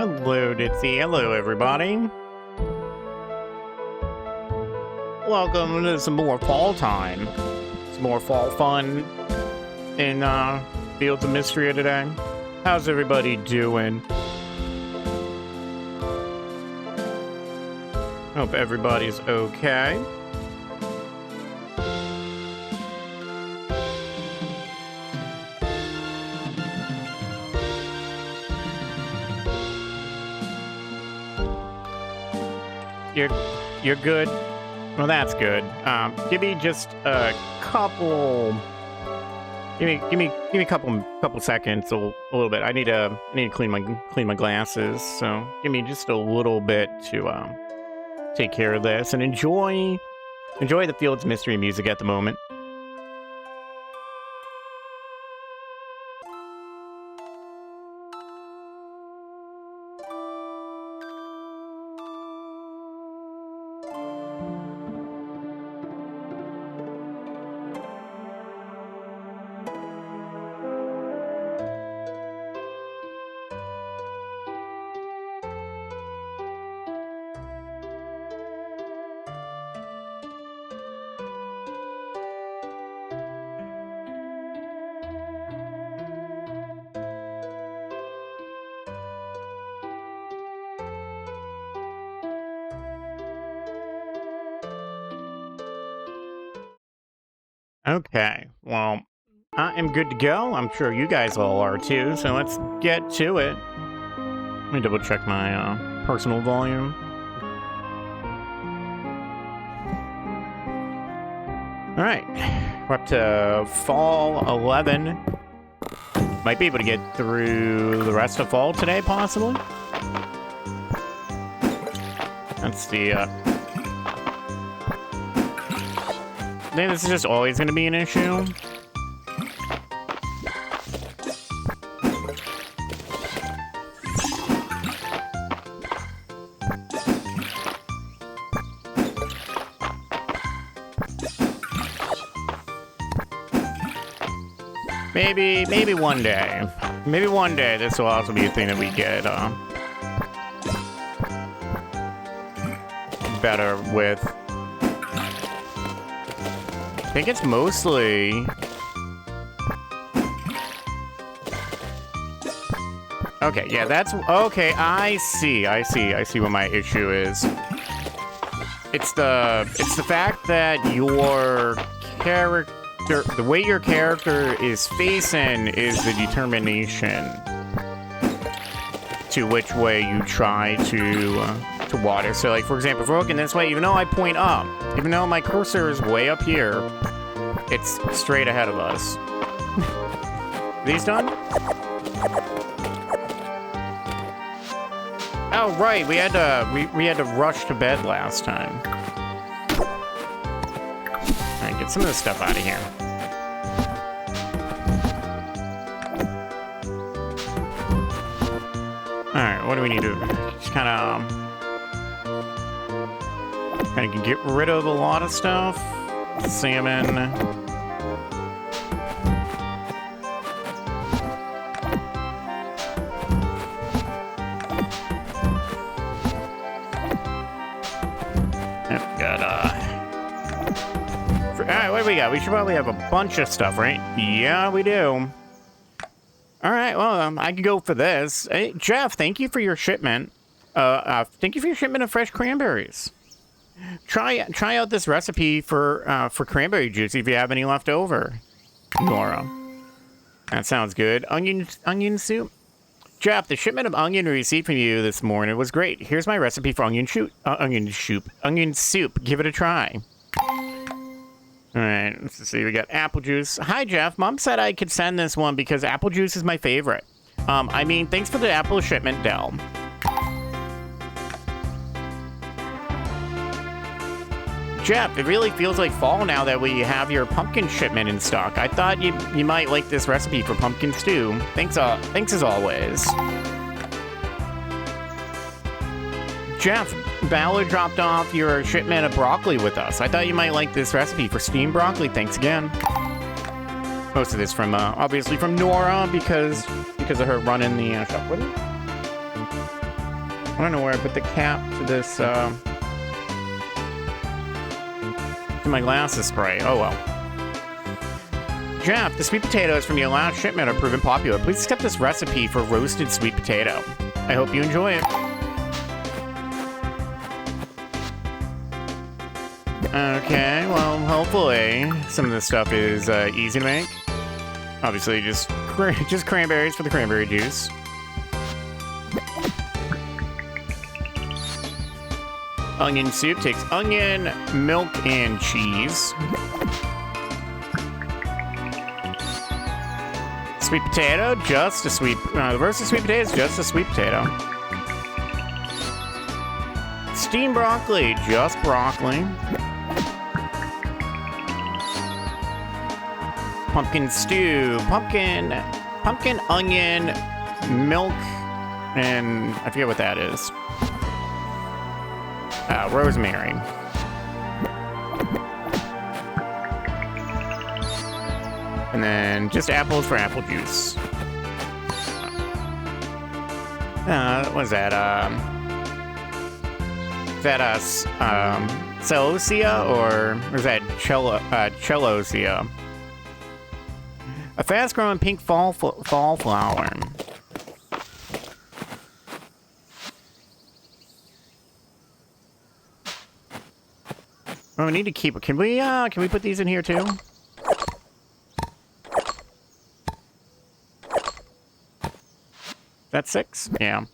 Hello, Ditzy. Hello, everybody. Welcome to some more fall time. Some more fall fun in Fields of Mistria today. How's everybody doing? Hope everybody's okay. You're good? Well, that's good. Give me just a couple. Give me a couple seconds, a little bit. I need to clean my glasses. So give me just a little bit to take care of this and enjoy the Fields of Mystery music at the moment. Okay, well, I am good to go. I'm sure you guys all are too, so let's get to it. Let me double check my personal volume. Alright, we're up to fall 11. Might be able to get through the rest of fall today, possibly. That's the I think this is just always going to be an issue. Maybe one day. Maybe one day this will also be a thing that we get better with. I think it's mostly... Okay, yeah, that's... Okay, I see what my issue is. It's the fact that your character... The way your character is facing is the determination to which way you try to water. So, like, for example, if we're looking this way, even though I point up, even though my cursor is way up here, it's straight ahead of us. These done? Oh, right, we had to rush to bed last time. Alright, get some of this stuff out of here. Alright, what do we need to just kind of get rid of a lot of stuff. Salmon. Alright, what do we got? We should probably have a bunch of stuff, right? Yeah, we do. Alright, well, I could go for this. Hey, Jeff, thank you for your shipment. Thank you for your shipment of fresh cranberries. Try out this recipe for cranberry juice if you have any left over, Nora. That sounds good. Onion soup. Jeff, the shipment of onion we received from you this morning was great. Here's my recipe for onion soup. Give it a try. All right, let's see. We got apple juice. Hi, Jeff. Mom said I could send this one because apple juice is my favorite. I mean, thanks for the apple shipment, Dell. Jeff, it really feels like fall now that we have your pumpkin shipment in stock. I thought you might like this recipe for pumpkin stew. Thanks as always. Jeff, Ballard dropped off your shipment of broccoli with us. I thought you might like this recipe for steamed broccoli. Thanks again. Most of this from, obviously from Nora because of her running the shop with it. I don't know where I put the cap to this, to my glasses spray. Oh well. Jeff, the sweet potatoes from your last shipment are proven popular. Please accept this recipe for roasted sweet potato. I hope you enjoy it. Okay, well, hopefully some of this stuff is easy to make. Obviously, just cranberries for the cranberry juice. Onion soup takes onion, milk, and cheese. Sweet potato, just a sweet... the roasted sweet potato is just a sweet potato. Steamed broccoli, just broccoli. Pumpkin stew, pumpkin, onion, milk, and I forget what that is. Rosemary. And then just apples for apple juice. What is that? Is that celosia or is that chelosia? A fast-growing pink fall flower. Oh, we need to keep it. Can we put these in here too? That's 6? Yeah.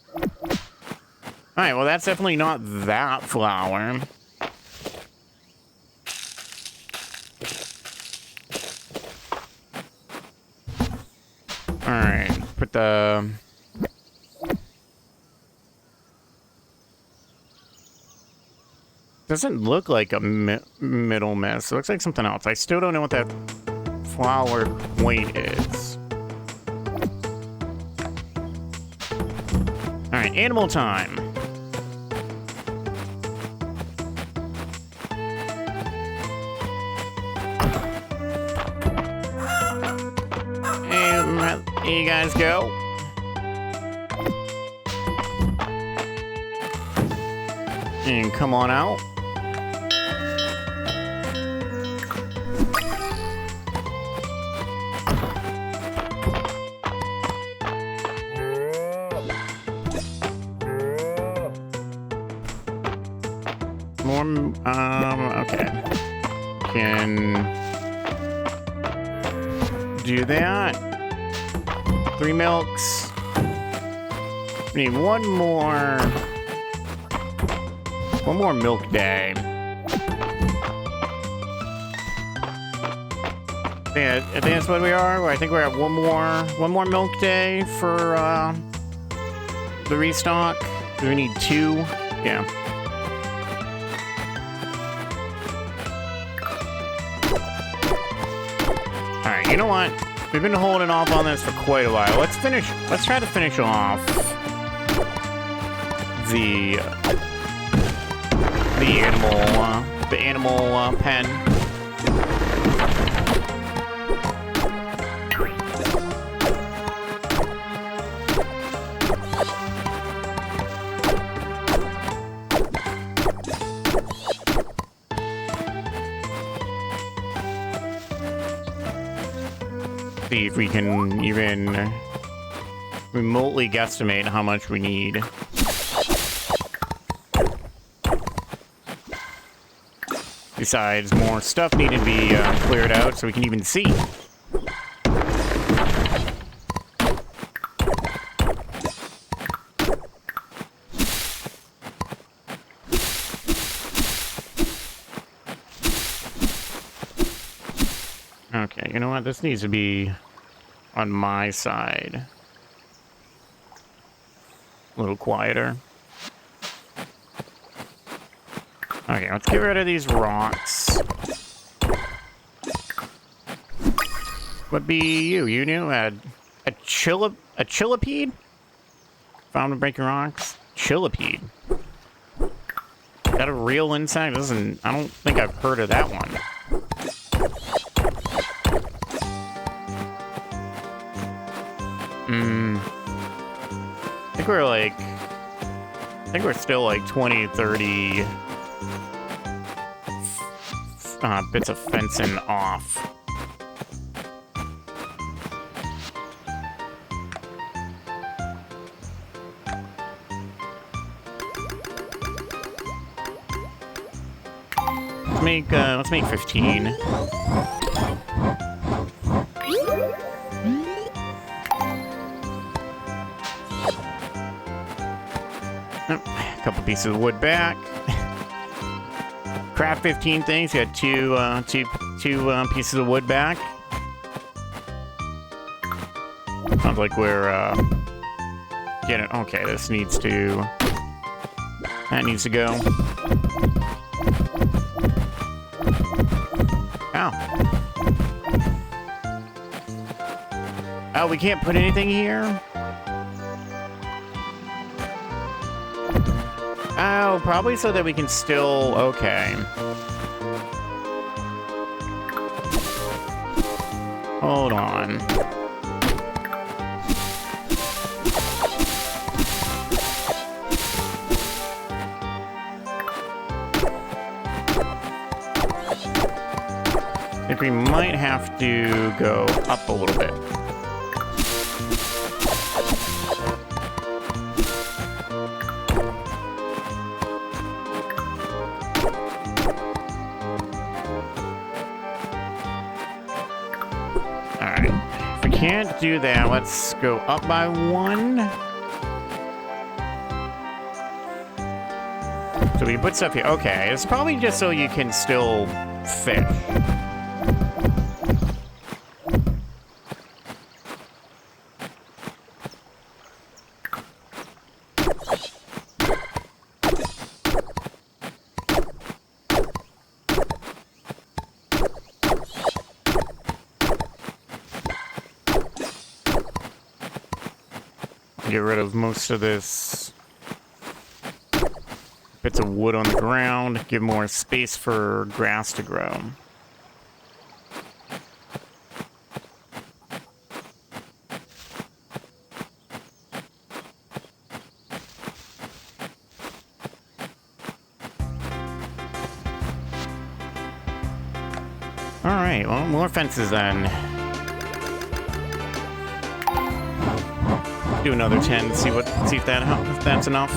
Alright, well that's definitely not that flower. Alright, put the... Doesn't look like a middle mess. It looks like something else. I still don't know what that flower weight is. Alright, animal time. And here you guys go. And come on out. Okay. Can do that. 3 milks. We need one more milk day. Yeah, I think that's what we are. I think we're at one more milk day for the restock. Do we need 2? Yeah. Alright, you know what? We've been holding off on this for quite a while. Let's try to finish off the animal pen. See if we can even remotely guesstimate how much we need. Besides, more stuff needed to be cleared out so we can even see. Okay, you know what? This needs to be on my side. A little quieter. Okay, let's get rid of these rocks. What be you? You knew a chillipede? Found in breaking rocks? Chillipede. Is that a real insect? I don't think I've heard of that one. I think we're like I think we're still like 20, 30 bits of fencing off. Let's make 15. A couple pieces of wood back. Craft 15 things. Got two pieces of wood back. Sounds like we're getting. Okay, this needs to. That needs to go. Ow. Oh, we can't put anything here? Oh, probably so that we can still... Okay. Hold on. I think we might have to go up a little bit. Can't do that. Let's go up by 1. So we put stuff here. Okay, it's probably just so you can still fish. Get rid of most of this bits of wood on the ground, give more space for grass to grow. All right, well, more fences then. Do another 10, see if that's enough.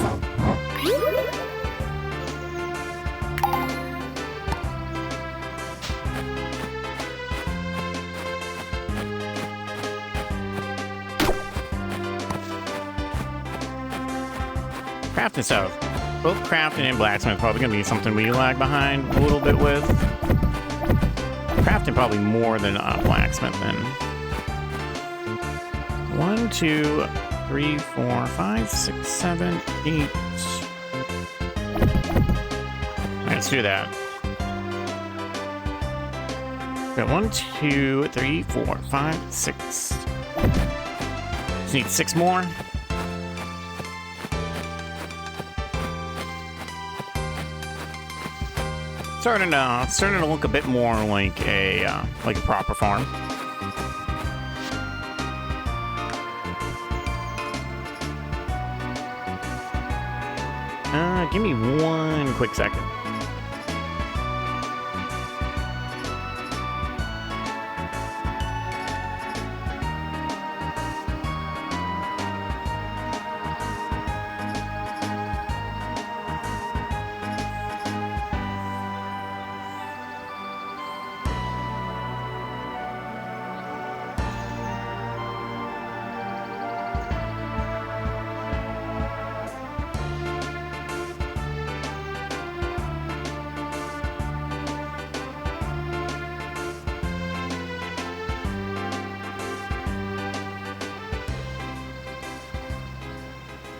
Crafting stuff. Both crafting and blacksmith probably gonna be something we lag behind a little bit with. Crafting probably more than blacksmith then. 1, 2, 3, 4, 5, 6, 7, 8. Alright, let's do that. Got 1, 2, 3, 4, 5, 6. Just need 6 more. Starting to look a bit more like a proper farm. Give me 1 quick second.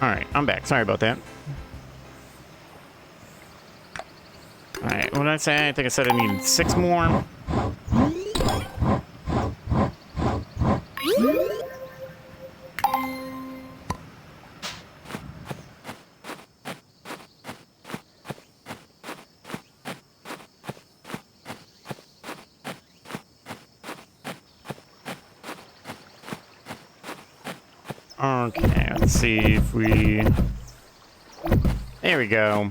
Alright, I'm back. Sorry about that. Alright, what did I say? I think I said I needed 6 more. Okay, let's see if we... There we go.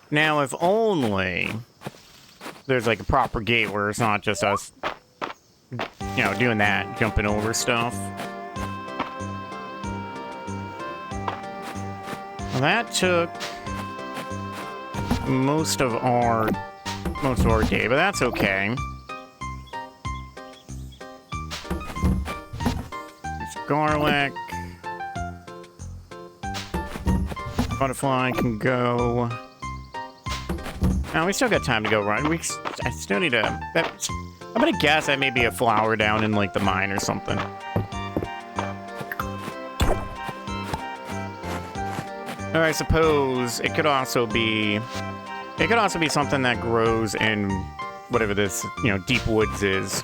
Now, if only there's like a proper gate where it's not just us, you know, doing that, jumping over stuff. Well, that took most of our day, but that's okay. Some garlic. Butterfly can go. Oh, we still got time to go run. I still need to. I'm gonna guess that may be a flower down in like the mine or something. Or I suppose it could also be. It could also be something that grows in whatever this, you know, deep woods is.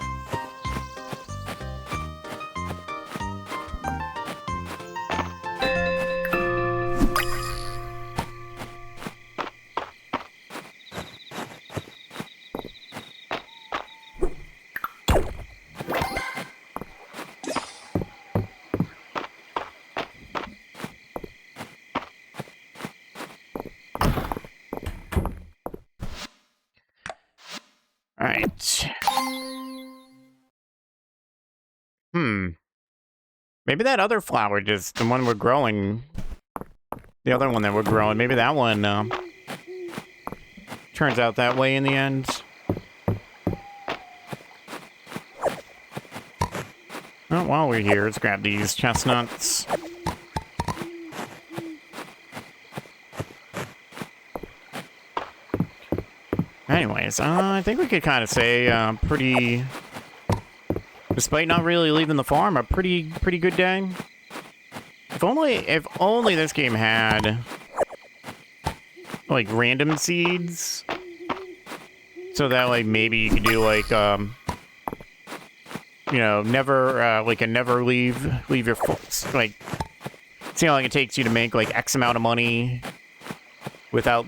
Alright. Maybe that other flower, just the one we're growing. The other one that we're growing, maybe that one turns out that way in the end. Oh, while we're here, let's grab these chestnuts. Anyways, I think we could kind of say pretty, despite not really leaving the farm, a pretty good day. If only this game had like random seeds, so that like maybe you could do like you know, never like a never leave your like, see how long it takes you to make like X amount of money without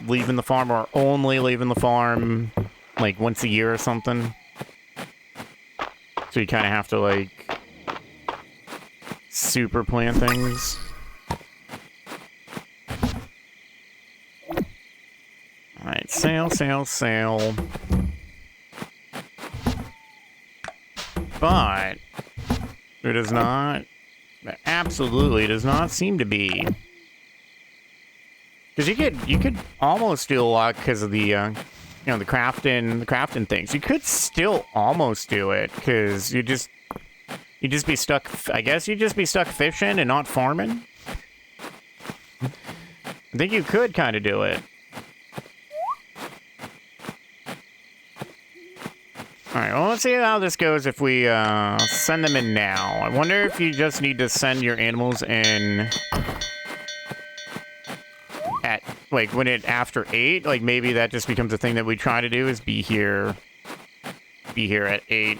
leaving the farm, or only leaving the farm like once a year or something. So you kind of have to like super plan things. Alright, sail. But there does not, absolutely does not seem to be. Because you could almost do a lot because of the, you know, the crafting things. You could still almost do it because you'd just be stuck. I guess you'd just be stuck fishing and not farming. I think you could kind of do it. Alright, well, let's see how this goes if we send them in now. I wonder if you just need to send your animals in at, like, after 8? Like, maybe that just becomes a thing that we try to do, is be here at 8.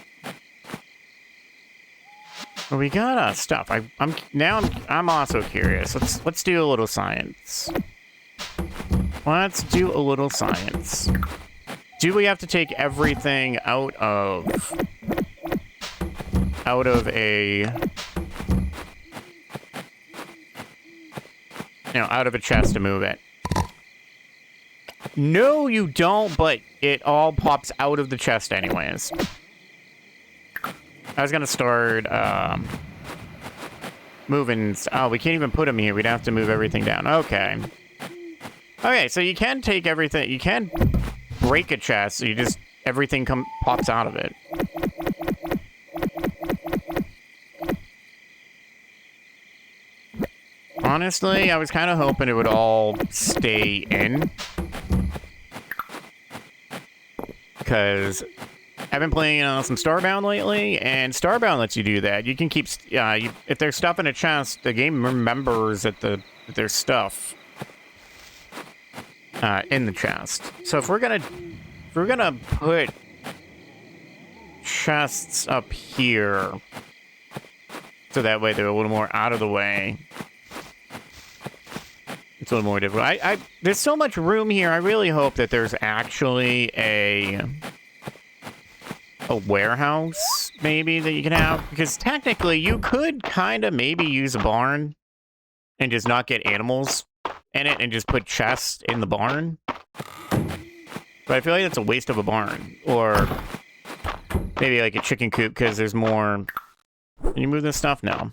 Well, we got stuff. I'm also curious. Let's do a little science. Let's do a little science. Do we have to take everything out of a, you know, out of a chest to move it? No, you don't, but it all pops out of the chest anyways. I was gonna start moving. Oh, we can't even put them here. We'd have to move everything down. Okay. Okay, so you can take everything. You can break a chest. So you just, everything pops out of it. Honestly, I was kind of hoping it would all stay in, because I've been playing some Starbound lately, and Starbound lets you do that. You can keep, if there's stuff in a chest, the game remembers that there's stuff in the chest. So if we're gonna put chests up here, so that way they're a little more out of the way, it's a little more difficult. There's so much room here. I really hope that there's actually a warehouse, maybe, that you can have, because technically you could kind of maybe use a barn. and just not get animals in it and just put chests in the barn. But I feel like that's a waste of a barn. Or maybe like a chicken coop because there's more... Can you move this stuff? No.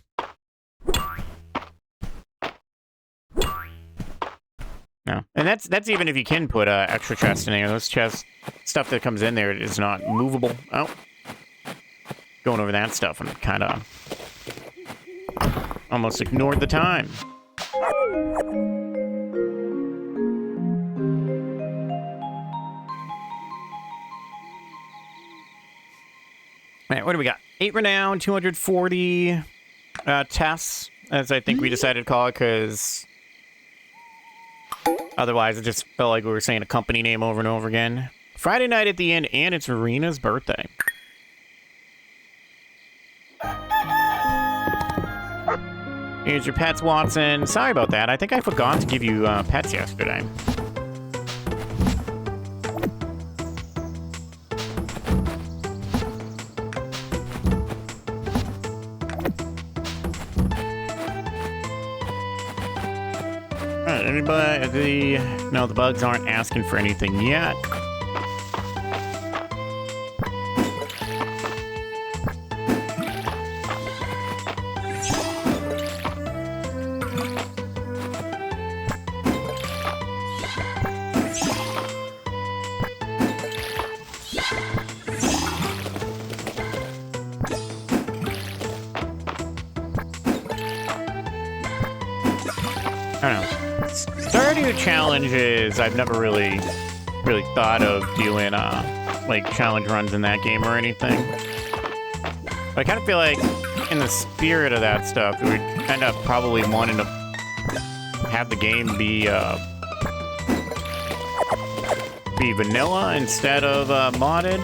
No. And that's even if you can put extra chests in there. Those chests, stuff that comes in there is not movable. Oh. Going over that stuff and kind of almost ignored the time. All right, what do we got? 8 renown, 240 tests, as I think we decided to call it, because otherwise it just felt like we were saying a company name over and over again. Friday night at the end, and it's Rena's birthday. Here's your pets, Watson. Sorry about that. I think I forgot to give you pets yesterday. Anybody? No, the bugs aren't asking for anything yet. I don't know. Stardew challenges, I've never really thought of doing, like, challenge runs in that game or anything. But I kind of feel like, in the spirit of that stuff, we would end up probably wanting to have the game be vanilla instead of modded.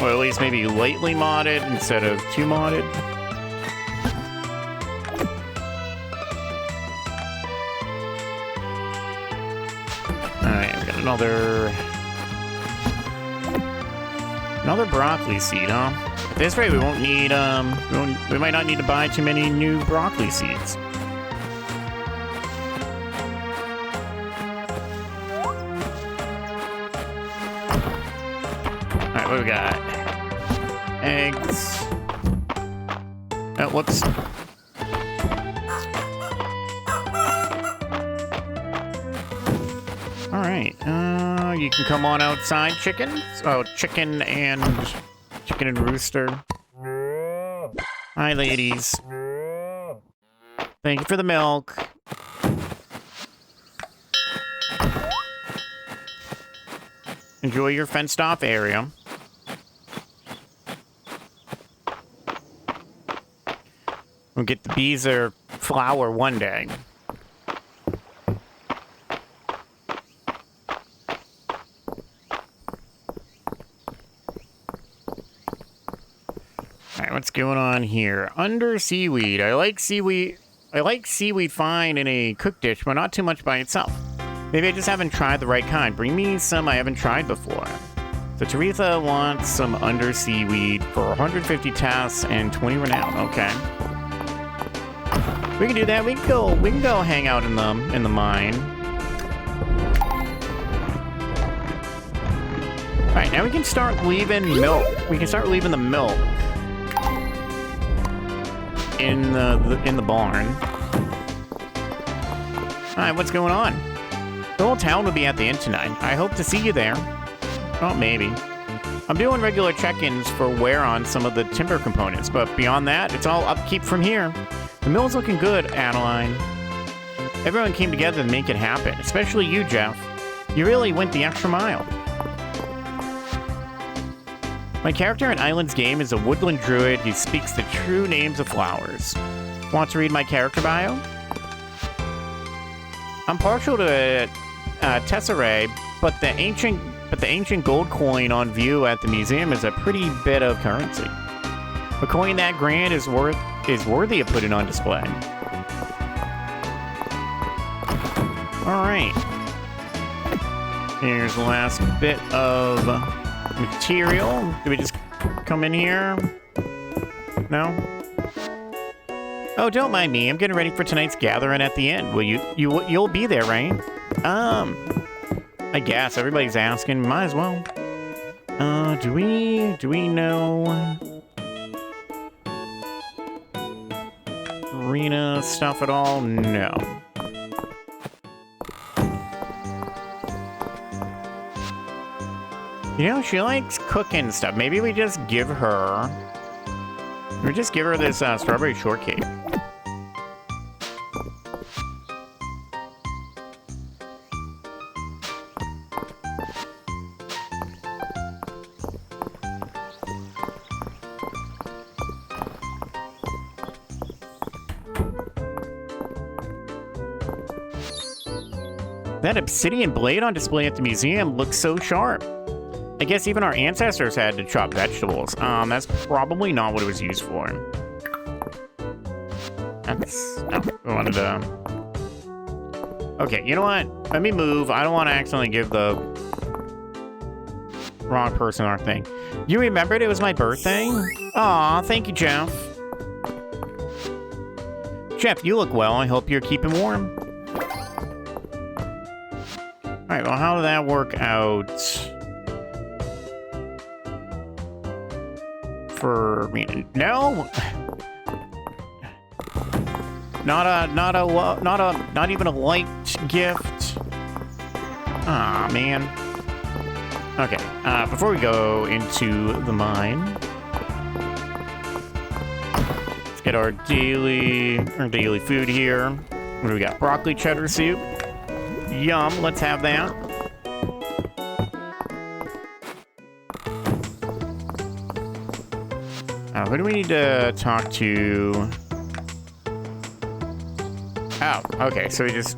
Or at least maybe lightly modded instead of too modded. Another broccoli seed, huh? At this rate, we won't need, we might not need to buy too many new broccoli seeds. Alright, what do we got? Eggs. Oh, whoops. Alright, you can come on outside, chicken. Oh, chicken and rooster. Hi, ladies. Thank you for the milk. Enjoy your fenced-off area. We'll get the bees their flour one day. What's going on here? Under seaweed. I like seaweed fine in a cooked dish, but not too much by itself. Maybe I just haven't tried the right kind. Bring me some I haven't tried before. So Teresa wants some under seaweed for 150 tasks and 20 renown. Okay. We can do that. We can go hang out in the mine. Alright, now we can start leaving milk. We can start leaving the milk in the barn. Hi, what's going on? The whole town will be at the inn tonight. I hope to see you there. Oh, maybe. I'm doing regular check-ins for wear on some of the timber components, but beyond that, it's all upkeep from here. The mill's looking good, Adeline. Everyone came together to make it happen, especially you, Jeff. You really went the extra mile. My character in Island's game is a woodland druid who speaks the true names of flowers. Want to read my character bio? I'm partial to tesserae, but the ancient gold coin on view at the museum is a pretty bit of currency. A coin that grand is worthy of putting on display. All right. Here's the last bit of material. Do we just come in here? No? Oh, don't mind me. I'm getting ready for tonight's gathering at the inn. Will you'll be there, right? I guess everybody's asking. Might as well. Do we know arena stuff at all? No. You know, she likes cooking stuff. Maybe we just give her this strawberry shortcake. That obsidian blade on display at the museum looks so sharp. I guess even our ancestors had to chop vegetables. That's probably not what it was used for. No, I wanted to... Okay, you know what? Let me move. I don't want to accidentally give the wrong person our thing. You remembered it was my birthday? Aw, thank you, Jeff. Jeff, you look well. I hope you're keeping warm. Alright, well, how did that work out? For me? No? Not even a light gift. Aw, man. Okay, before we go into the mine, let's get our daily food here. What do we got? Broccoli cheddar soup. Yum, let's have that. Who do we need to talk to? Oh, okay, so we just...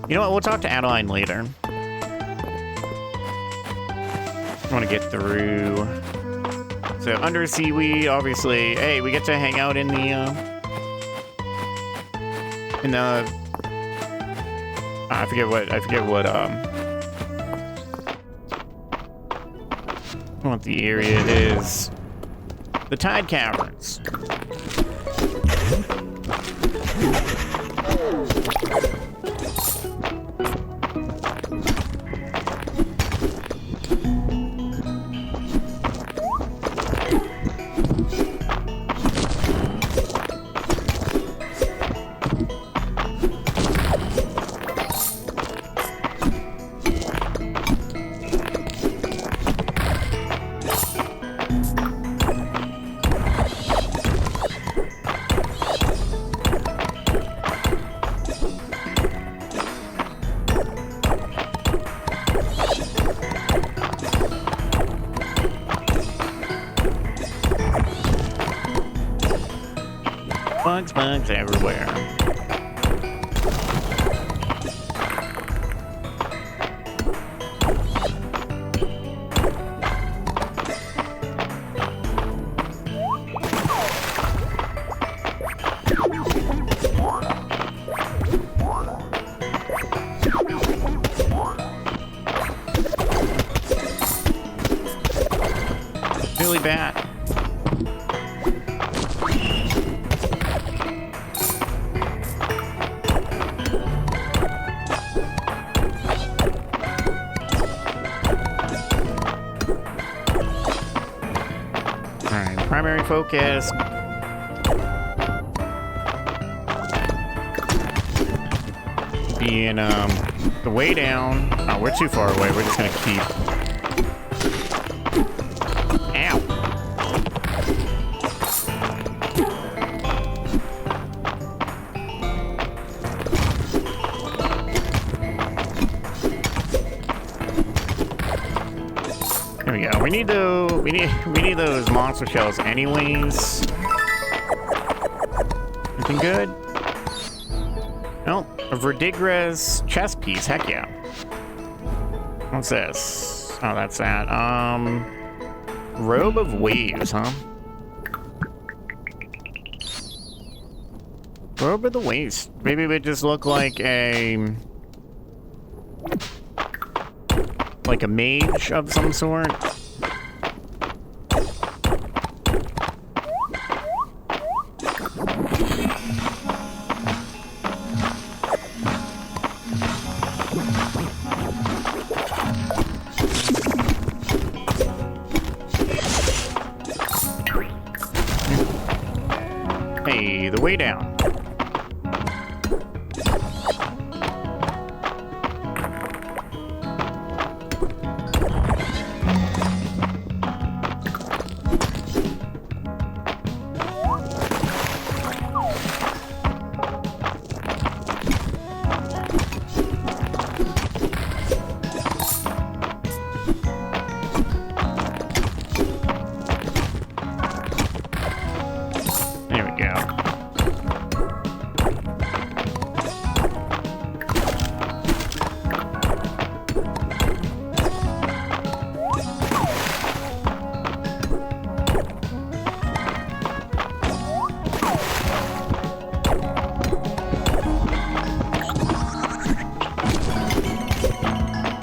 You know what, we'll talk to Adeline later. I want to get through... So, under seaweed, obviously... Hey, we get to hang out in the... I forget what the area is. The Tide Caverns. Bugs everywhere. Really bad. Primary focus. Being the way down. Oh, we're too far away. We're just gonna keep. Ow. There we go. We need those monster shells anyways. Anything good? Nope. A verdigris chest piece. Heck yeah. What's this? Oh, that's that. Robe of waves, huh? Robe of the waves. Maybe it would just look like a mage of some sort. see the way down.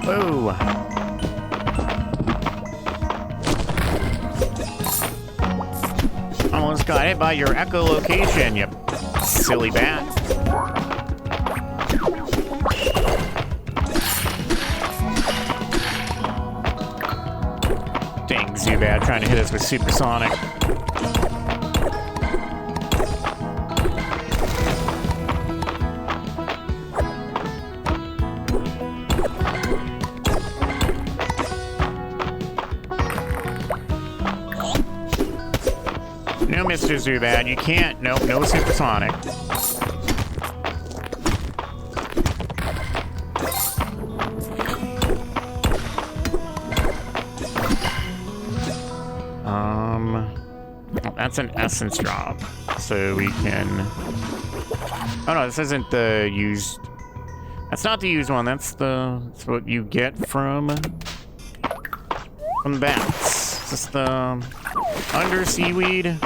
Whoa. Almost got hit by your echolocation, you silly bat. Dang, Zubat trying to hit us with supersonic. No, Mr. Zubat, you can't. Nope, no supersonic. That's an essence drop, so we can. Oh no, this isn't the used. That's not the used one. That's what you get from the bats. Is this the under seaweed?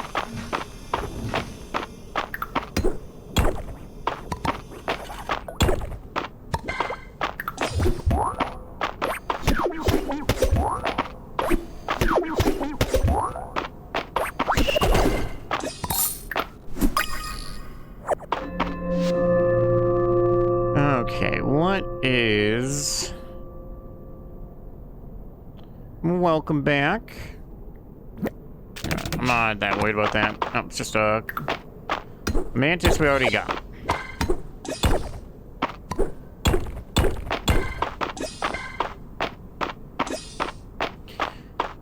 Okay, what is... Welcome back. I'm not that worried about that. Oh, it's just a mantis we already got.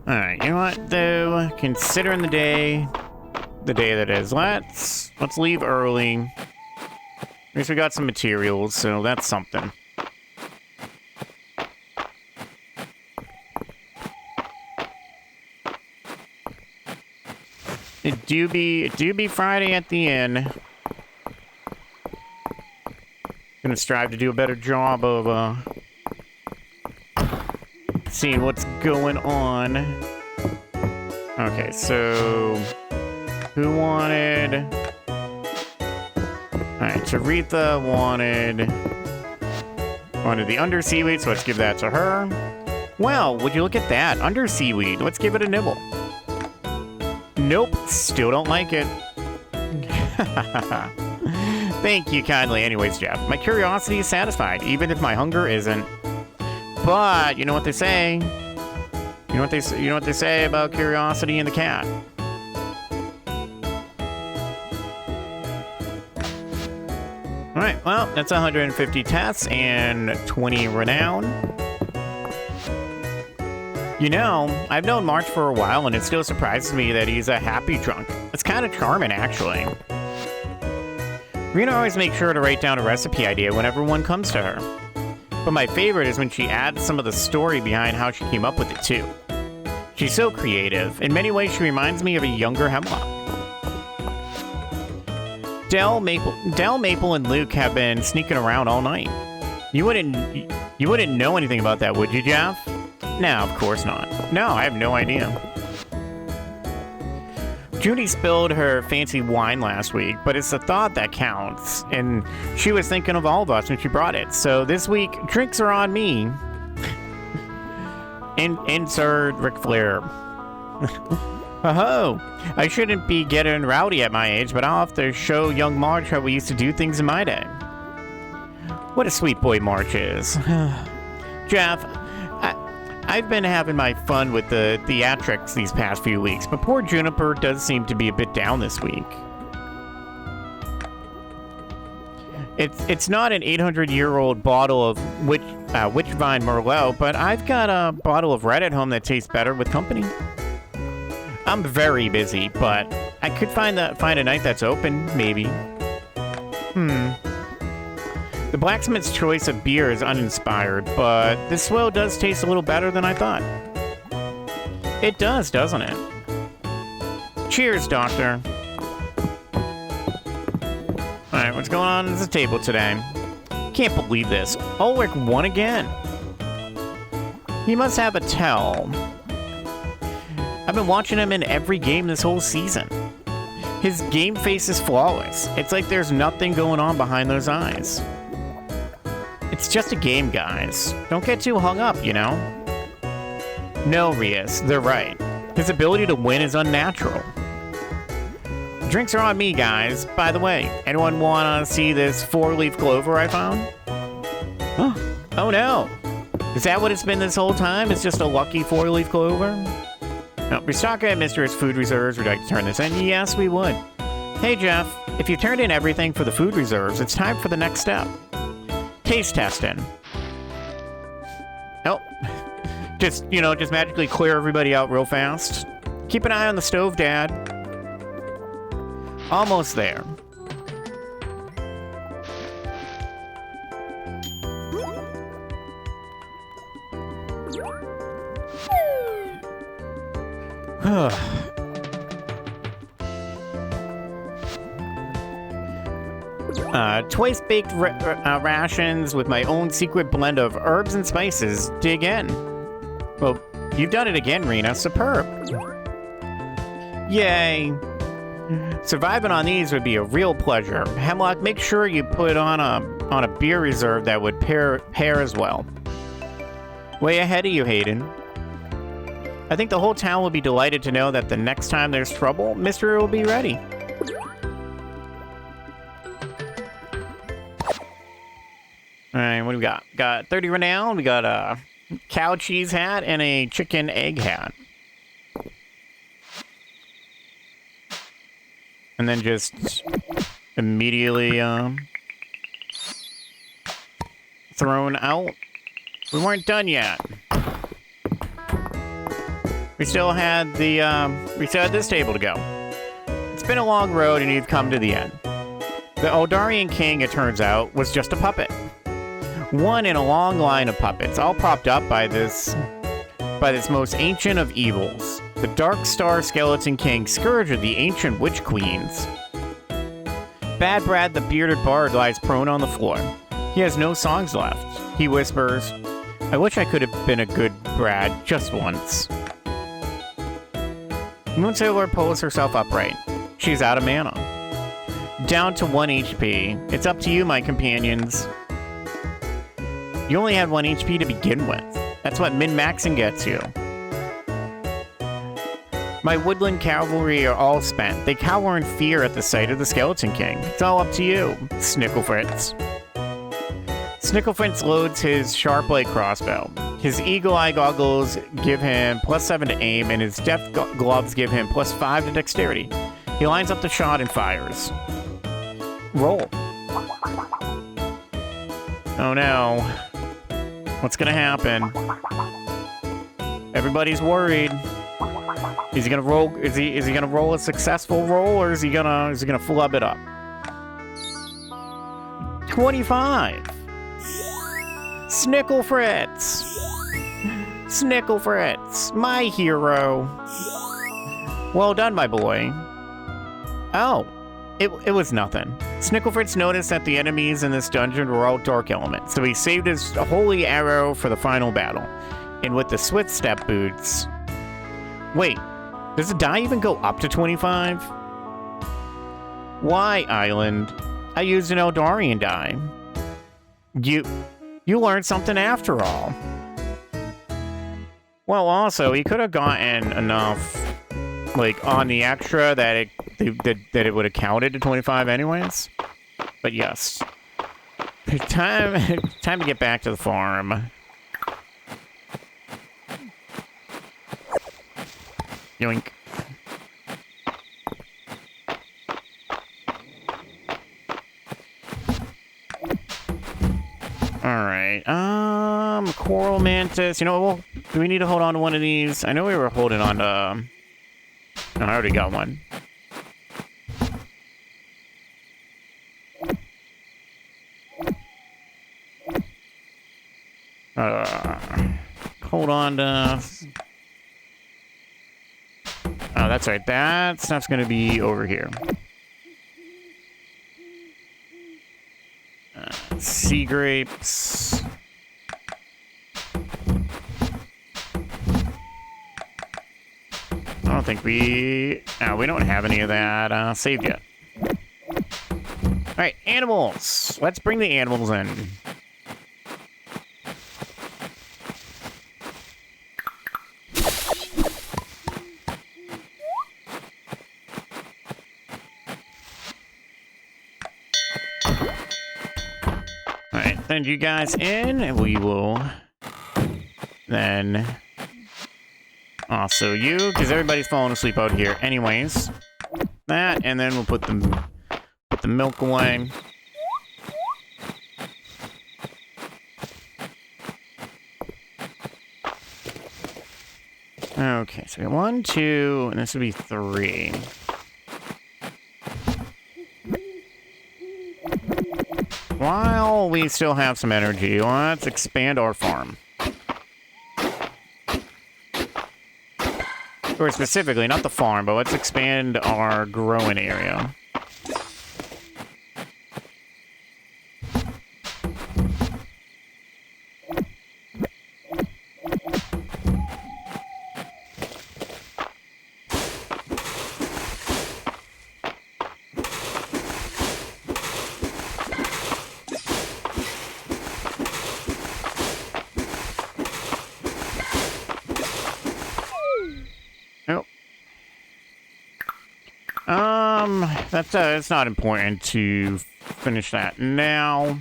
Alright, you know what, though? Considering the day that is, let's leave early. At least we got some materials, so that's something. It do be Friday at the inn. Gonna strive to do a better job of seeing what's going on. Okay, so who wanted? Alright, Taritha wanted the under seaweed, so let's give that to her. Well, would you look at that? Under seaweed. Let's give it a nibble. Nope, still don't like it. Thank you kindly. Anyways, Jeff, my curiosity is satisfied, even if my hunger isn't. But you know what they say? You know what they say about curiosity and the cat? Alright, well, that's 150 tests and 20 renown. You know, I've known March for a while, and it still surprises me that he's a happy drunk. It's kind of charming, actually. Rena always makes sure to write down a recipe idea whenever one comes to her. But my favorite is when she adds some of the story behind how she came up with it, too. She's so creative. In many ways, she reminds me of a younger Hemlock. Del, Maple, and Luke have been sneaking around all night. You wouldn't know anything about that, would you, Jeff? No, of course not. No, I have no idea. Judy spilled her fancy wine last week, but it's the thought that counts, and she was thinking of all of us when she brought it. So this week, drinks are on me. Insert Ric Flair. Oh, I shouldn't be getting rowdy at my age, but I'll have to show young March how we used to do things in my day. What a sweet boy March is. Jeff, I've been having my fun with the theatrics these past few weeks, but poor Juniper does seem to be a bit down this week. It's not an 800-year-old bottle of Witchvine Merlot, but I've got a bottle of red at home that tastes better with company. I'm very busy, but I could find a night that's open, maybe. The blacksmith's choice of beer is uninspired, but this swill does taste a little better than I thought. It does, doesn't it? Cheers, Doctor. Alright, what's going on at the table today? Can't believe this. Ulrich won again. He must have a tell. I've been watching him in every game this whole season. His game face is flawless. It's like there's nothing going on behind those eyes. It's just a game, guys. Don't get too hung up, you know? No, Rias, they're right. His ability to win is unnatural. Drinks are on me, guys. By the way, anyone want to see this 4-leaf clover I found? Oh no! Is that what it's been this whole time? It's just a lucky 4-leaf clover? No, restock at Mistress Food Reserves. Would you like to turn this in? Yes, we would. Hey, Jeff. If you turned in everything for the food reserves, it's time for the next step. Taste testing. Oh. Just magically clear everybody out real fast. Keep an eye on the stove, Dad. Almost there. Twice baked rations with my own secret blend of herbs and spices. Dig in. Well, you've done it again, Rena. Superb. Yay. Surviving on these would be a real pleasure. Hemlock, make sure you put on a beer reserve that would pair as well. Way ahead of you, Hayden. I think the whole town will be delighted to know that the next time there's trouble, Mystery will be ready. Alright, what do we got? Got 30 renown, we got a cow cheese hat, and a chicken egg hat. And then just immediately thrown out. We weren't done yet. We still had this table to go. It's been a long road and you've come to the end. The Eldarian King, it turns out, was just a puppet. One in a long line of puppets, all propped up by this most ancient of evils. The Dark Star Skeleton King, scourge of the ancient witch queens. Bad Brad, the bearded bard, lies prone on the floor. He has no songs left. He whispers, I wish I could have been a good Brad just once. Moonsailor pulls herself upright. She's out of mana. Down to 1 HP. It's up to you, my companions. You only had 1 HP to begin with. That's what min-maxing gets you. My woodland cavalry are all spent. They cower in fear at the sight of the Skeleton King. It's all up to you, Snicklefritz. Snicklefritz loads his sharp light crossbow. His eagle-eye goggles give him +7 to aim, and his deft gloves give him +5 to dexterity. He lines up the shot and fires. Roll. Oh no. What's gonna happen? Everybody's worried. Is he gonna roll? Is he gonna roll a successful roll, or is he gonna flub it up? 25. Snicklefritz. Snicklefritz, my hero. Well done, my boy. Oh, it was nothing. Snicklefritz noticed that the enemies in this dungeon were all dark elements, so he saved his holy arrow for the final battle. And with the swift step boots... Wait, does the die even go up to 25? Why, Island? I used an Eldarian die. You learned something after all. Well, also, he could have gotten enough, like, on the extra that it would have counted to 25 anyways. But yes. Time to get back to the farm. Yoink. Coral mantis. You know, well, do we need to hold on to one of these? I know we were holding on to... no, I already got one. Hold on to... oh, that's right. That stuff's gonna be over here. Sea grapes. I don't think we... no, we don't have any of that saved yet. Alright, animals. Let's bring the animals in. Alright, send you guys in, and we will then also you, because everybody's falling asleep out here anyways. That, and then we'll put the milk away. Okay, so we got 1, 2, and this would be 3. While we still have some energy, let's expand our farm. Or specifically, not the farm, but let's expand our growing area. It's not important to finish that now.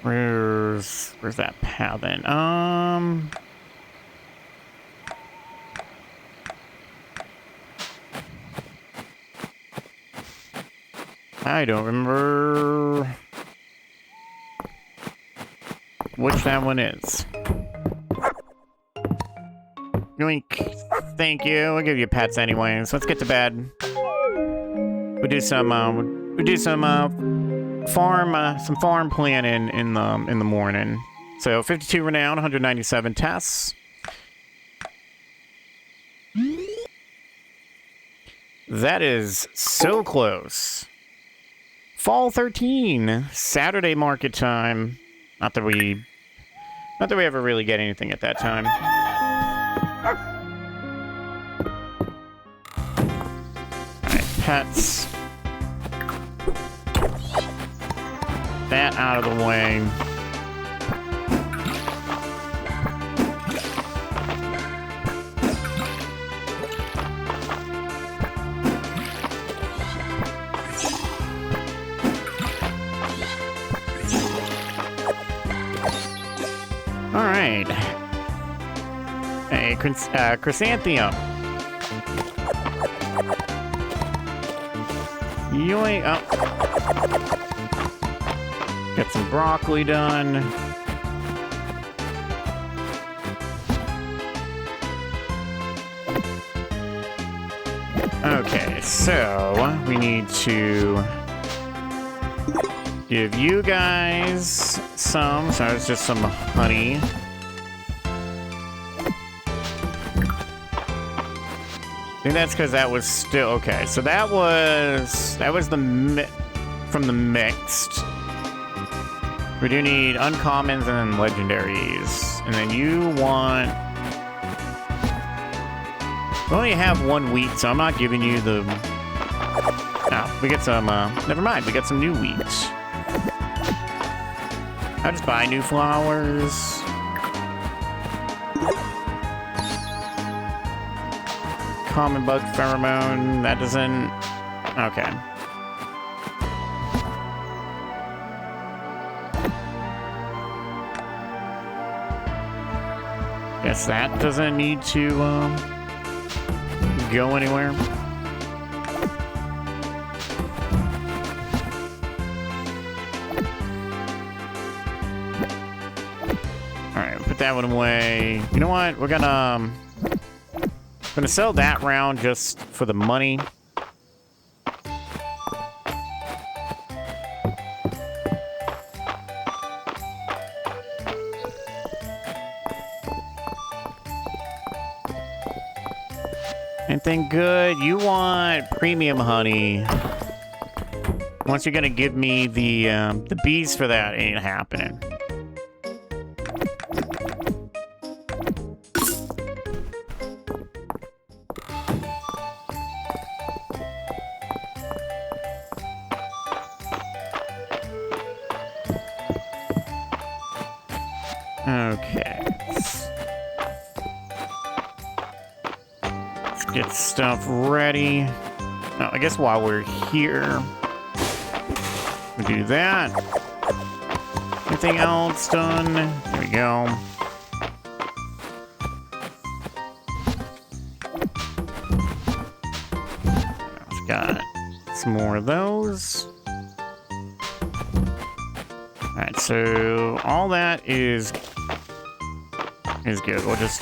Where's that path then? I don't remember which that one is. Yoink. Thank you. I'll give you pets anyways. Let's get to bed. We'll do some farm planning in the morning. So 52 renown, 197 tests. That is so close. Fall 13, Saturday market time. Not that we ever really get anything at that time. Alright, pets. That out of the way. Alright. A chrysanthemum. Yoink. Oh. Get some broccoli done. Okay, so we need to give you guys some. So it's just some honey. I think that's because that was still okay. So that was the from the mixed. We do need uncommons and then legendaries, and then you want. We only have 1 wheat, so I'm not giving you the. No, we get some. Never mind. We get some new wheat. I'll just buy new flowers. Common bug pheromone. That doesn't. Okay. Guess that doesn't need to go anywhere. Alright, put that one away. You know what? We're gonna sell that round just for the money. Anything good? You want premium honey. Once you're gonna give me the bees for that, ain't happening. Okay. Let's get stuff ready. No, I guess while we're here, we do that. Anything else done? There we go. I've got some more of those. Alright, so all that is good. We'll just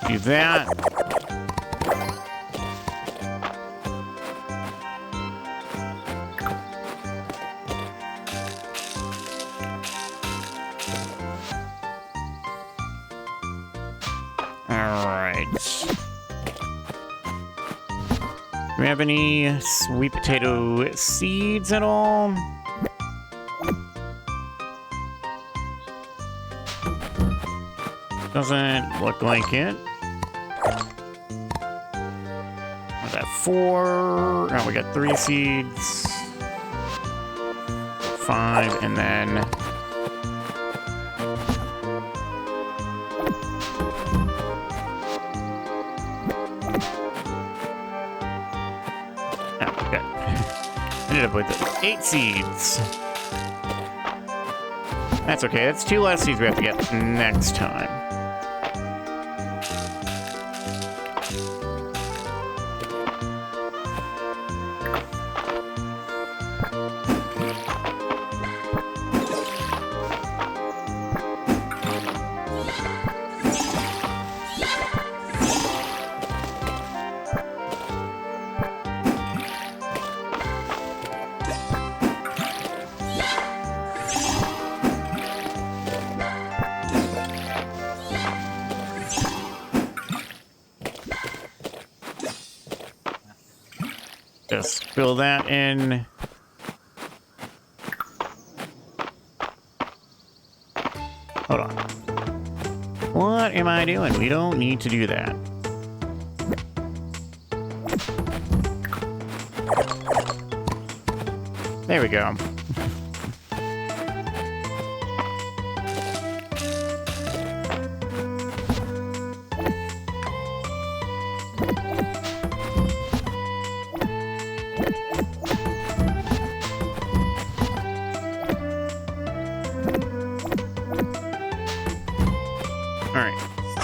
do that. Alright. Do we have any sweet potato seeds at all? Doesn't look like it. Was that 4? Oh, we got 3 seeds. 5, and then... Oh, okay. Ended up with 8 seeds. That's okay. That's 2 less seeds we have to get next time. Just fill that in. Hold on. What am I doing? We don't need to do that. There we go.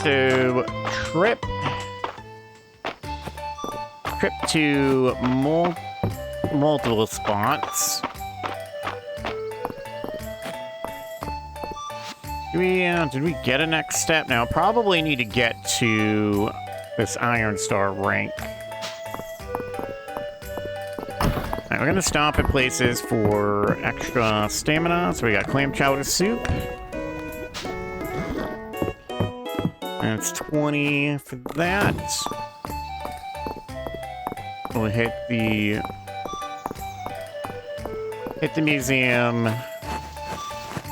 So, trip to multiple spots. Did we get a next step? Now, probably need to get to this Iron Star rank. Alright, we're gonna stop at places for extra stamina. So we got clam chowder soup. That's 20 for that. We'll hit the museum, and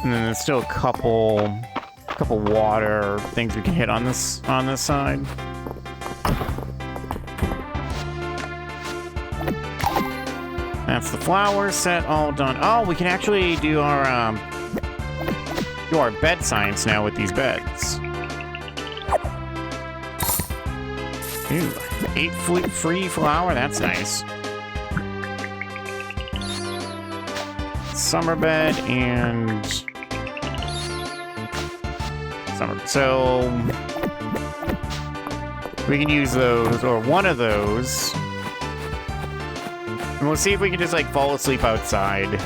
then there's still a couple water things we can hit on this side. That's the flower set all done. Oh, we can actually do our bed science now with these beds. Ooh, 8 free flower, that's nice. Summer bed and summer. So We can use those, or one of those. And we'll see if we can just, like, fall asleep outside.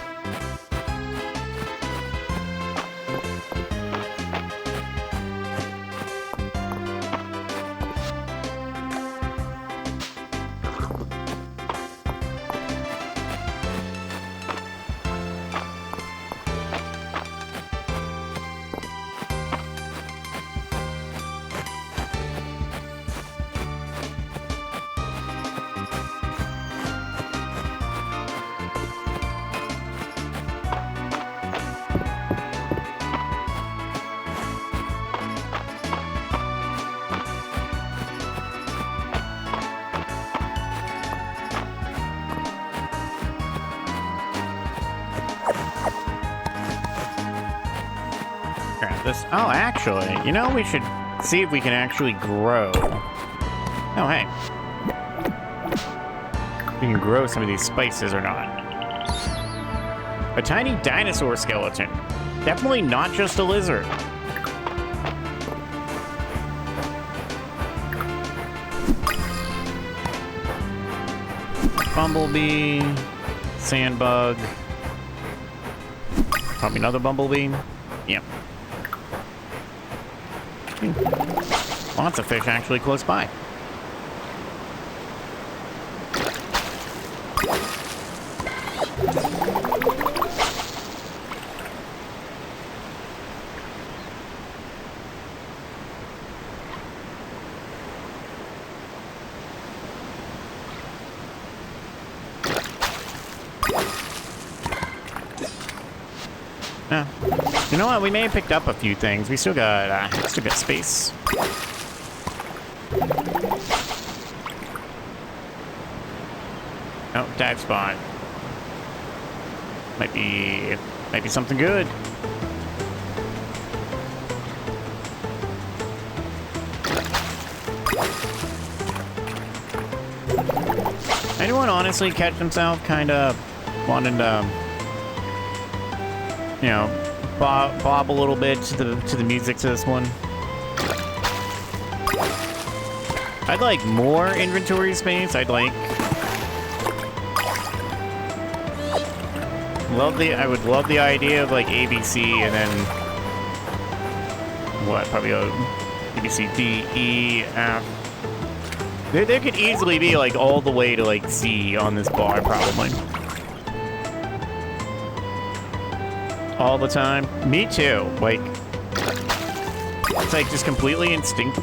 This, oh, actually, you know, we should see if we can actually grow. Oh, hey. We can grow some of these spices or not. A tiny dinosaur skeleton. Definitely not just a lizard. Bumblebee. Sandbug. Probably another bumblebee. Yep. Lots of fish actually close by. You know what? We may have picked up a few things. We still got space. Oh, dive spot. Might be something good. Anyone honestly catch himself kind of wanting to, you know, bob a little bit to the music to this one? I'd like more inventory space. I would love the idea of like ABC and then what? Probably ABC, D, E, F. There could easily be like all the way to like Z on this bar, probably. All the time. Me too. Like, it's like just completely instinctive.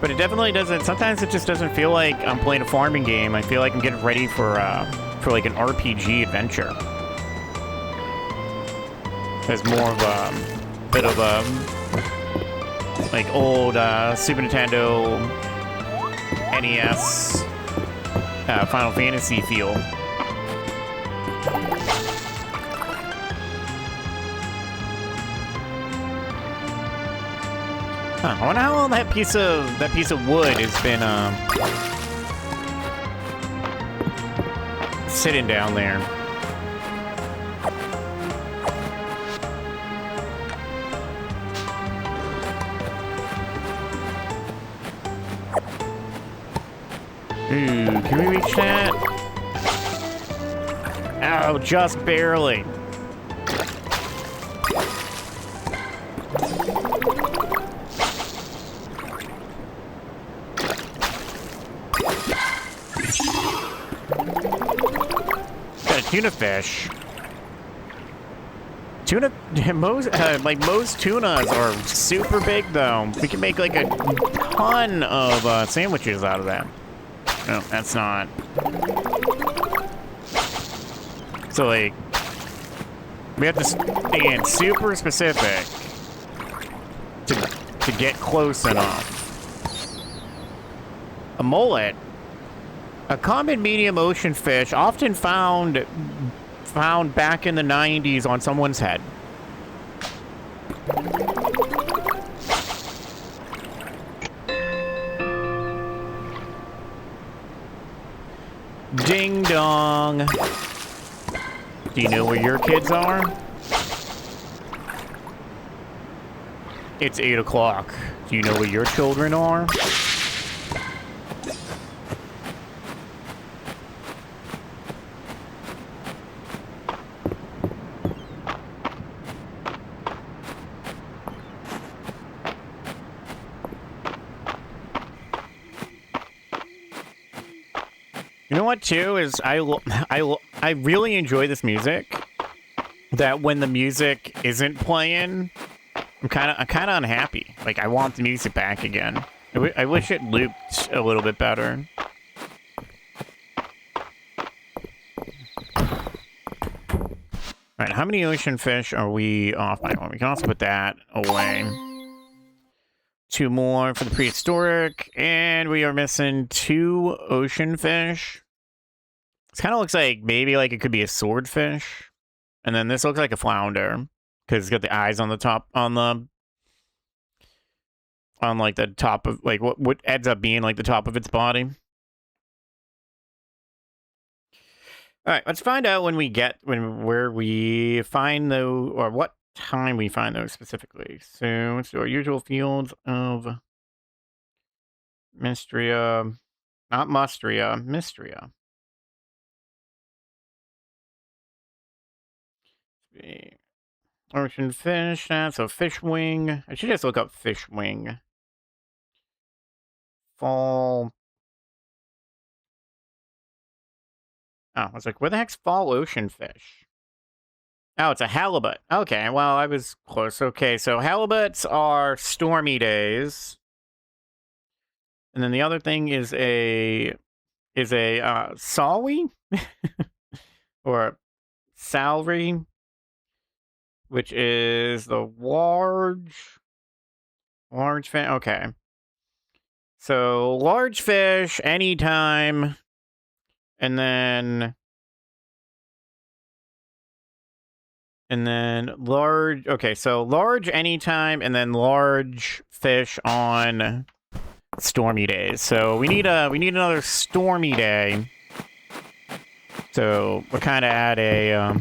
But it definitely doesn't. Sometimes it just doesn't feel like I'm playing a farming game. I feel like I'm getting ready for like an RPG adventure. There's more of a bit of a like old Super Nintendo NES Final Fantasy feel. Huh, I wonder how long that piece of wood has been sitting down there. Ooh, can we reach that? Oh, just barely. Tuna fish. Tuna, most tunas are super big though. We can make like a ton of sandwiches out of that. No, that's not. So like, we have to stand super specific to get close enough. A mullet. A common medium ocean fish, often found back in the 90s on someone's head. Ding dong. Do you know where your kids are? It's 8 o'clock. Do you know where your children are? You know what, too, is I really enjoy this music. That when the music isn't playing, I'm kind of unhappy. Like, I want the music back again. I wish it looped a little bit better. Alright, how many ocean fish are we off by? Well, we can also put that away. 2 more for the prehistoric, and we are missing 2 ocean fish. This kind of looks like maybe like it could be a swordfish. And then this looks like a flounder because it's got the eyes on the top, on like the top of like what ends up being like the top of its body. All right, let's find out when we get where we find those, or what time we find those specifically. So let's do our usual Fields of Mistria, not Mustria, Mistria. Ocean fish, that's a fish wing. I should just look up fish wing. Fall. Oh, I was like, where the heck's fall ocean fish? Oh, it's a halibut. Okay, well, I was close. Okay, so halibuts are stormy days. And then the other thing is a sawi? Or salary, which is the large fish. Okay. So large fish anytime, and then large. Okay, so large anytime, and then large fish on stormy days. So we need another stormy day. So we're kind of at a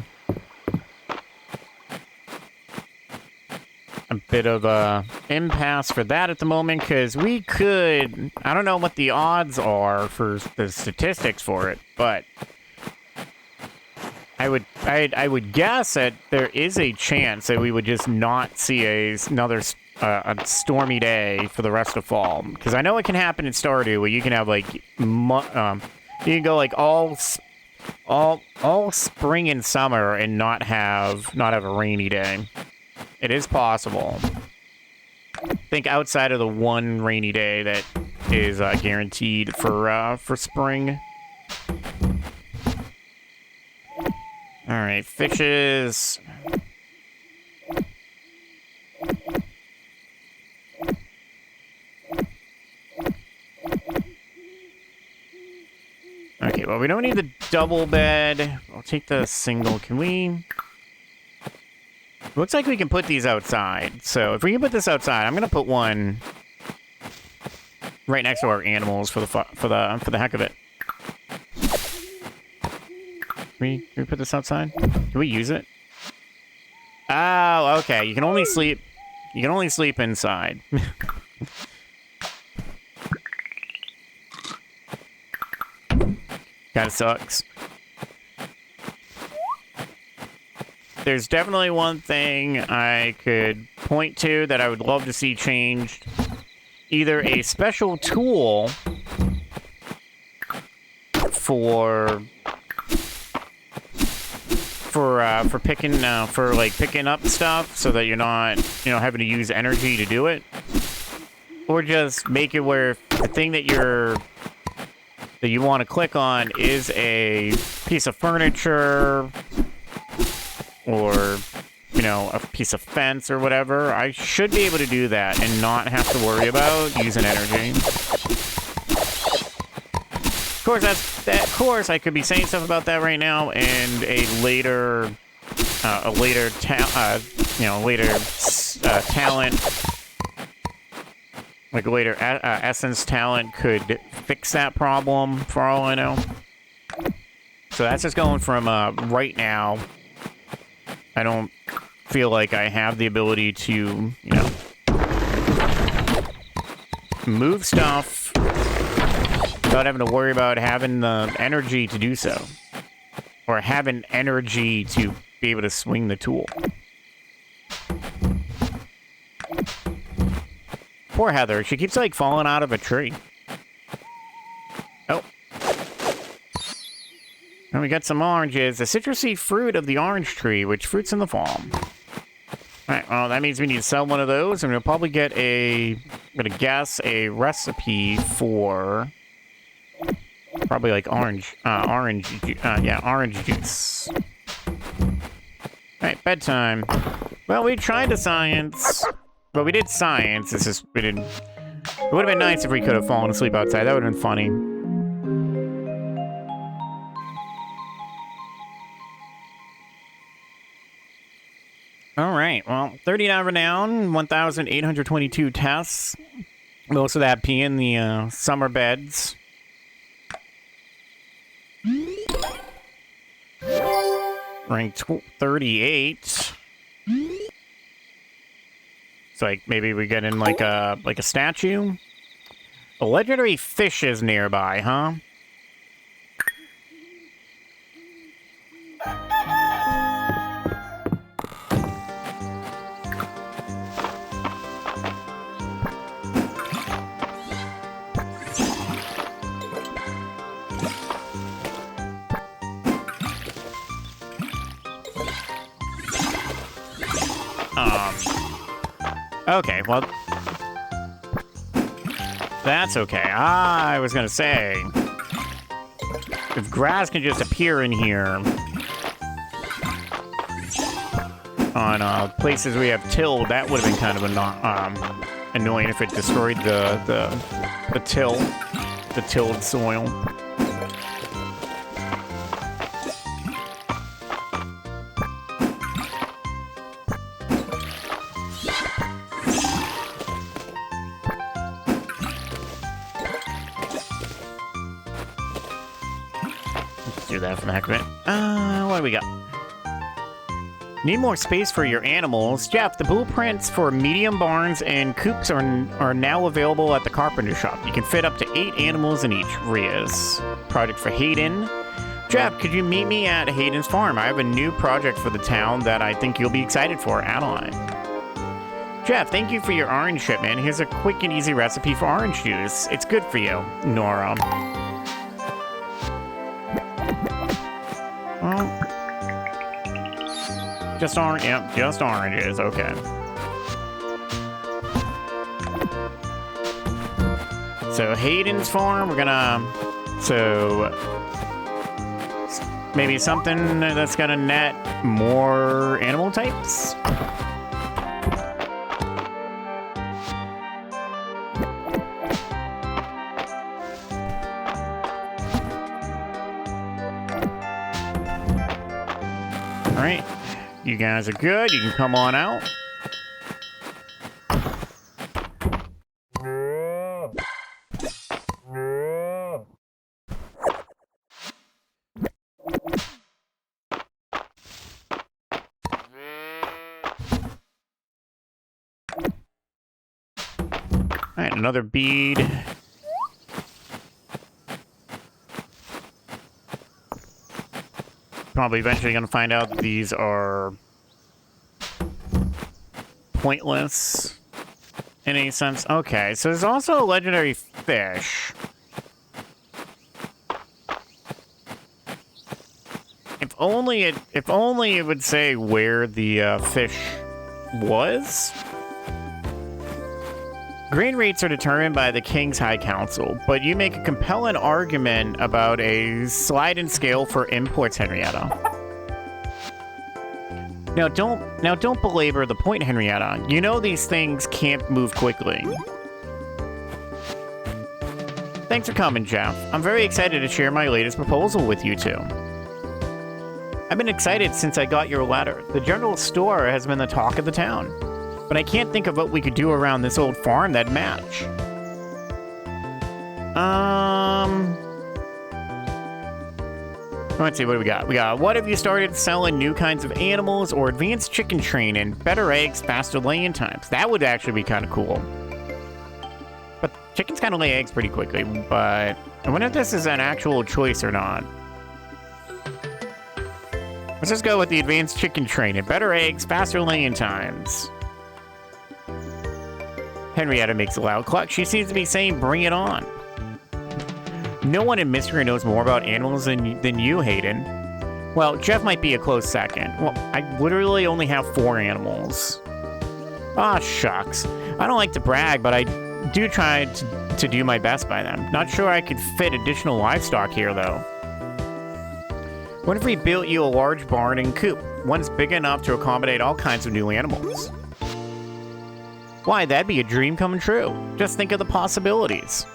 bit of a impasse for that at the moment, because we could, I don't know what the odds are for the statistics for it, but I would guess that there is a chance that we would just not see another a stormy day for the rest of fall, because I know it can happen in Stardew where you can have like you can go like all spring and summer and not have a rainy day. It is possible. I think outside of the one rainy day that is guaranteed for spring. All right, fishes. Okay, well, we don't need the double bed. I'll take the single. Can we? Looks like we can put these outside. So if we can put this outside, I'm gonna put one right next to our animals for the heck of it. Can we put this outside? Can we use it? Oh, okay. You can only sleep inside. Kinda sucks. There's definitely one thing I could point to that I would love to see changed. Either a special tool for picking up stuff so that you're not, having to use energy to do it. Or just make it where the thing that you want to click on is a piece of furniture or, a piece of fence or whatever. I should be able to do that and not have to worry about using energy. Of course, I could be saying stuff about that right now, and a later talent, like a later essence talent could fix that problem, for all I know. So that's just going from right now. I don't feel like I have the ability to, move stuff without having to worry about having the energy to do so. Or having energy to be able to swing the tool. Poor Heather. She keeps, like, falling out of a tree. Oh. And we got some oranges. The citrusy fruit of the orange tree, which fruits in the fall. Alright, well, that means we need to sell one of those, and we'll probably get I'm gonna guess a recipe for... Probably, like, orange juice. Alright, bedtime. Well, we tried the science... Well, we did science. It's just, we didn't... It would have been nice if we could have fallen asleep outside. That would have been funny. Alright, well, 39 renown, 1,822 tests. Most of that being the summer beds. Rank 38. So, like, maybe we get in, like a statue? A legendary fish is nearby, huh? Okay, well... That's okay. I was gonna say... If grass can just appear in here... On places we have tilled, that would have been kind of annoying if it destroyed the tilled soil. That from the heck of it. What do we got? Need more space for your animals. Jeff, the blueprints for medium barns and coops are now available at the carpenter shop. You can fit up to 8 animals in each. Rias. Project for Hayden. Jeff, could you meet me at Hayden's farm? I have a new project for the town that I think you'll be excited for. Add on. Jeff, thank you for your orange shipment. Here's a quick and easy recipe for orange juice. It's good for you. Nora. Well, just orange. Yep, just oranges. Okay. So Hayden's farm. We're gonna. So maybe something that's gonna net more animal types. Alright, you guys are good. You can come on out. Alright, another bead. Probably eventually going to find out that these are pointless in any sense. Okay, so there's also a legendary fish. If only it would say where the fish was. Grain rates are determined by the King's High Council, but you make a compelling argument about a sliding scale for imports, Henrietta. Now don't belabor the point, Henrietta. You know these things can't move quickly. Thanks for coming, Jeff. I'm very excited to share my latest proposal with you two. I've been excited since I got your letter. The general store has been the talk of the town. But I can't think of what we could do around this old farm that'd match. Let's see, what do we got? We got, what have you started selling new kinds of animals or advanced chicken training, better eggs, faster laying times? That would actually be kind of cool. Chickens kind of lay eggs pretty quickly, but I wonder if this is an actual choice or not. Let's just go with the advanced chicken training. Better eggs, faster laying times. Henrietta makes a loud cluck. She seems to be saying, bring it on. No one in Mistria knows more about animals than you, Hayden. Well, Jeff might be a close second. Well, I literally only have 4 animals. Ah, shucks. I don't like to brag, but I do try to do my best by them. Not sure I could fit additional livestock here, though. What if we built you a large barn and coop? One's big enough to accommodate all kinds of new animals. Why, that'd be a dream come true. Just think of the possibilities.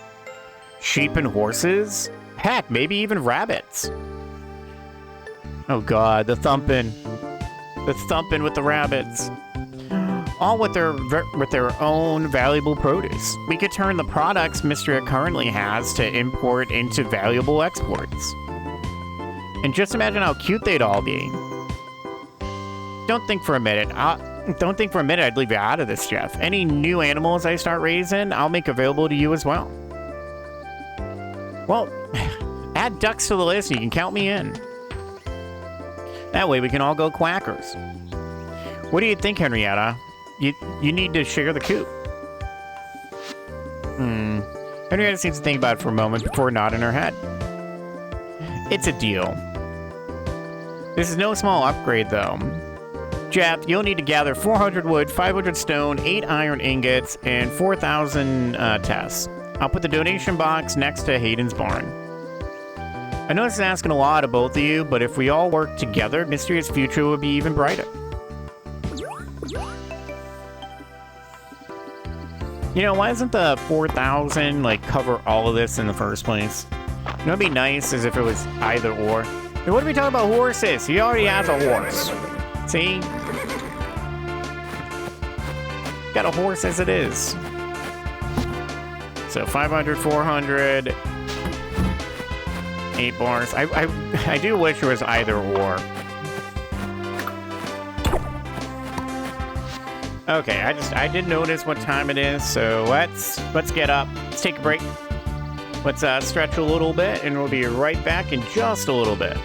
Sheep and horses? Heck, maybe even rabbits. Oh god, the thumping. The thumping with the rabbits. All with their own valuable produce. We could turn the products Mistria currently has to import into valuable exports. And just imagine how cute they'd all be. Don't think for a minute I'd leave you out of this, Jeff. Any new animals I start raising, I'll make available to you as well. Well, add ducks to the list and you can count me in. That way we can all go quackers. What do you think, Henrietta? You need to share the coop. Henrietta seems to think about it for a moment before nodding her head. It's a deal. This is no small upgrade, though. Jeff, you'll need to gather 400 wood, 500 stone, 8 iron ingots, and 4,000 tests. I'll put the donation box next to Hayden's barn. I know this is asking a lot of both of you, but if we all work together, Mistria's future will be even brighter. You know, why doesn't the 4,000, like, cover all of this in the first place? You know, it'd be nice as if it was either or. Hey, what are we talking about horses? He already has a horse. See? Got a horse as it is. So 500, 400, 8 bars. I do wish it was either or. Okay, I did notice what time it is, so let's get up. Let's take a break. Let's stretch a little bit, and we'll be right back in just a little bit.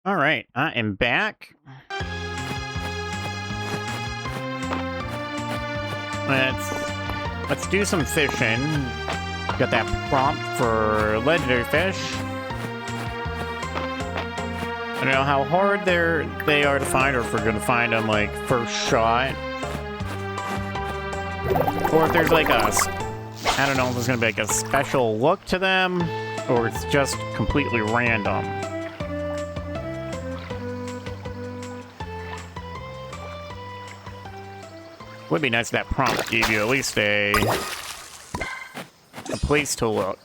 All right, I am back. Let's do some fishing. Got that prompt for legendary fish. I don't know how hard they are to find, or if we're gonna find them like first shot, or if there's like I don't know if there's gonna be like a special look to them, or it's just completely random. Would be nice if that prompt gave you at least a place to look.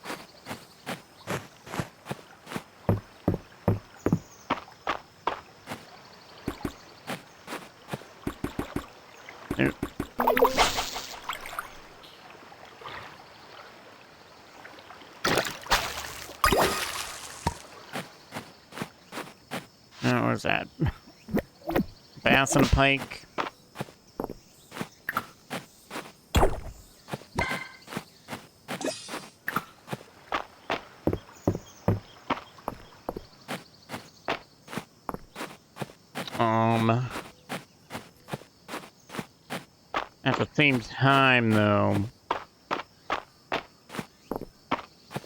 Oh, where's that? Bass and pike. At the same time, though,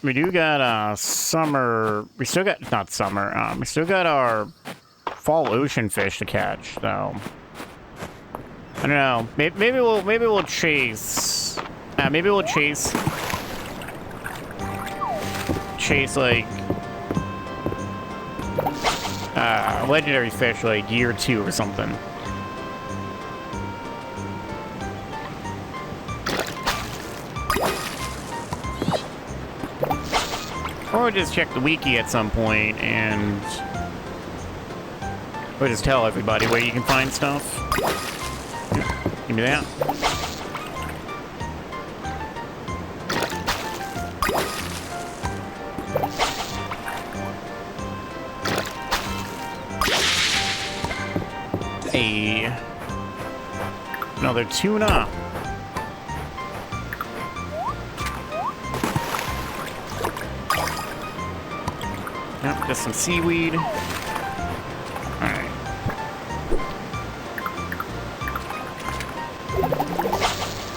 we do got summer. We still got not summer. We still got our fall ocean fish to catch, though. I don't know. Maybe we'll chase. Maybe we'll chase like legendary fish like year 2 or something. Or just check the wiki at some point and we'll just tell everybody where you can find stuff. Give me that. Another tuna. Yep, just some seaweed. Alright.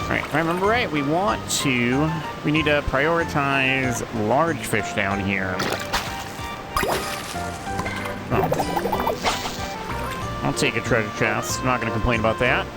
Alright, if I remember right, we need to prioritize large fish down here. Oh. I'll take a treasure chest. I'm not going to complain about that.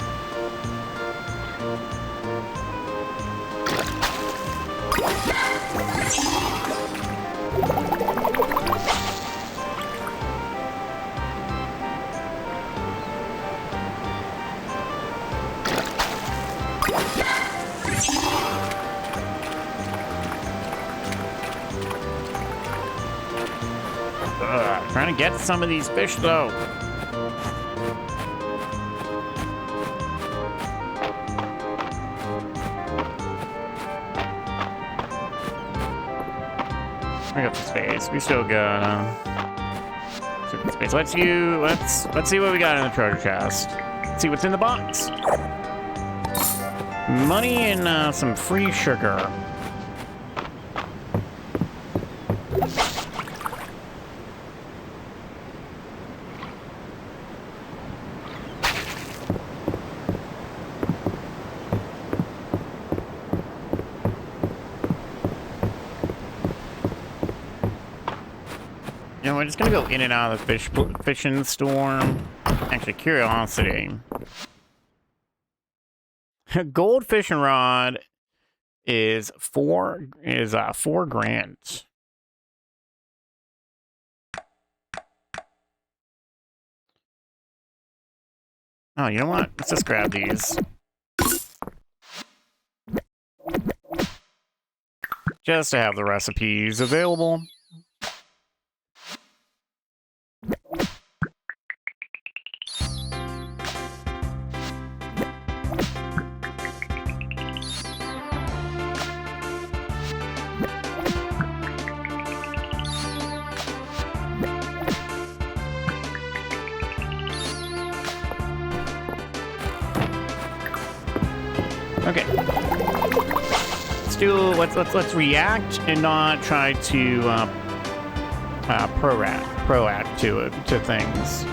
Trying to get some of these fish, though. I got the space. We still got space. Let's see what we got in the treasure chest. Let's see what's in the box. Money and some free sugar. We're just gonna go in and out of the fishing store. Actually, curiosity. Gold fishing rod is $4 grand. Oh, you know what? Let's just grab these. Just to have the recipes available. Okay. Let's react and not try to pro-rat. proact to things.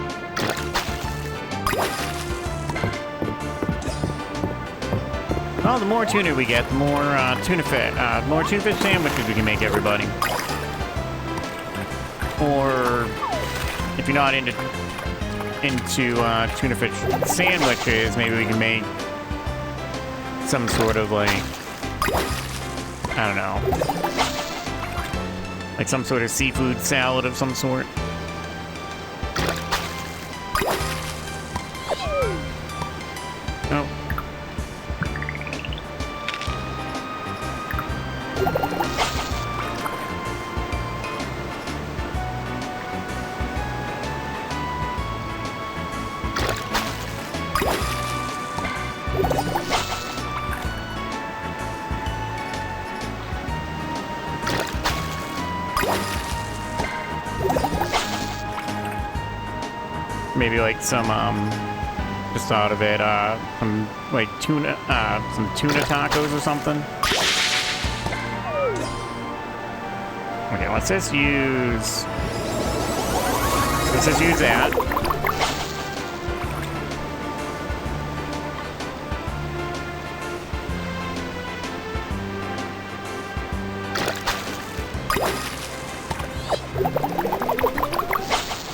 Well, the more tuna we get, the more more tuna fish sandwiches we can make everybody. Or if you're not into tuna fish sandwiches, maybe we can make some sort of like, I don't know, like some sort of seafood salad of some sort. Oh. Maybe like some, just thought of it, some like some tuna tacos or something. Okay, let's just use that.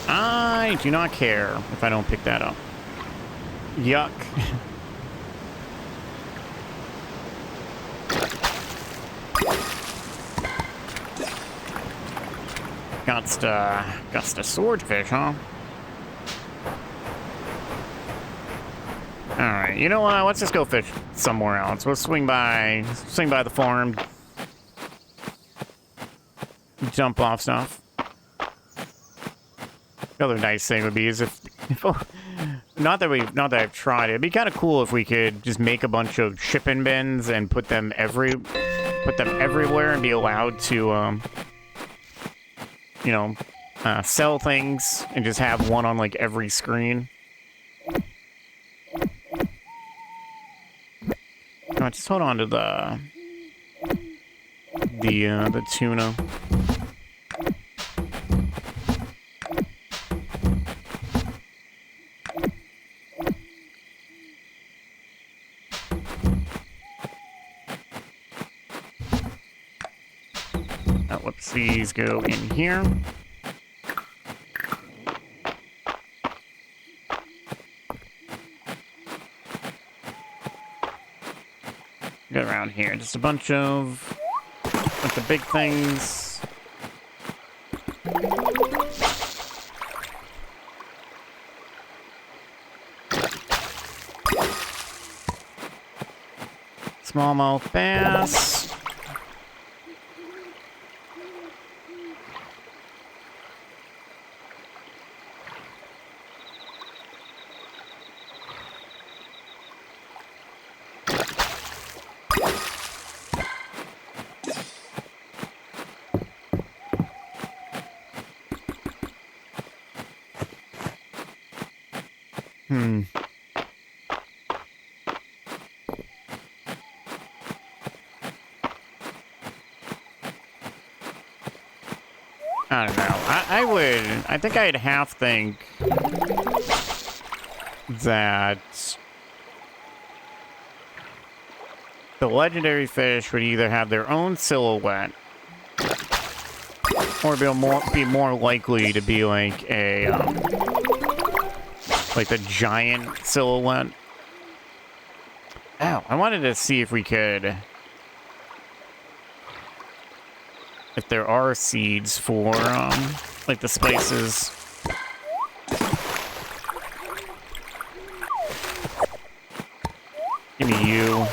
I do not care if I don't pick that up. Yuck. Got the swordfish, huh? All right, you know what? Let's just go fish somewhere else. We'll swing by the farm, dump off stuff. The other nice thing would be is if not that I've tried, it'd be kind of cool if we could just make a bunch of shipping bins and put them everywhere and be allowed to you know, sell things and just have one on like every screen. No, just hold on to the tuna. Let's these go in here. Go around here. Just a bunch of big things. Smallmouth bass. I don't know. I think I'd half think that the legendary fish would either have their own silhouette or be more likely to be like a like the giant silhouette. Ow, I wanted to see if we could, if there are seeds for like the spices. Give me you.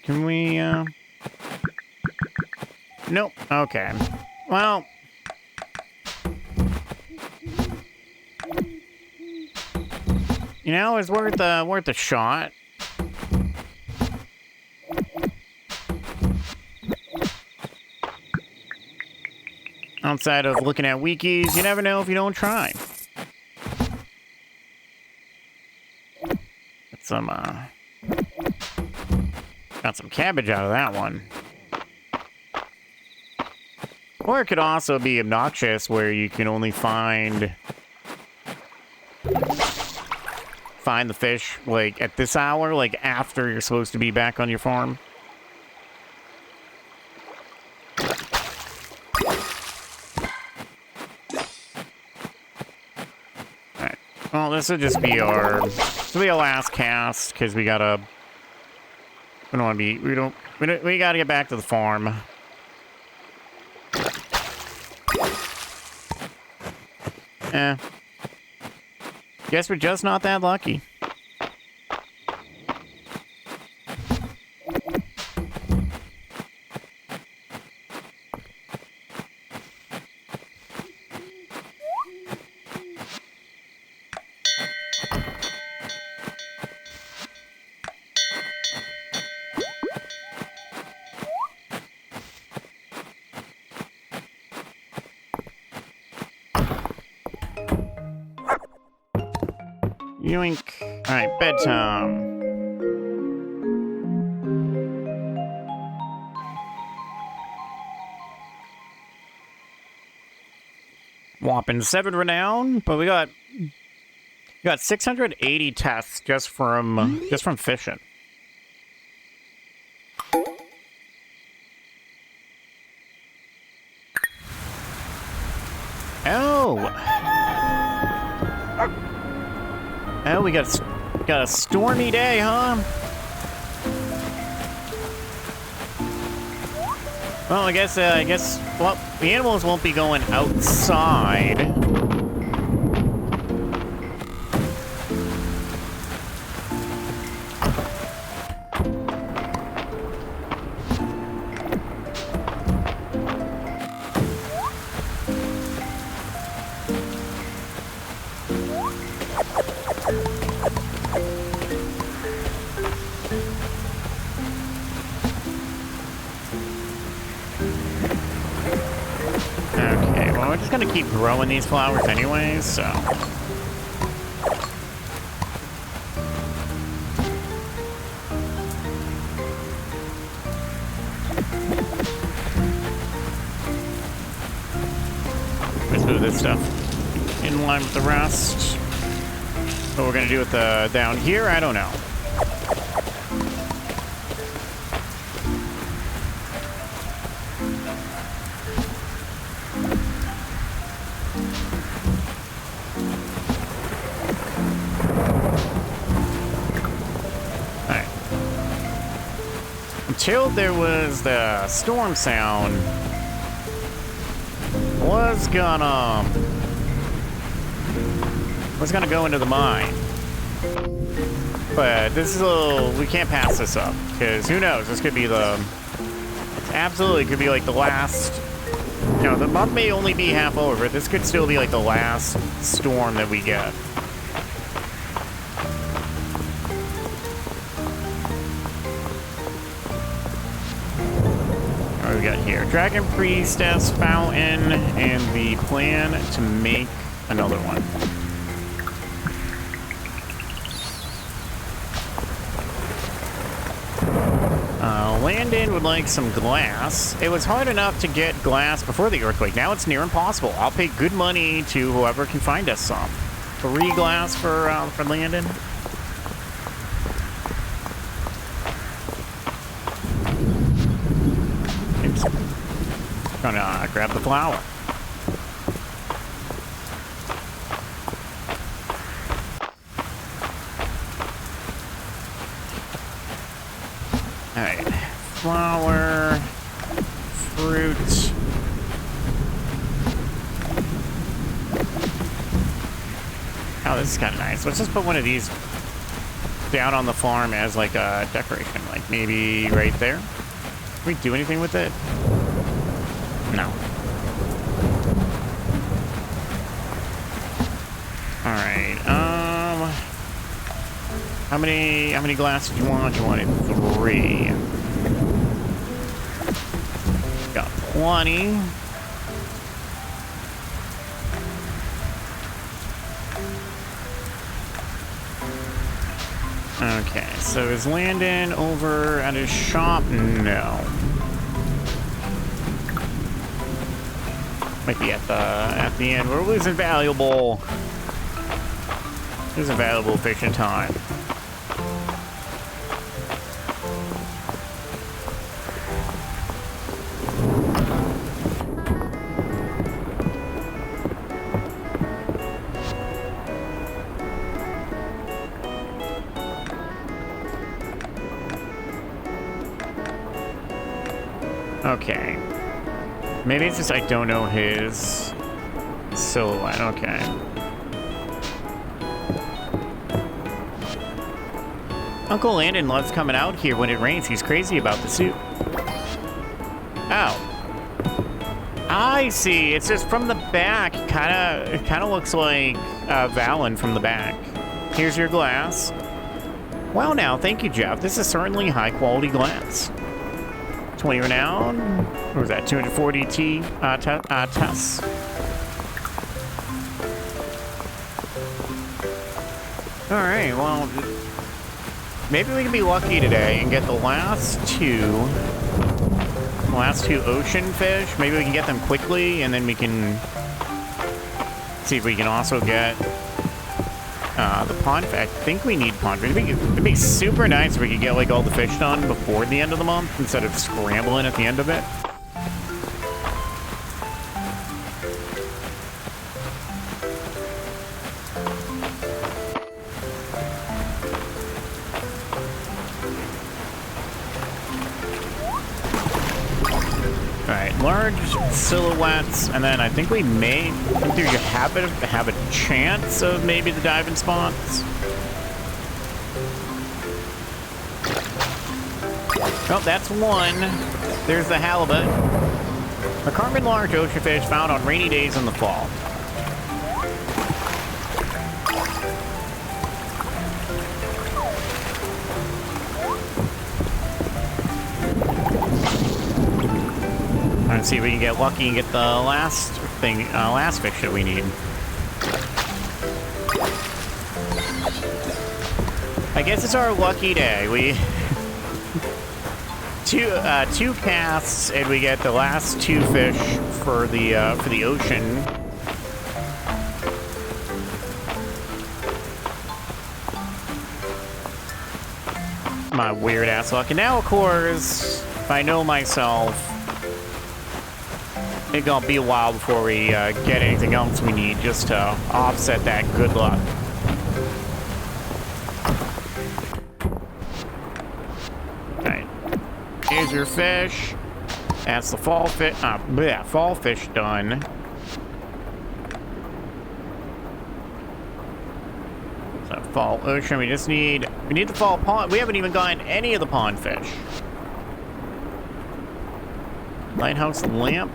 Can we, Nope. Okay. Well. You know, it's worth a shot. Outside of looking at wikis, you never know if you don't try. Got some cabbage out of that one. Or it could also be obnoxious where you can only find the fish, like, at this hour, like, after you're supposed to be back on your farm. Alright. Well, this will just be our last cast, because we gotta... We don't want to be... We gotta get back to the farm. Guess we're just not that lucky. Yoink. Alright, bedtime. Whopping 7 renown, but we got 680 tests just from fishing. Oh, we got a stormy day, huh? Well, I guess, well, the animals won't be going outside. Gonna keep growing these flowers anyways, so. Let's move this stuff in line with the rest. What we're gonna do with the down here, I don't know. Until there was the storm sound, was gonna go into the mine. But this is we can't pass this up, because who knows, this could be absolutely could be like the last, you know, the month may only be half over, but this could still be like the last storm that we get. We got here Dragon Priestess Fountain and the plan to make another one. Landon would like some glass. It was hard enough to get glass before the earthquake. Now it's near impossible. I'll pay good money to whoever can find us some. 3 glass for Landon. Gonna grab the flower. Alright. Flower. Fruit. Oh, this is kind of nice. Let's just put one of these down on the farm as like a decoration. Like maybe right there. Can we do anything with it? No. Alright, How many glasses do you want? You wanted 3. Got plenty. Okay, so is Landon over at his shop? No. Might be at the end. We're losing valuable fishing time. Okay. Maybe it's just I don't know his silhouette. Okay. Uncle Landon loves coming out here when it rains. He's crazy about the suit. Oh. I see. It's just from the back. It kind of looks like Valen from the back. Here's your glass. Wow, now, thank you, Jeff. This is certainly high-quality glass. 20 renown. What was that? 240 tests. All right. Well, maybe we can be lucky today and get the last two ocean fish. Maybe we can get them quickly, and then we can see if we can also get the pond fish. I think we need pond fish. It'd be super nice if we could get like all the fish done before the end of the month instead of scrambling at the end of it. Large silhouettes, and then I think we may have a chance of maybe the diving spots. Oh, that's one. There's the halibut. A carbon large ocean fish found on rainy days in the fall. Let's see if we can get lucky and get the last fish that we need. I guess it's our lucky day. We two casts and we get the last 2 fish for the ocean. My weird ass luck. And now, of course, if I know myself, it's gonna be a while before we get anything else we need just to offset that good luck. Alright. Here's your fish. That's the fall fish. Fall fish done. So fall ocean. We need the fall pond. We haven't even gotten any of the pond fish. Lighthouse lamp.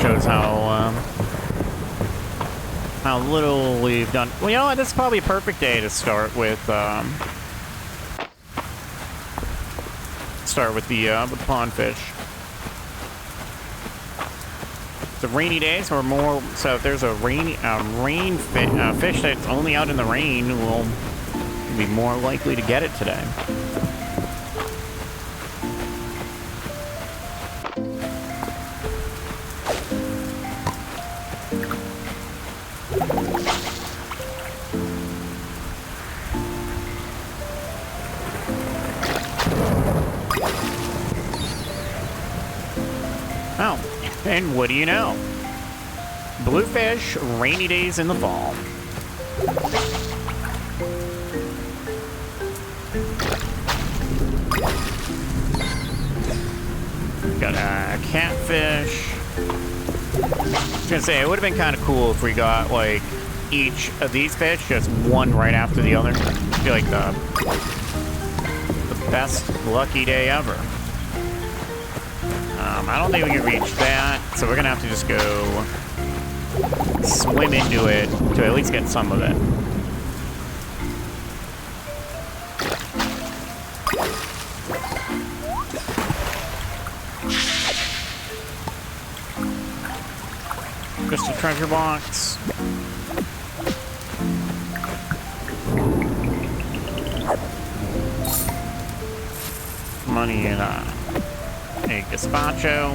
Shows how little we've done. Well, you know what? This is probably a perfect day to start with the pond fish. It's a rainy day, so so if there's a fish that's only out in the rain, we'll be more likely to get it today. Oh, and what do you know? Bluefish, rainy days in the fall. Got a catfish. I was gonna say, it would have been kind of cool if we got, like, each of these fish, just one right after the other. I feel like the Best lucky day ever. I don't think we can reach that, so we're gonna have to just go swim into it to at least get some of it. Just a treasure box. Money and a gazpacho.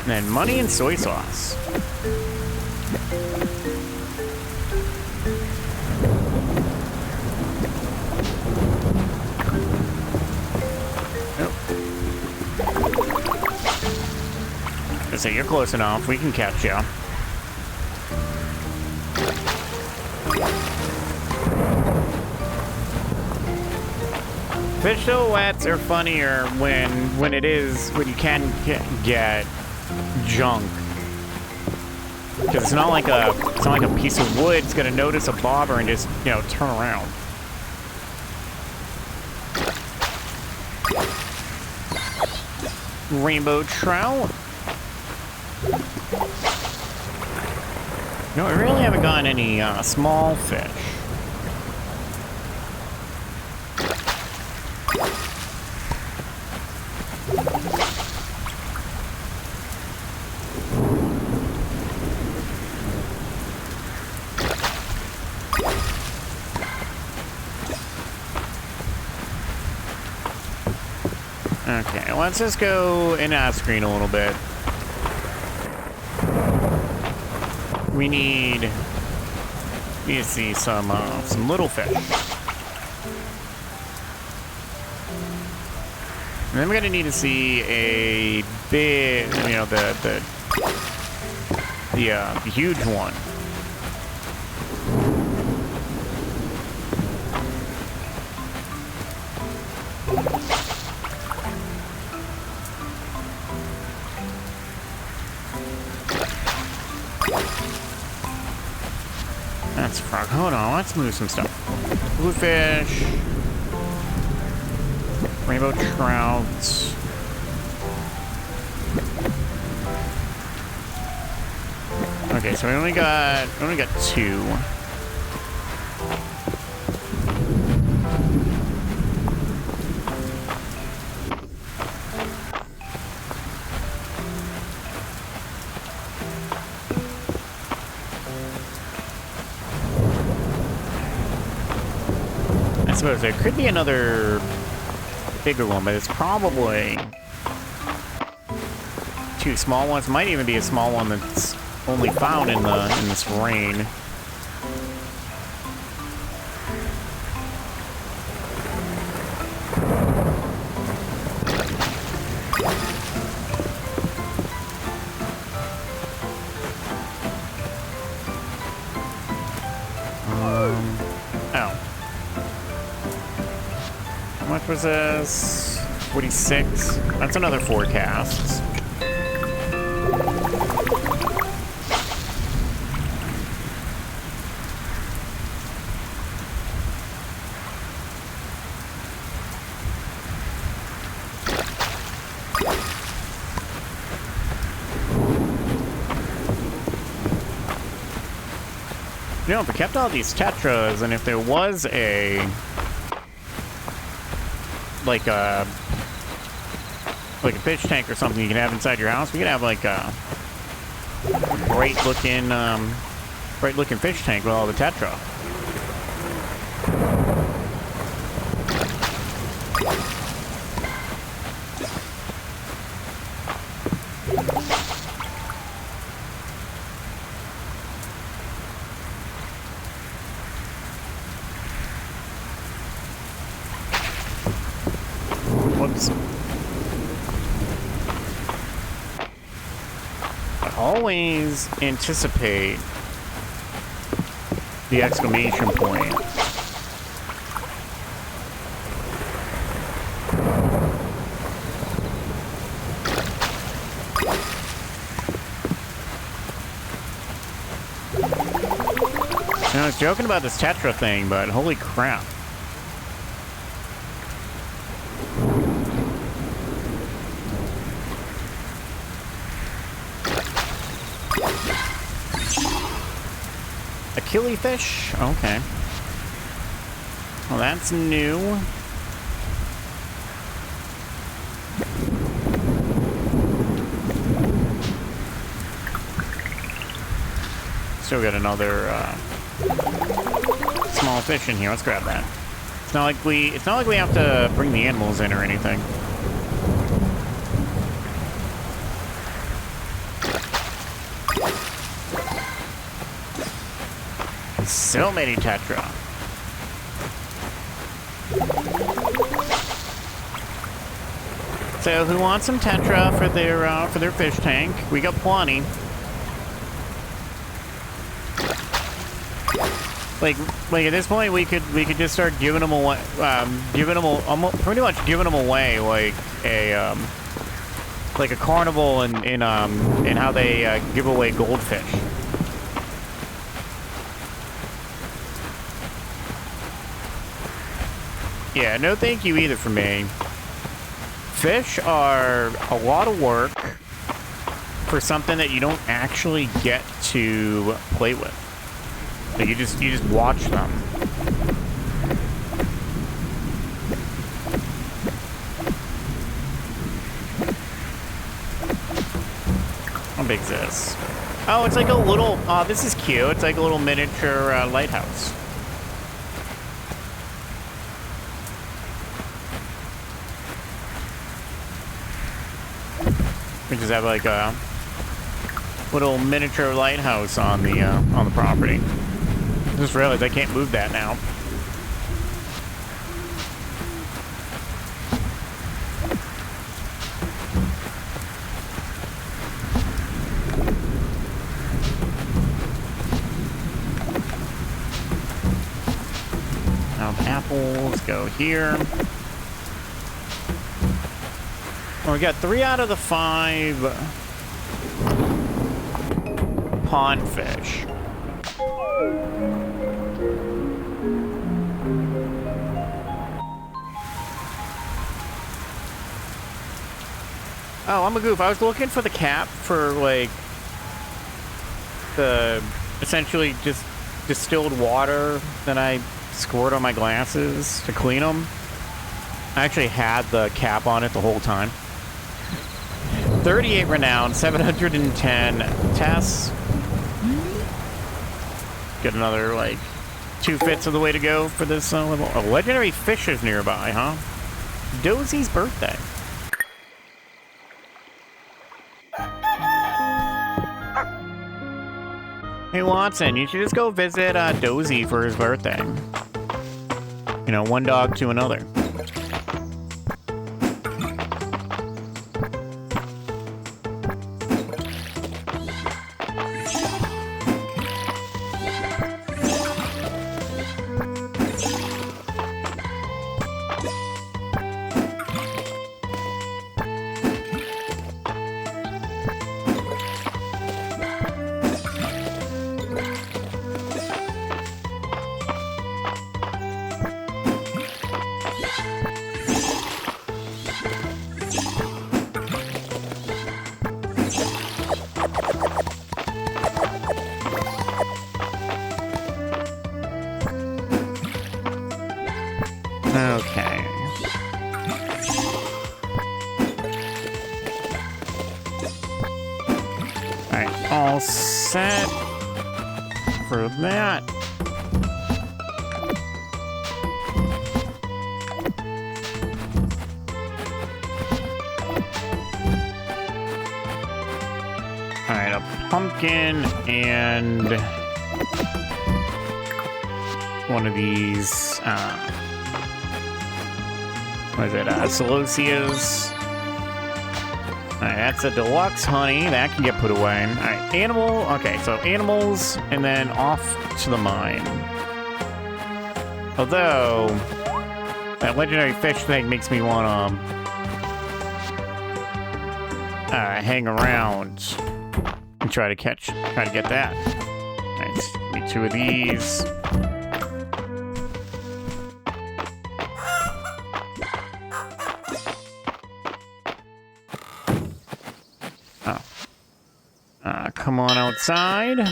And then money and soy sauce. So you're close enough. We can catch you. Fish silhouettes are funnier when you can get junk. Because it's not like a piece of wood. It's gonna notice a bobber and just, you know, turn around. Rainbow trout. No, we really haven't gotten any small fish. Okay, let's just go in that screen a little bit. We need to see some little fish. And then we're gonna need to see a big, you know, the huge one. That's a frog. Hold on, let's move some stuff. Bluefish. Rainbow trout. Okay, so we only got two. I suppose there could be another bigger one, but it's probably two small ones. Might even be a small one that's only found in this rain. Oh. How much was this? 46? That's another 4 casts. You know, if we kept all these tetras, and if there was like a fish tank or something you can have inside your house, we could have like a bright looking fish tank with all the tetra. Whoops. But always anticipate the exclamation point. was joking about this Tetra thing, but holy crap. A killifish? Okay. Well, that's new. Still got another small fish in here. Let's grab that. It's not like we have to bring the animals in or anything. So many Tetra. So who wants some Tetra for their fish tank? We got plenty. Like at this point, we could just start giving them away, pretty much giving them away like a carnival in how they give away goldfish. Yeah, no thank you either for me. Fish are a lot of work for something that you don't actually get to play with. Like you just watch them. How big is this? Oh, it's like a little, oh, this is cute. It's like a little miniature lighthouse. We just have like a little miniature lighthouse on the property. Just realized I can't move that now. Now apples go here. Well, we got 3 out of the 5 pond fish. Oh, I'm a goof. I was looking for the cap for, like, the essentially just distilled water that I squirt on my glasses to clean them. I actually had the cap on it the whole time. 38 renown, 710 tests. Get another, like, 2 fits of the way to go for this level. A legendary fish is nearby, huh? Dozie's birthday. Hey, Watson, you should just go visit Dozy for his birthday. You know, one dog to another. Okay. Alright, all set for that. Alright, a pumpkin and one of these, what is it, Celosias. Alright, that's a deluxe honey. That can get put away. Alright, animal. Okay, so animals, and then off to the mine. Although, that legendary fish thing makes me want to hang around and try to get that. Alright, Give me 2 of these. Come on outside. You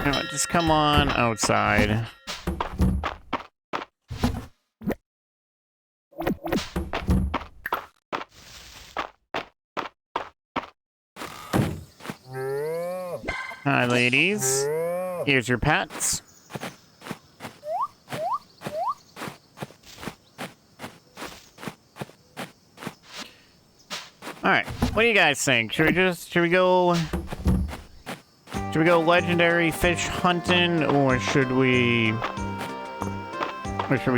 know what, just come on outside. Hi, ladies. Here's your pets. Alright, what do you guys think? Should we go legendary fish hunting, or should we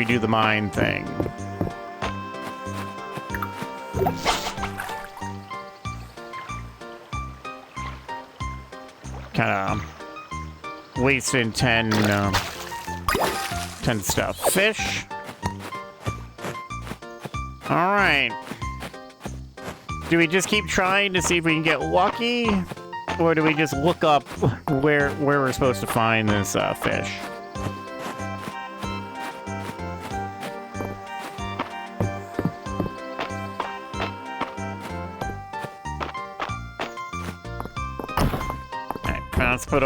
do the mine thing? Kinda wasting 10 stuff. Fish. Alright. Do we just keep trying to see if we can get lucky? Or do we just look up where we're supposed to find this fish? Alright, let's put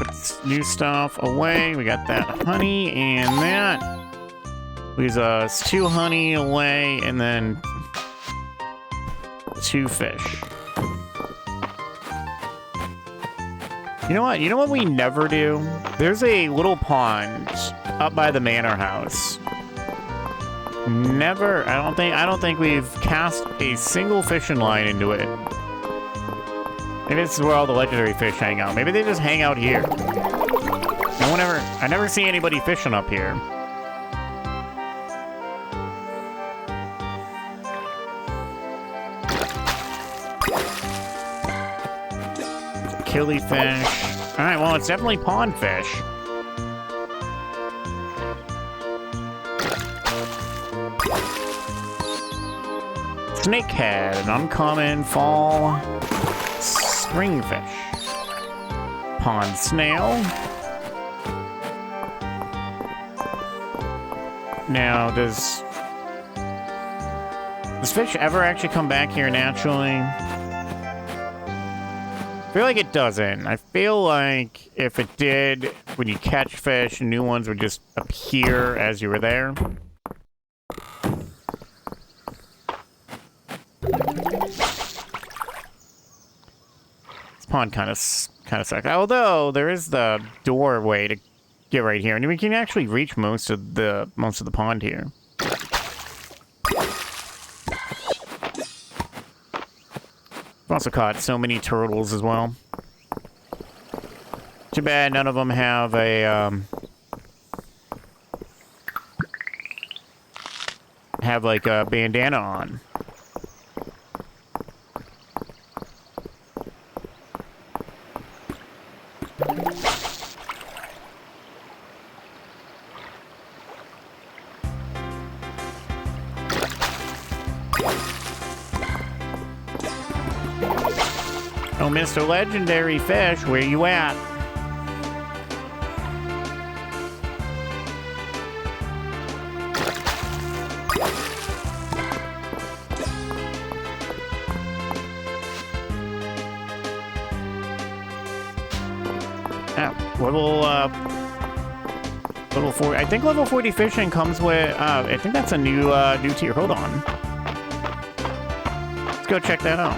this new stuff away. We got that honey and that. Leaves us 2 honey away and then 2 fish. You know what? You know what we never do? There's a little pond up by the manor house. Never. I don't think we've cast a single fishing line into it. Maybe this is where all the legendary fish hang out. Maybe they just hang out here. I never see anybody fishing up here. Killifish. Alright, well, it's definitely pond fish. Snakehead, an uncommon fall springfish. Pond snail. Now, does fish ever actually come back here naturally? I feel like it doesn't. I feel like if it did, when you catch fish, new ones would just appear as you were there. This pond kind of sucks. Although there is the doorway to get right here, and we can actually reach most of the pond here. I've also caught so many turtles as well. Too bad none of them have a, like a bandana on. Oh, Mr. Legendary Fish, where you at? Level 4. I think level 40 fishing comes with, I think that's a new tier. Hold on. Let's go check that out.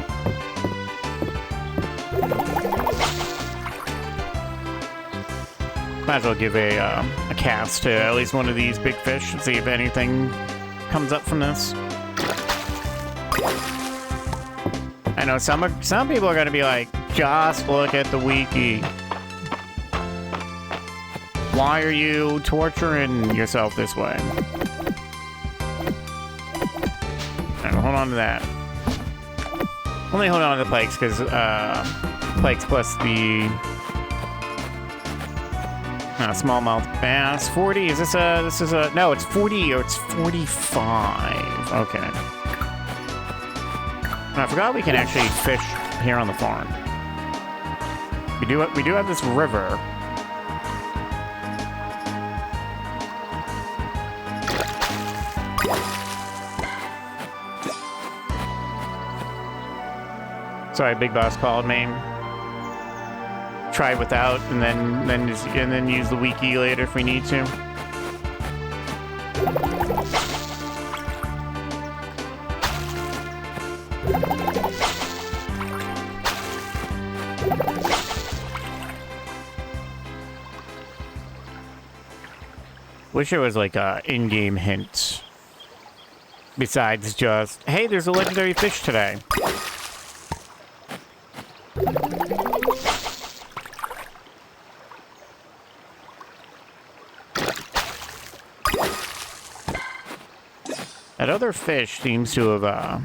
Might as well give a cast to at least one of these big fish and see if anything comes up from this. I know some people are going to be like, just look at the wiki. Why are you torturing yourself this way? Alright, hold on to that. Only hold on to the pikes, because pikes plus the smallmouth bass. 40, is this a, no, it's 40 or it's 45. Okay. And I forgot we can actually fish here on the farm. We do have this river. Sorry, Big Boss called me. Try without, and then use the wiki later if we need to. Wish there was like a in-game hint. Besides just, hey, there's a legendary fish today. That other fish seems to have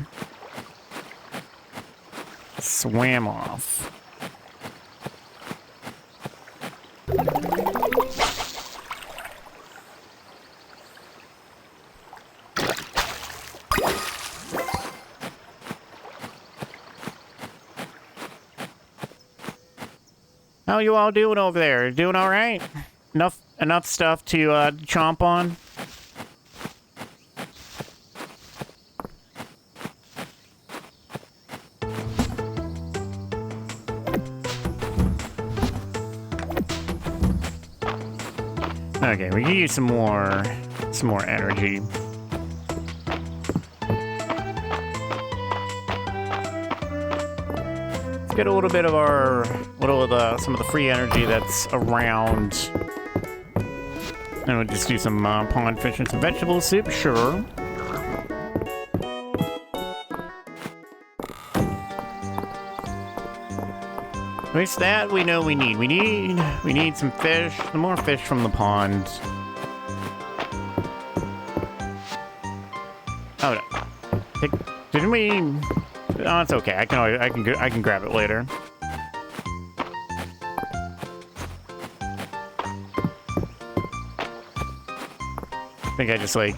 swam off. How you all doing over there? Doing all right? Enough stuff to chomp on? Okay, we can use some more energy. Let's get a little bit of some of the free energy that's around. And we'll just do some pond fish and some vegetable soup, sure. At least that we know we need. We need some fish, some more fish from the pond. Oh no. Didn't we? Oh, it's okay. I can grab it later. I think I just like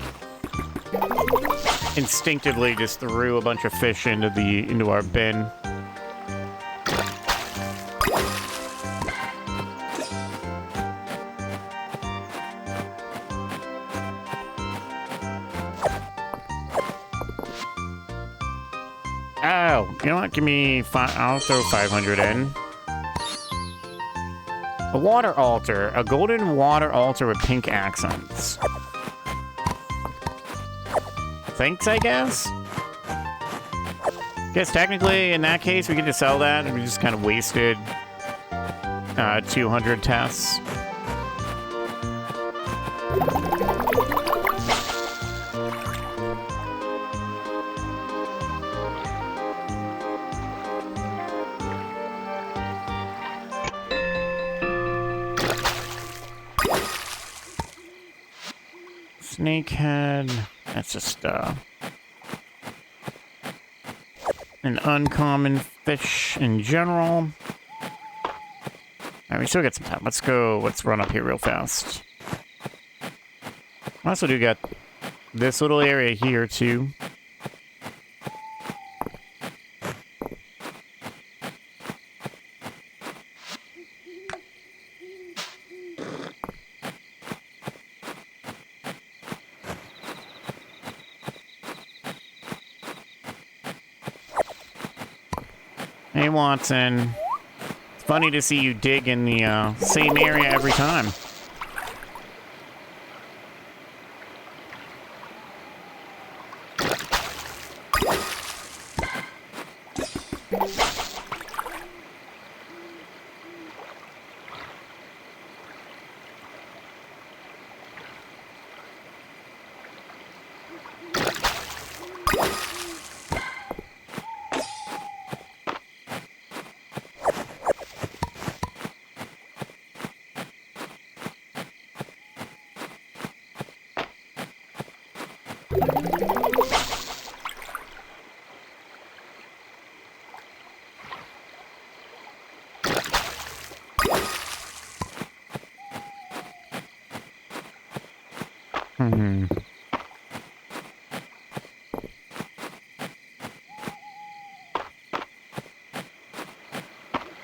instinctively just threw a bunch of fish into our bin. Oh, you know what? Give me I'll throw 500 in. A water altar. A golden water altar with pink accents. Thanks, I guess? Guess technically, in that case, we could just sell that, and we just kind of wasted 200 tests. Snakehead. That's just an uncommon fish in general. Alright, we still got some time. Let's run up here real fast. I also do got this little area here too. Hey, Watson. It's funny to see you dig in the same area every time.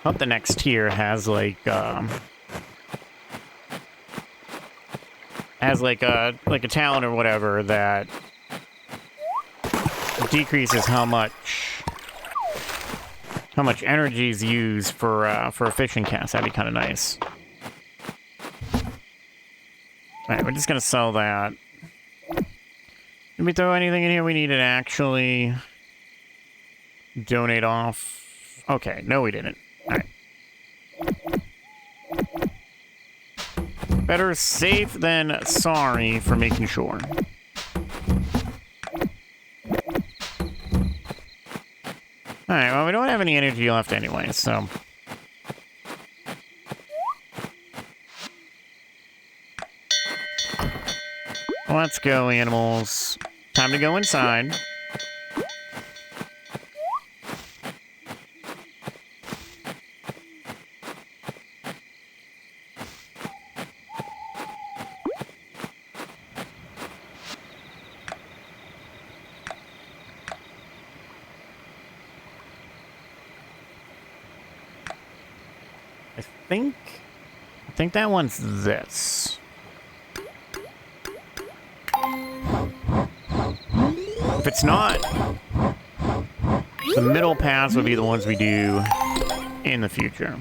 hope the next tier has like a talent or whatever that decreases how much energy is used for a fishing cast. That'd be kind of nice. All right, we're just gonna sell that. Did we throw anything in here we need to actually donate off? Okay, no, we didn't. All right. Better safe than sorry for making sure. Alright, well, we don't have any energy left anyway, so... Let's go, animals. Time to go inside. I think that one's this. If it's not, the middle paths would be the ones we do in the future.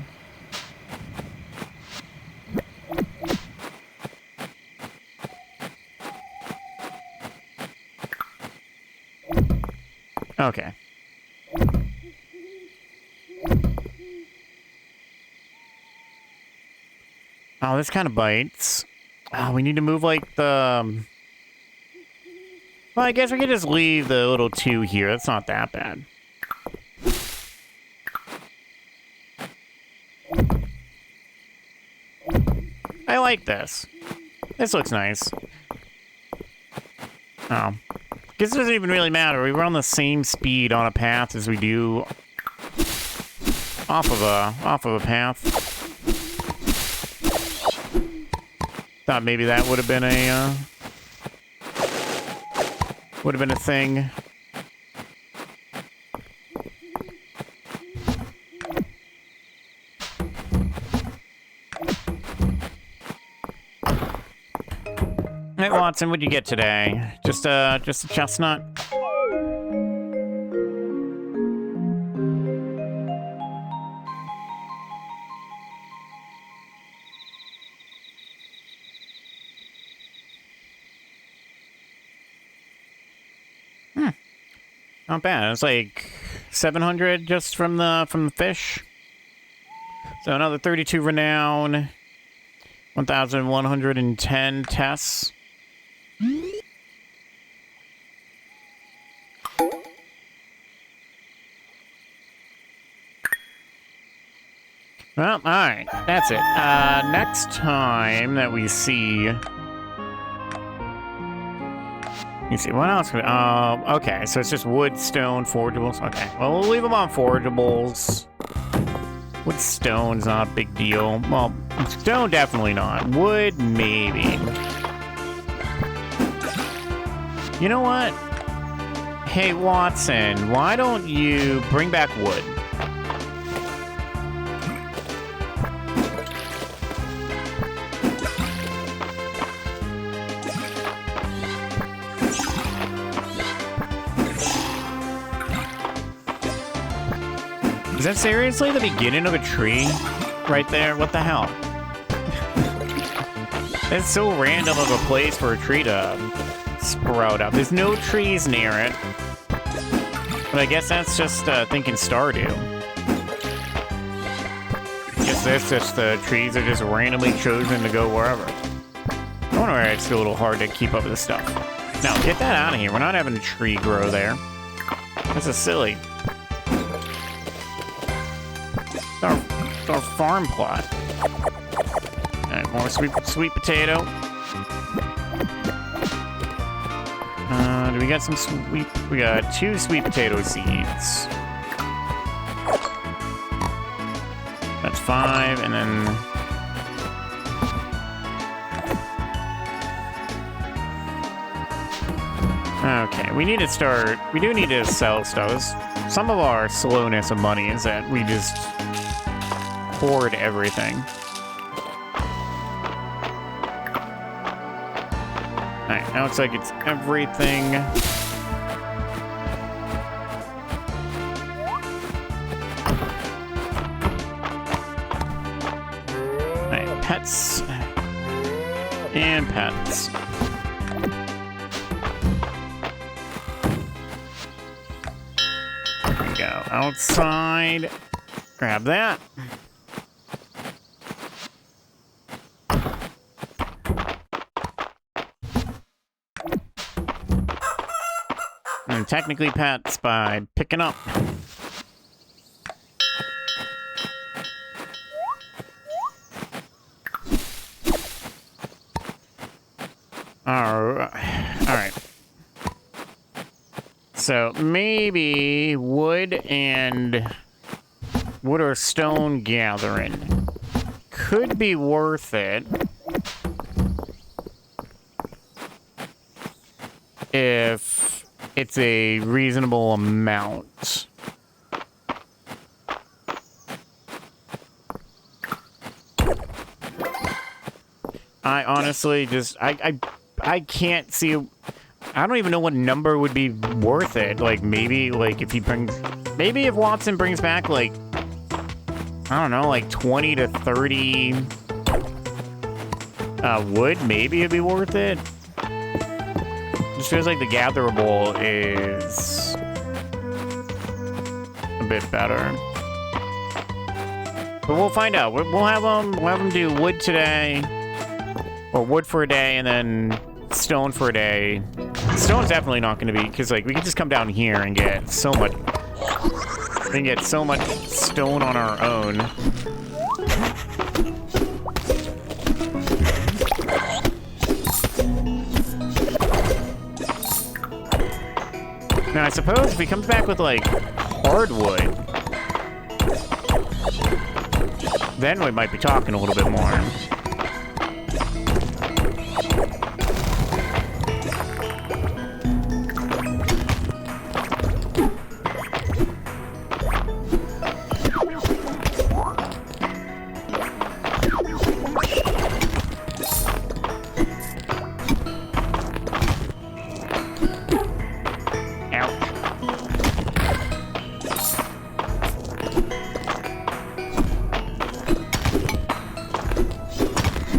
Okay. Oh, this kind of bites. Oh, we need to move, like, the... Well, I guess we could just leave the little 2 here. That's not that bad. I like this. This looks nice. Oh. Guess it doesn't even really matter. We run the same speed on a path as we do off of a path. Thought maybe that would have been a thing. Hey Watson, what'd you get today? Just a chestnut? Not bad. It's like 700 just from the fish. So another 32 renown, 1,110 tests. Well, all right, that's it. Next time that we see. You see, what else? Okay, so it's just wood, stone, forgeables. Okay, well, we'll leave them on forgeables. Wood, stone's not a big deal. Well, stone, definitely not. Wood, maybe. You know what? Hey, Watson, why don't you bring back wood? Is that seriously the beginning of a tree? Right there? What the hell? That's so random of a place for a tree to sprout up. There's no trees near it. But I guess that's just thinking Stardew. I guess that's just the trees are just randomly chosen to go wherever. I wonder why it's a little hard to keep up with this stuff. No, get that out of here. We're not having a tree grow there. This is silly. It's our farm plot. Alright, more sweet potato. Do we got some sweet... We got 2 sweet potato seeds. That's 5, and then... Okay, we need to start... We do need to sell stuff. Some of our slowness of money is that we just record everything. Alright, now it's like it's everything. Alright, pets. And pets. There we go. Outside. Grab that. And technically pets by picking up. Alright. So maybe wood or stone gathering could be worth it if it's a reasonable amount. I honestly just I can't see. I don't even know what number would be worth it. Like maybe like if he brings, maybe if Watson brings back like, I don't know, like 20 to 30 wood, maybe it'd be worth it. Just feels like the gatherable is a bit better. But we'll find out. We'll have them do wood today, or wood for a day, and then stone for a day. Stone's definitely not going to be, because like we can just come down here and get so much. We can get so much stone on our own. Now I suppose if he comes back with like hardwood, then we might be talking a little bit more.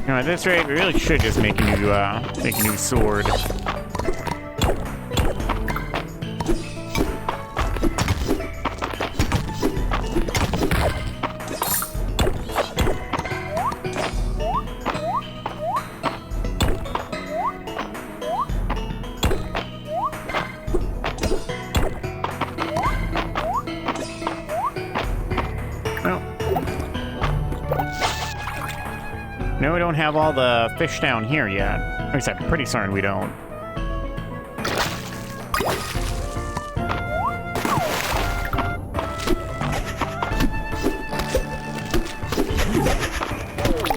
At this rate, we really should just make a new sword. No, we don't have all the fish down here yet. At least I'm pretty certain we don't.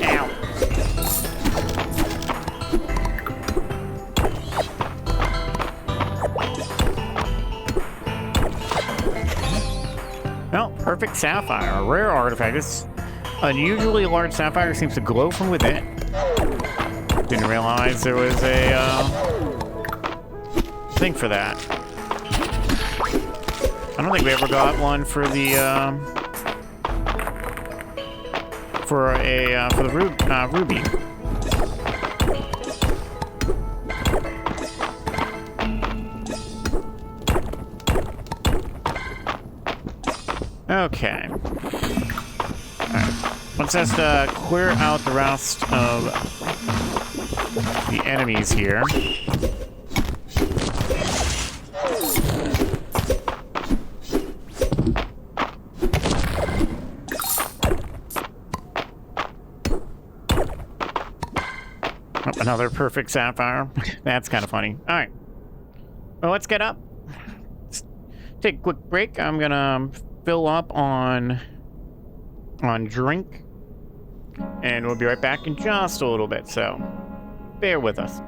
Ow. Well, perfect sapphire, a rare artifact. This unusually large sapphire seems to glow from within. Didn't realize there was a thing for that. I don't think we ever got one for the for the ruby. Okay. Let's just clear out the rest of the enemies here. Oh, another perfect sapphire. That's kind of funny. All right. Well, let's get up. Let's take a quick break. I'm gonna fill up on drink, and we'll be right back in just a little bit, so bear with us.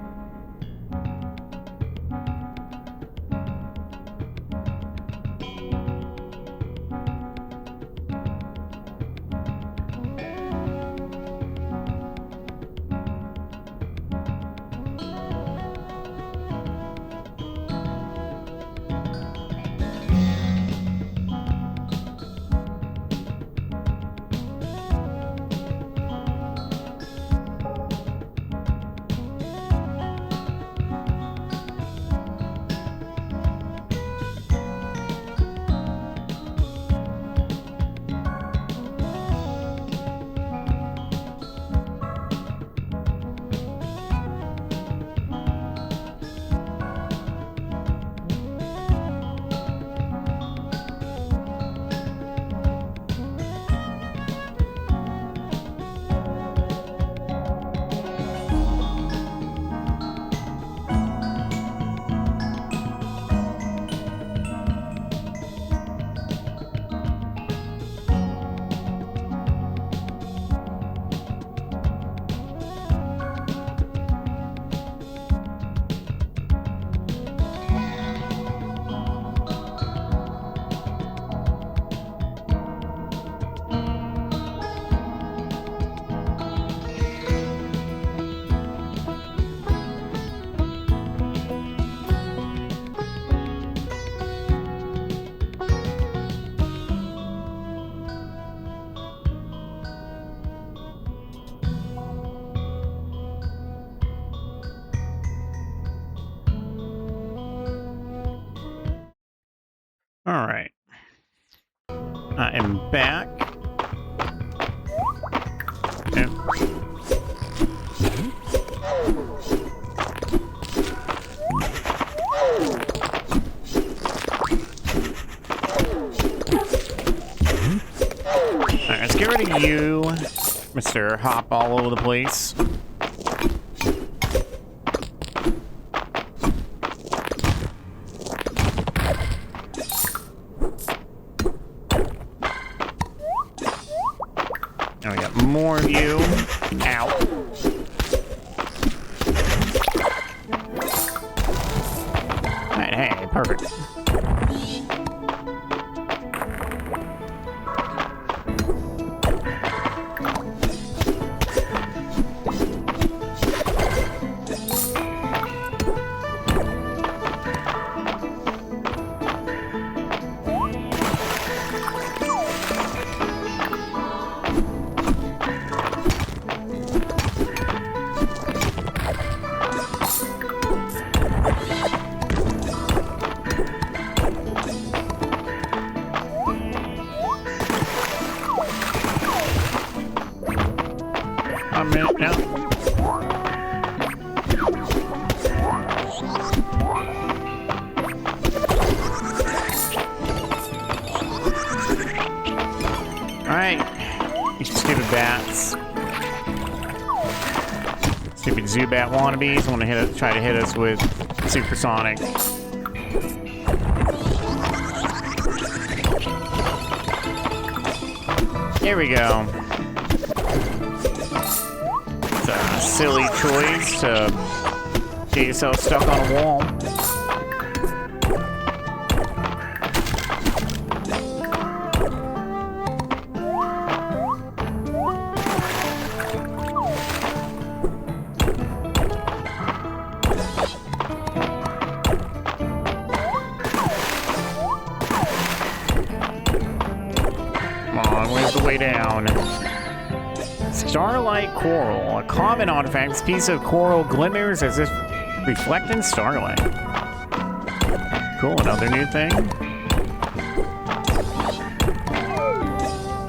All right. I am back. Yep. Alright, let's get rid of you, Mr. Hop all over the place. Now we got more of you. Ow. Alright, hey, perfect. A minute now. Alright. You stupid bats. Stupid Zubat wannabes want to try to hit us with supersonic. There we go. Silly choice to get yourself stuck on a wall. Come on, where's the way down? Starlight coral, a common artifact. This piece of coral glimmers as if reflecting starlight. Cool, another new thing.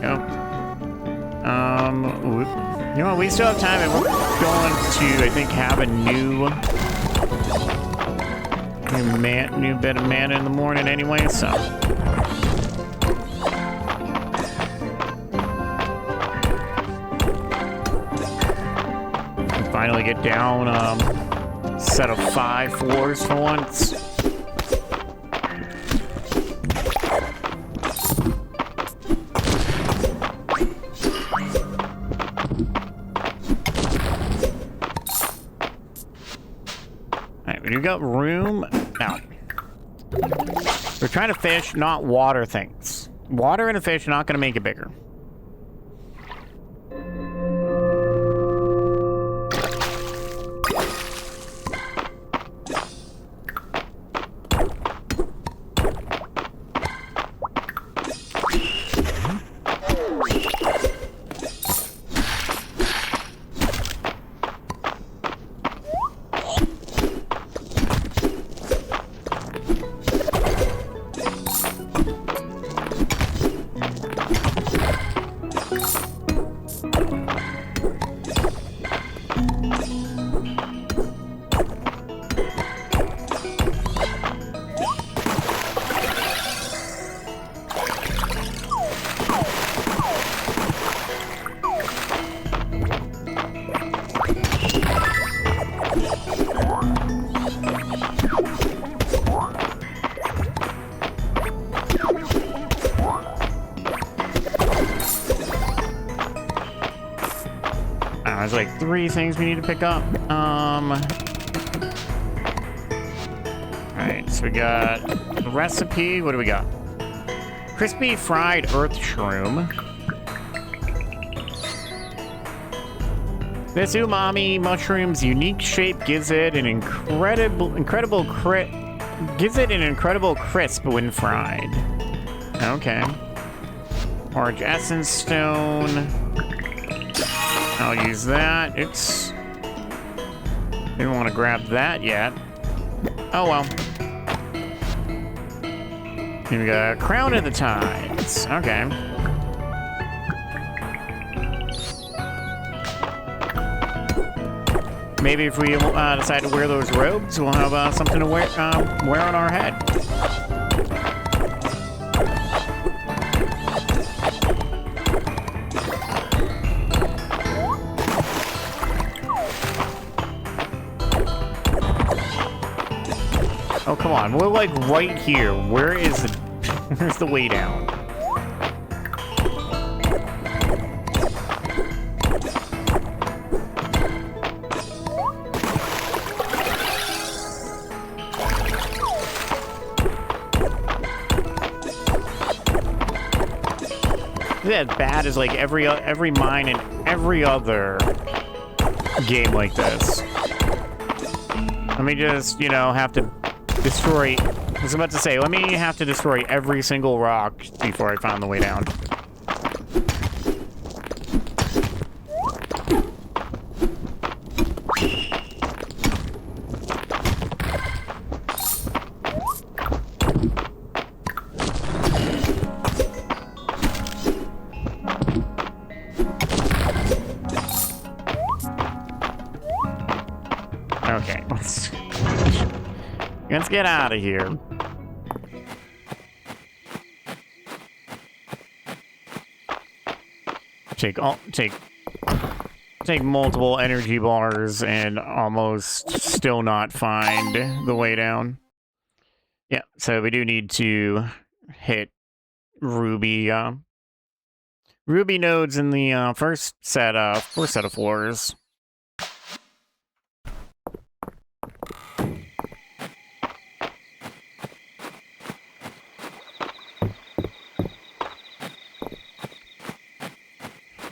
Yep. You know what? We still have time, and we're going to, I think, have a new bit of mana in the morning anyway. So. Finally get down set of 5 floors for once. Alright, we got room. Now, we're trying to fish, not water things. Water and a fish are not going to make it bigger. There's like 3 things we need to pick up. Alright, so we got the recipe. What do we got? Crispy fried earth shroom. This umami mushroom's unique shape gives it an incredible crisp when fried. Okay. Orange essence stone. I'll use that. Oops. Didn't want to grab that yet. Oh well. And we got Crown of the Tides. Okay. Maybe if we decide to wear those robes, we'll have something to wear on our head. Oh, come on. We're like right here. Where's the way down? As bad as like every mine in every other game like this. Let me just, have to destroy... I was about to say, let me have to destroy every single rock before I found the way down. Okay, let's get out of here. Take multiple energy bars and almost still not find the way down. Yeah, so we do need to hit ruby nodes in the first set of floors.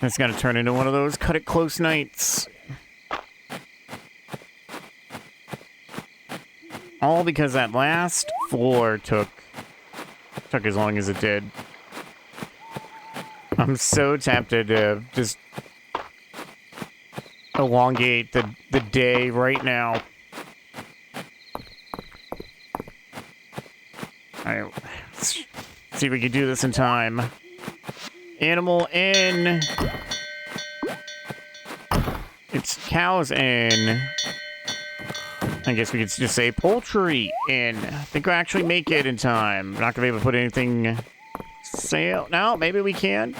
It's gonna turn into one of those cut it close nights. All because that last floor took as long as it did. I'm so tempted to just elongate the day right now. Alright, let's see if we can do this in time. Animal in. It's cows in. I guess we could just say poultry in. I think we'll actually make it in time. We're not gonna be able to put anything sale. No, maybe we can.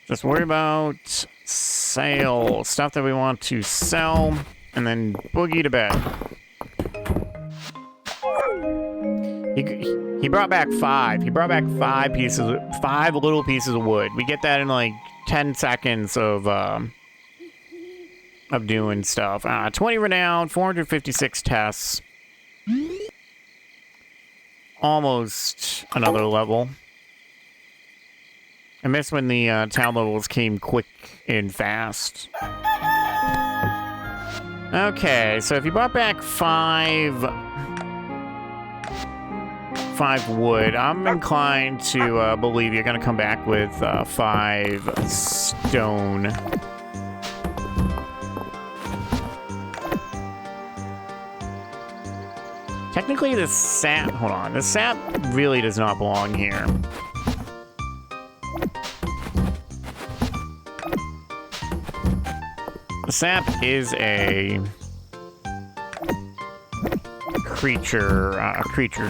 Just worry about sale. Stuff that we want to sell. And then boogie to bed. He brought back 5. He brought back 5 little pieces of wood. We get that in like 10 seconds of doing stuff. 20 renown, 456 tests. Almost another level. I miss when the town levels came quick and fast. Okay, so if you brought back 5 wood, I'm inclined to believe you're going to come back with 5 stone. Technically, the sap... Hold on. The sap really does not belong here. The sap is a creature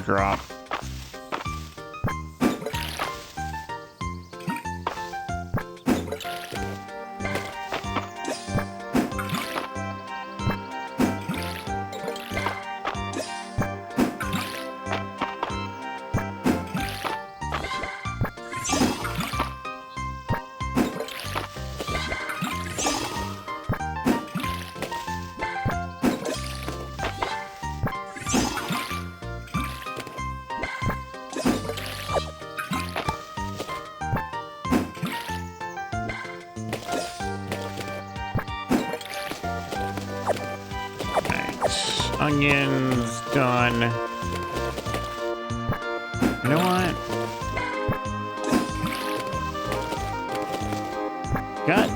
drop. Onions done. You know what? Got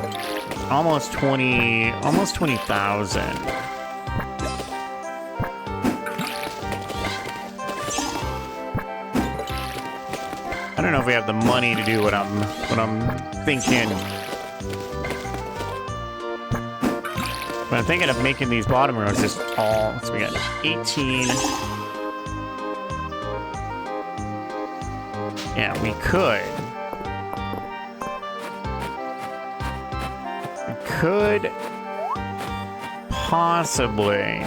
almost 20,000. I don't know if we have the money to do what I'm thinking. But I'm thinking of making these bottom rows just all. So we got 18. Yeah, we could. We could possibly.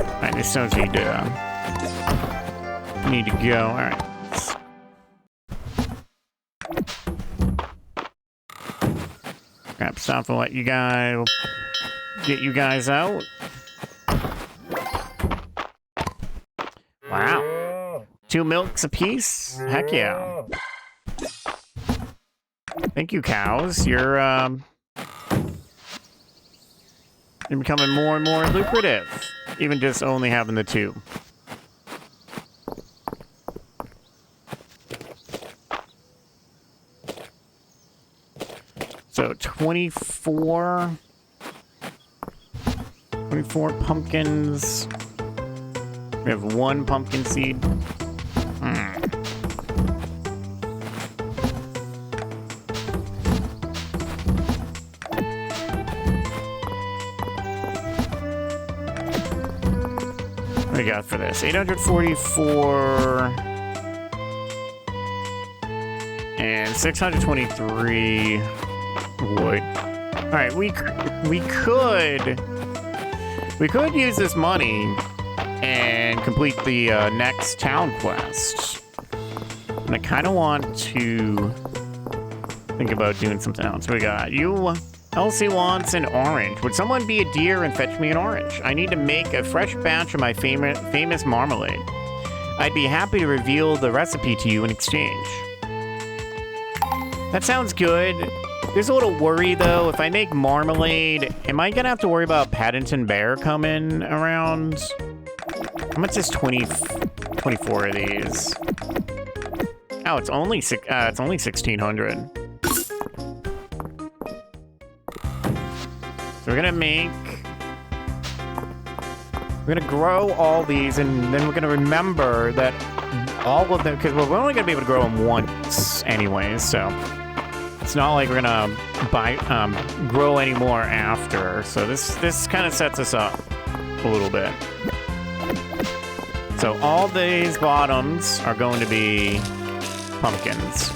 Alright, these stones need to go. Alright. Grab stuff and let you guys get you guys out. Wow. 2 milks apiece? Heck yeah. Thank you, cows. You're becoming more and more lucrative. Even just only having the 2. So 24 pumpkins. We have 1 pumpkin seed. What do we got for this? 844 and 623 wood. All right, we could use this money and complete the next town quest. And I kind of want to think about doing something else. We got you. Elsie wants an orange. Would someone be a deer and fetch me an orange? I need to make a fresh batch of my famous marmalade. I'd be happy to reveal the recipe to you in exchange. That sounds good. There's a little worry, though. If I make marmalade, am I going to have to worry about Paddington Bear coming around? How much is 24 of these? Oh, it's only 1,600. So we're gonna grow all these, and then we're gonna remember that all of them, because we're only gonna be able to grow them once anyways, so it's not like we're gonna grow any more after. So this kind of sets us up a little bit. So all these bottoms are going to be pumpkins.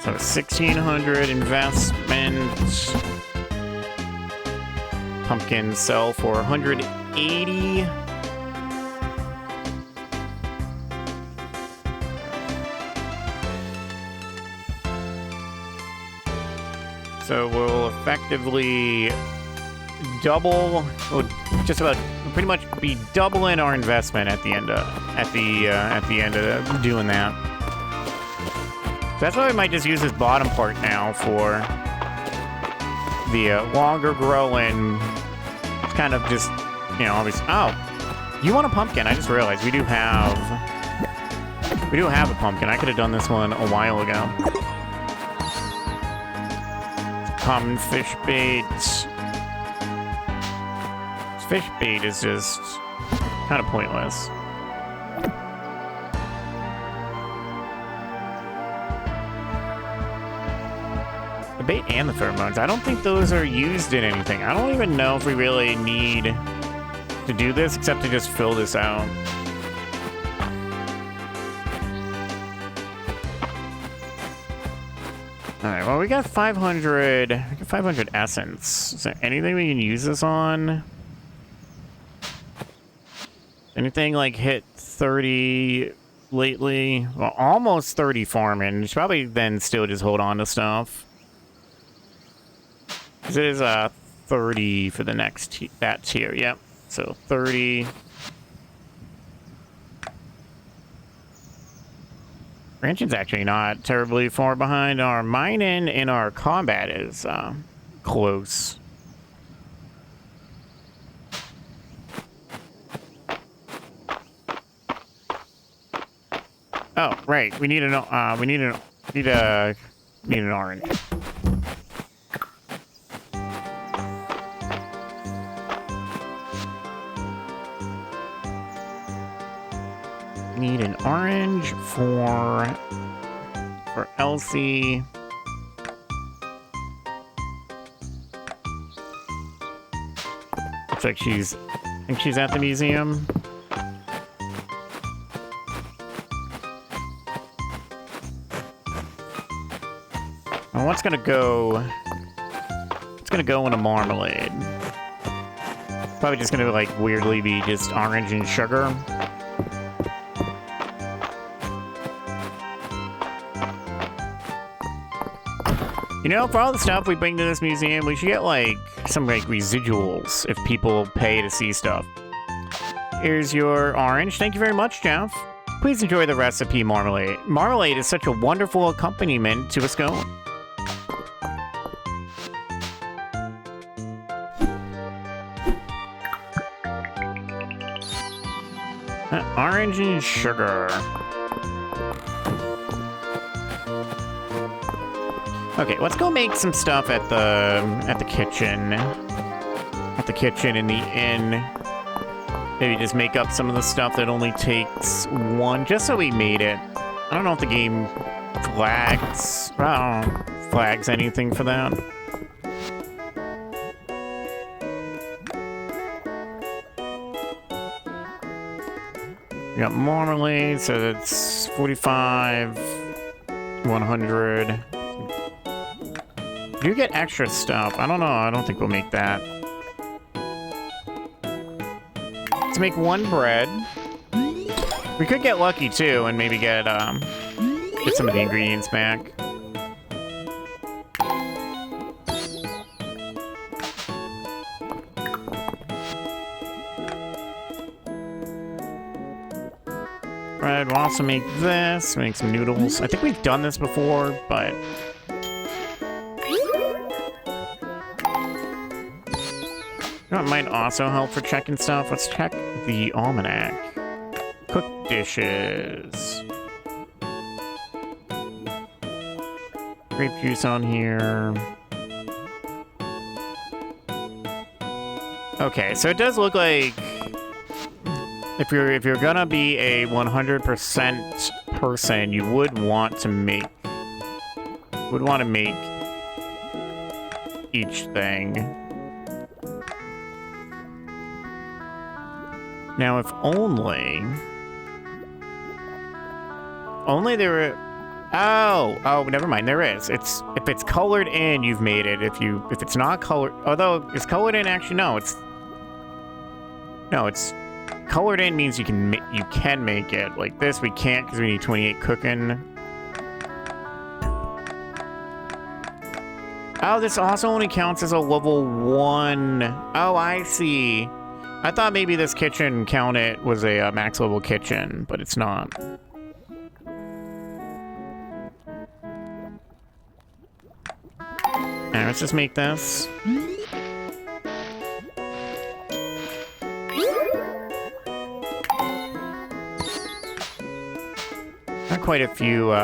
So 1,600 investment. Pumpkins sell for 180. So we'll effectively double, we'll just about pretty much be doubling our investment at the end of doing that. So that's why we might just use this bottom part now for the longer growing. It's kind of just, you know, obviously. Oh, you want a pumpkin? I just realized we do have a pumpkin. I could have done this one a while ago. Common fish bait. Fish bait is just kind of pointless. The bait and the pheromones, I don't think those are used in anything. I don't even know if we really need to do this except to just fill this out. Alright, well, we got 500. We got 500 essence. Is there anything we can use this on? Anything like hit 30 lately? Well, almost 30 farming. You should probably then still just hold on to stuff. Because it is 30 for the next that tier. Yep. So 30. Ranching's actually not terribly far behind. Our mining and our combat is close. Oh, right. We need an need an orange. Need an orange for Elsie. Looks like I think she's at the museum. And what's gonna go? It's gonna go in a marmalade. Probably just gonna like weirdly be just orange and sugar. You know, for all the stuff we bring to this museum, we should get, like, some, like, residuals if people pay to see stuff. Here's your orange. Thank you very much, Jeff. Please enjoy the recipe marmalade. Marmalade is such a wonderful accompaniment to a scone. Orange and sugar. Okay, let's go make some stuff at the kitchen. At the kitchen in the inn. Maybe just make up some of the stuff that only takes one, just so we made it. I don't know if the game flags anything for that. We got marmalade, so that's 45, 100. Do you get extra stuff? I don't know. I don't think we'll make that. Let's make one bread. We could get lucky too, and maybe get some of the ingredients back. Bread. We'll also make this. Make some noodles. I think we've done this before, but. It might also help for checking stuff. Let's check the almanac. Cooked dishes. Grape juice on here. Okay, so it does look like if you're gonna be a 100% person, you would want to make each thing. Now, if only there were. Oh, never mind. There is. If it's colored in, you've made it. If it's not colored, although it's colored in. Actually, no. It's colored in means you can make it. Like this, we can't because we need 28 cooking. Oh, this also only counts as a level 1. Oh, I see. I thought maybe this kitchen was a max level kitchen, but it's not. Alright, let's just make this. Got quite a few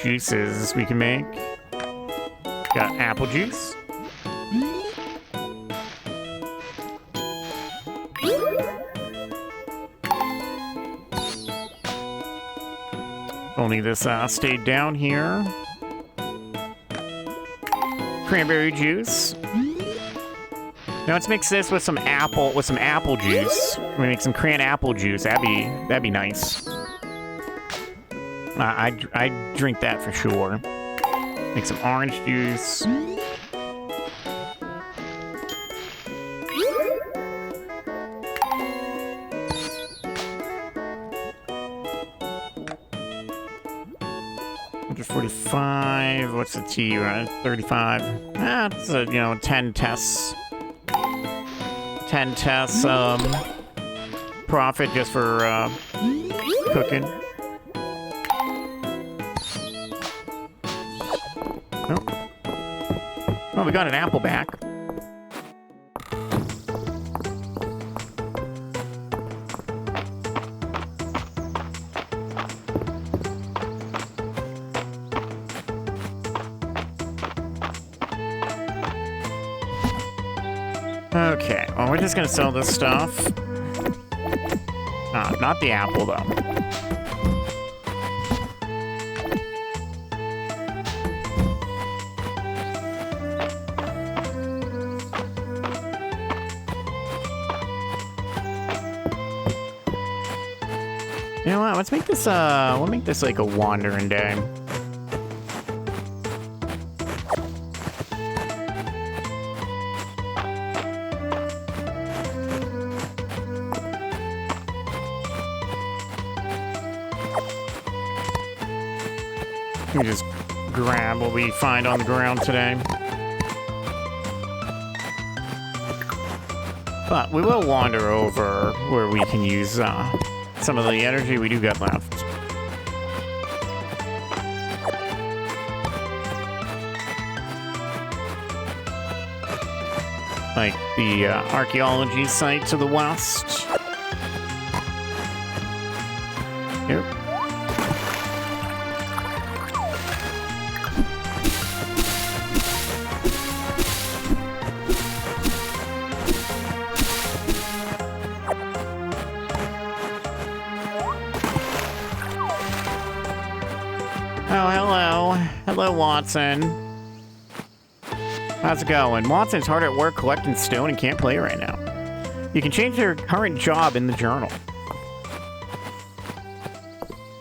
juices we can make. Got apple juice. Only this stayed down here. Cranberry juice. Now let's mix this with some apple juice. We're gonna make some cran apple juice. That'd be nice. I'd drink that for sure. Make some orange juice. $45. What's the tea? Right? 35. It's a 10 tests. 10 tests profit just for cooking. Nope. Well, we got an apple back. Okay, well, we're just gonna sell this stuff. Not the apple, though. You know what? Let's make this, we'll make this like a wandering day. Let me just grab what we find on the ground today. But we will wander over where we can use some of the energy we do got left. Like the archaeology site to the west. Yep. Oh, hello. Hello, Watson. How's it going? Watson's hard at work collecting stone and can't play right now. You can change your current job in the journal.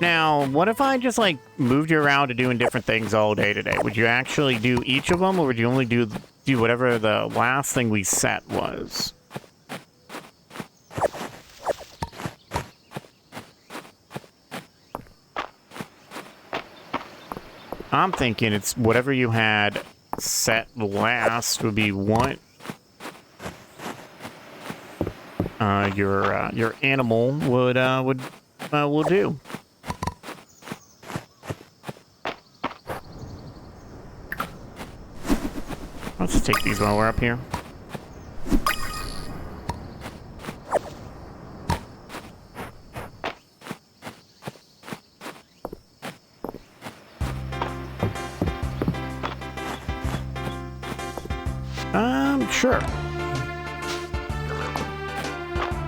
Now, what if I just, like, moved you around to doing different things all day today? Would you actually do each of them, or would you only do whatever the last thing we set was? I'm thinking it's whatever you had set last would be what your animal will do. Let's just take these while we're up here. Sure.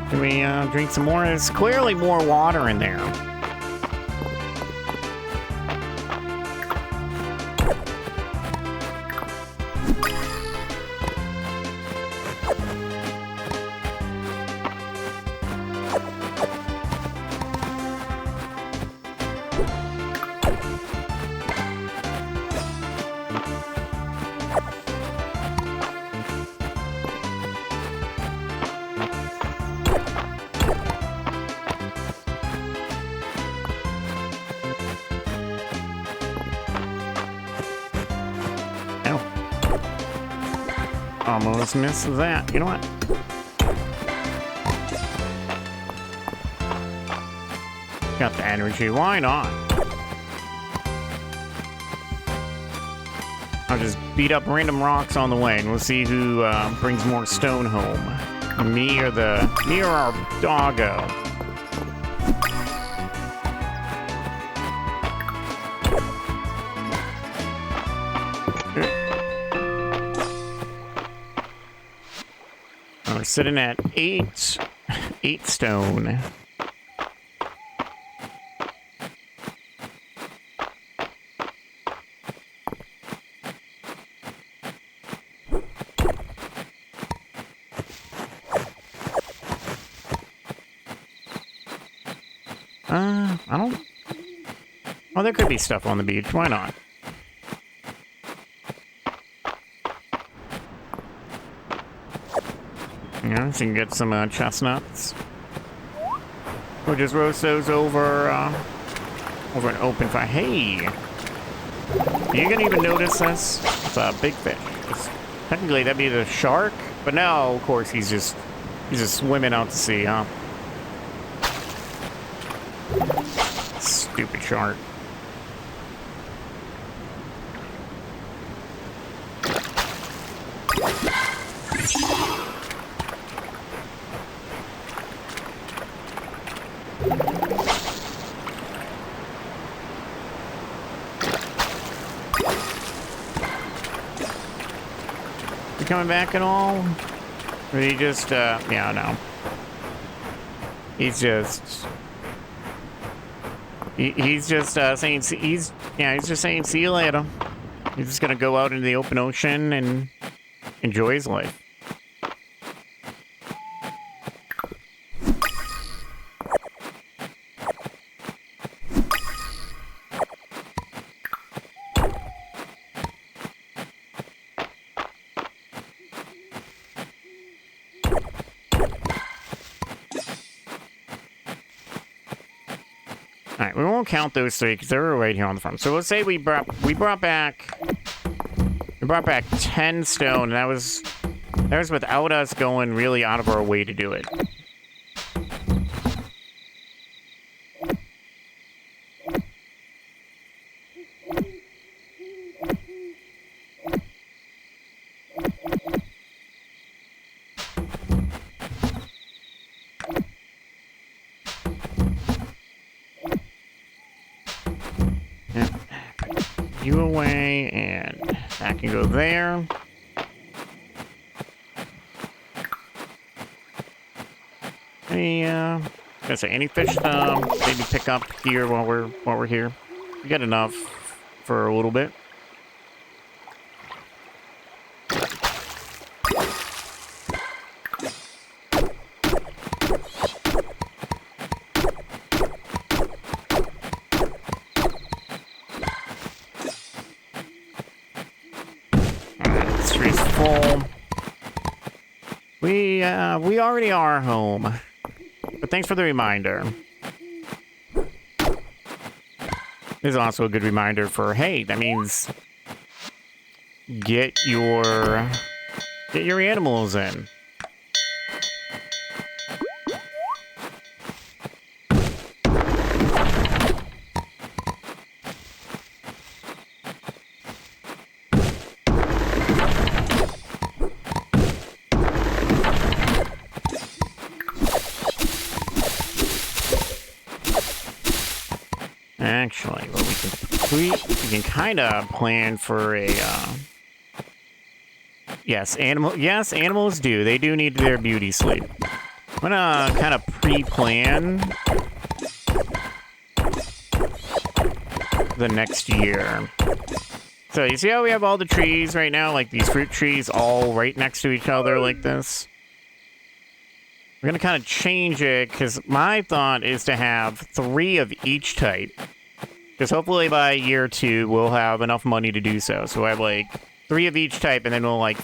Can we drink some more? There's clearly more water in there. Almost missed that. You know what? Got the energy. Why not? I'll just beat up random rocks on the way, and we'll see who brings more stone home. Me or our doggo. We're sitting at eight stone. I don't... Oh, there could be stuff on the beach. Why not? Yeah, so you can get some chestnuts. We'll just roast those over an open fire. Hey! Are you gonna even notice this? It's a big fish. Technically, that'd be the shark, but now, of course, he's just swimming out to sea, huh? Stupid shark. You coming back at all? He just, yeah, no. He's just... He's just, saying, he's just saying, see you later. He's just gonna go out into the open ocean and enjoy his life. All right, we won't count those three because they were right here on the front. So let's say we brought back 10 stone, and that was without us going really out of our way to do it. You away, and that can go there. Gonna say any fish maybe pick up here while we're here. We got enough for a little bit. We already are home, but thanks for the reminder. This is also a good reminder for, hey, that means get your animals in. Actually, well, we can kind of plan for a yes, animals do. They do need their beauty sleep. I'm gonna kind of pre-plan the next year. So you see how we have all the trees right now, like these fruit trees all right next to each other like this? We're gonna kind of change it because my thought is to have 3 of each type. Because hopefully by year 2, we'll have enough money to do so. So I have, like, 3 of each type, and then we'll, like,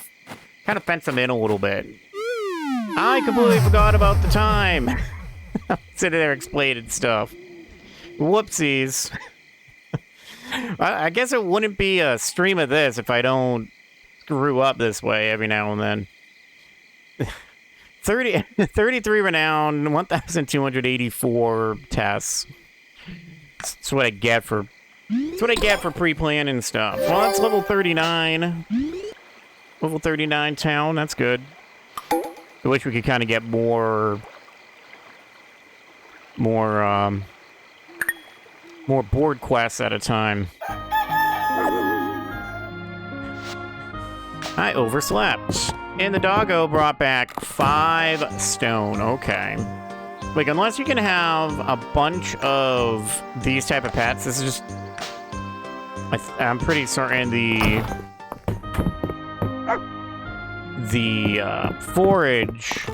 kind of fence them in a little bit. I completely forgot about the time. I'm sitting there explaining stuff. Whoopsies. I guess it wouldn't be a stream of this if I don't screw up this way every now and then. 33 renown, 1,284 tests. That's what I get for pre-planning stuff. Well, that's level 39. Level 39 town, that's good. I wish we could kind of get more board quests at a time. I overslept. And the doggo brought back 5 stone. Okay. Like, unless you can have a bunch of these type of pets, this is just... I'm pretty certain the forage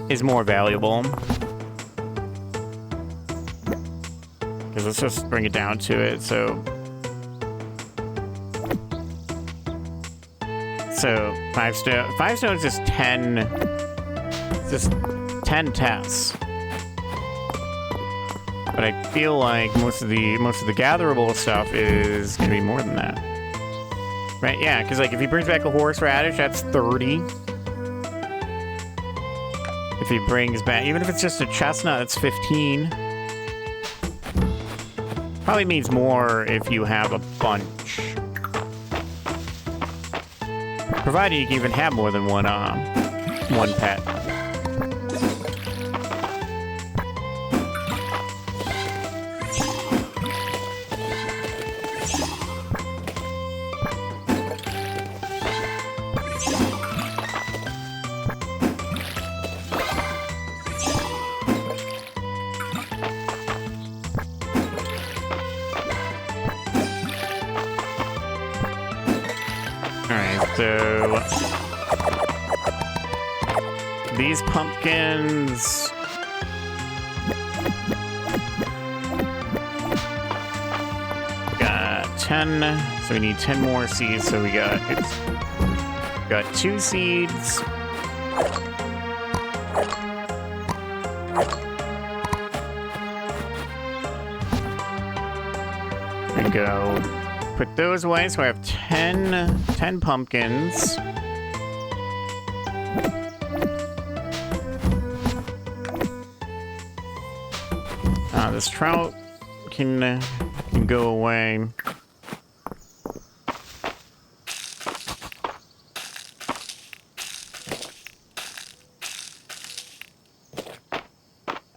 is more valuable. Because let's just bring it down to it, so 5 stone. 5 stone is just 10. It's just 10 tests. But I feel like most of the gatherable stuff is gonna be more than that. Right? Yeah, because like if he brings back a horseradish, that's 30. If he brings back, even if it's just a chestnut, that's 15. Probably means more if you have a bunch. Provided you can even have more than one pet. Okay, so these pumpkins. Got 10, so we need 10 more seeds. So we got 2 seeds. And go put those away. So I have 10 pumpkins. This trout can go away.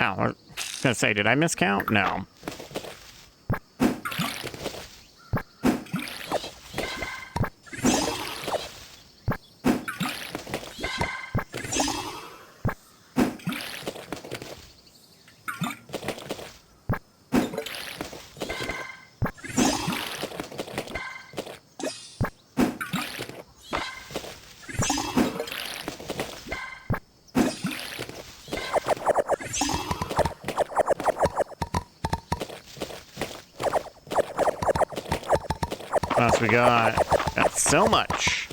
Oh, I was gonna say, did I miscount? No. What else we got? Got so much.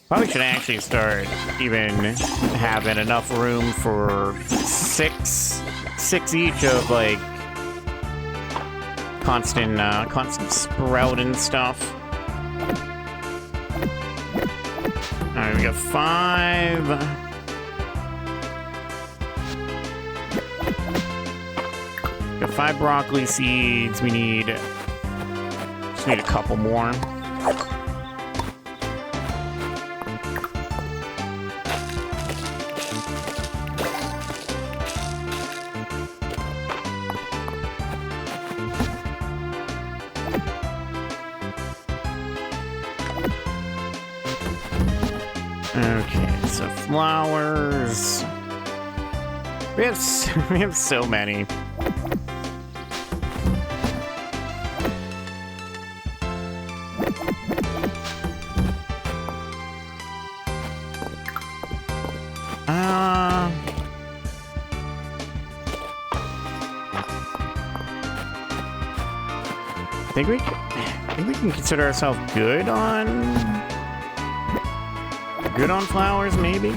Probably should actually start even having enough room for six each of like constant sprouting stuff. All right, we got 5. Got 5 broccoli seeds. We just need a couple more. Okay, so flowers. We have so many. I think we can consider ourselves good on flowers, maybe.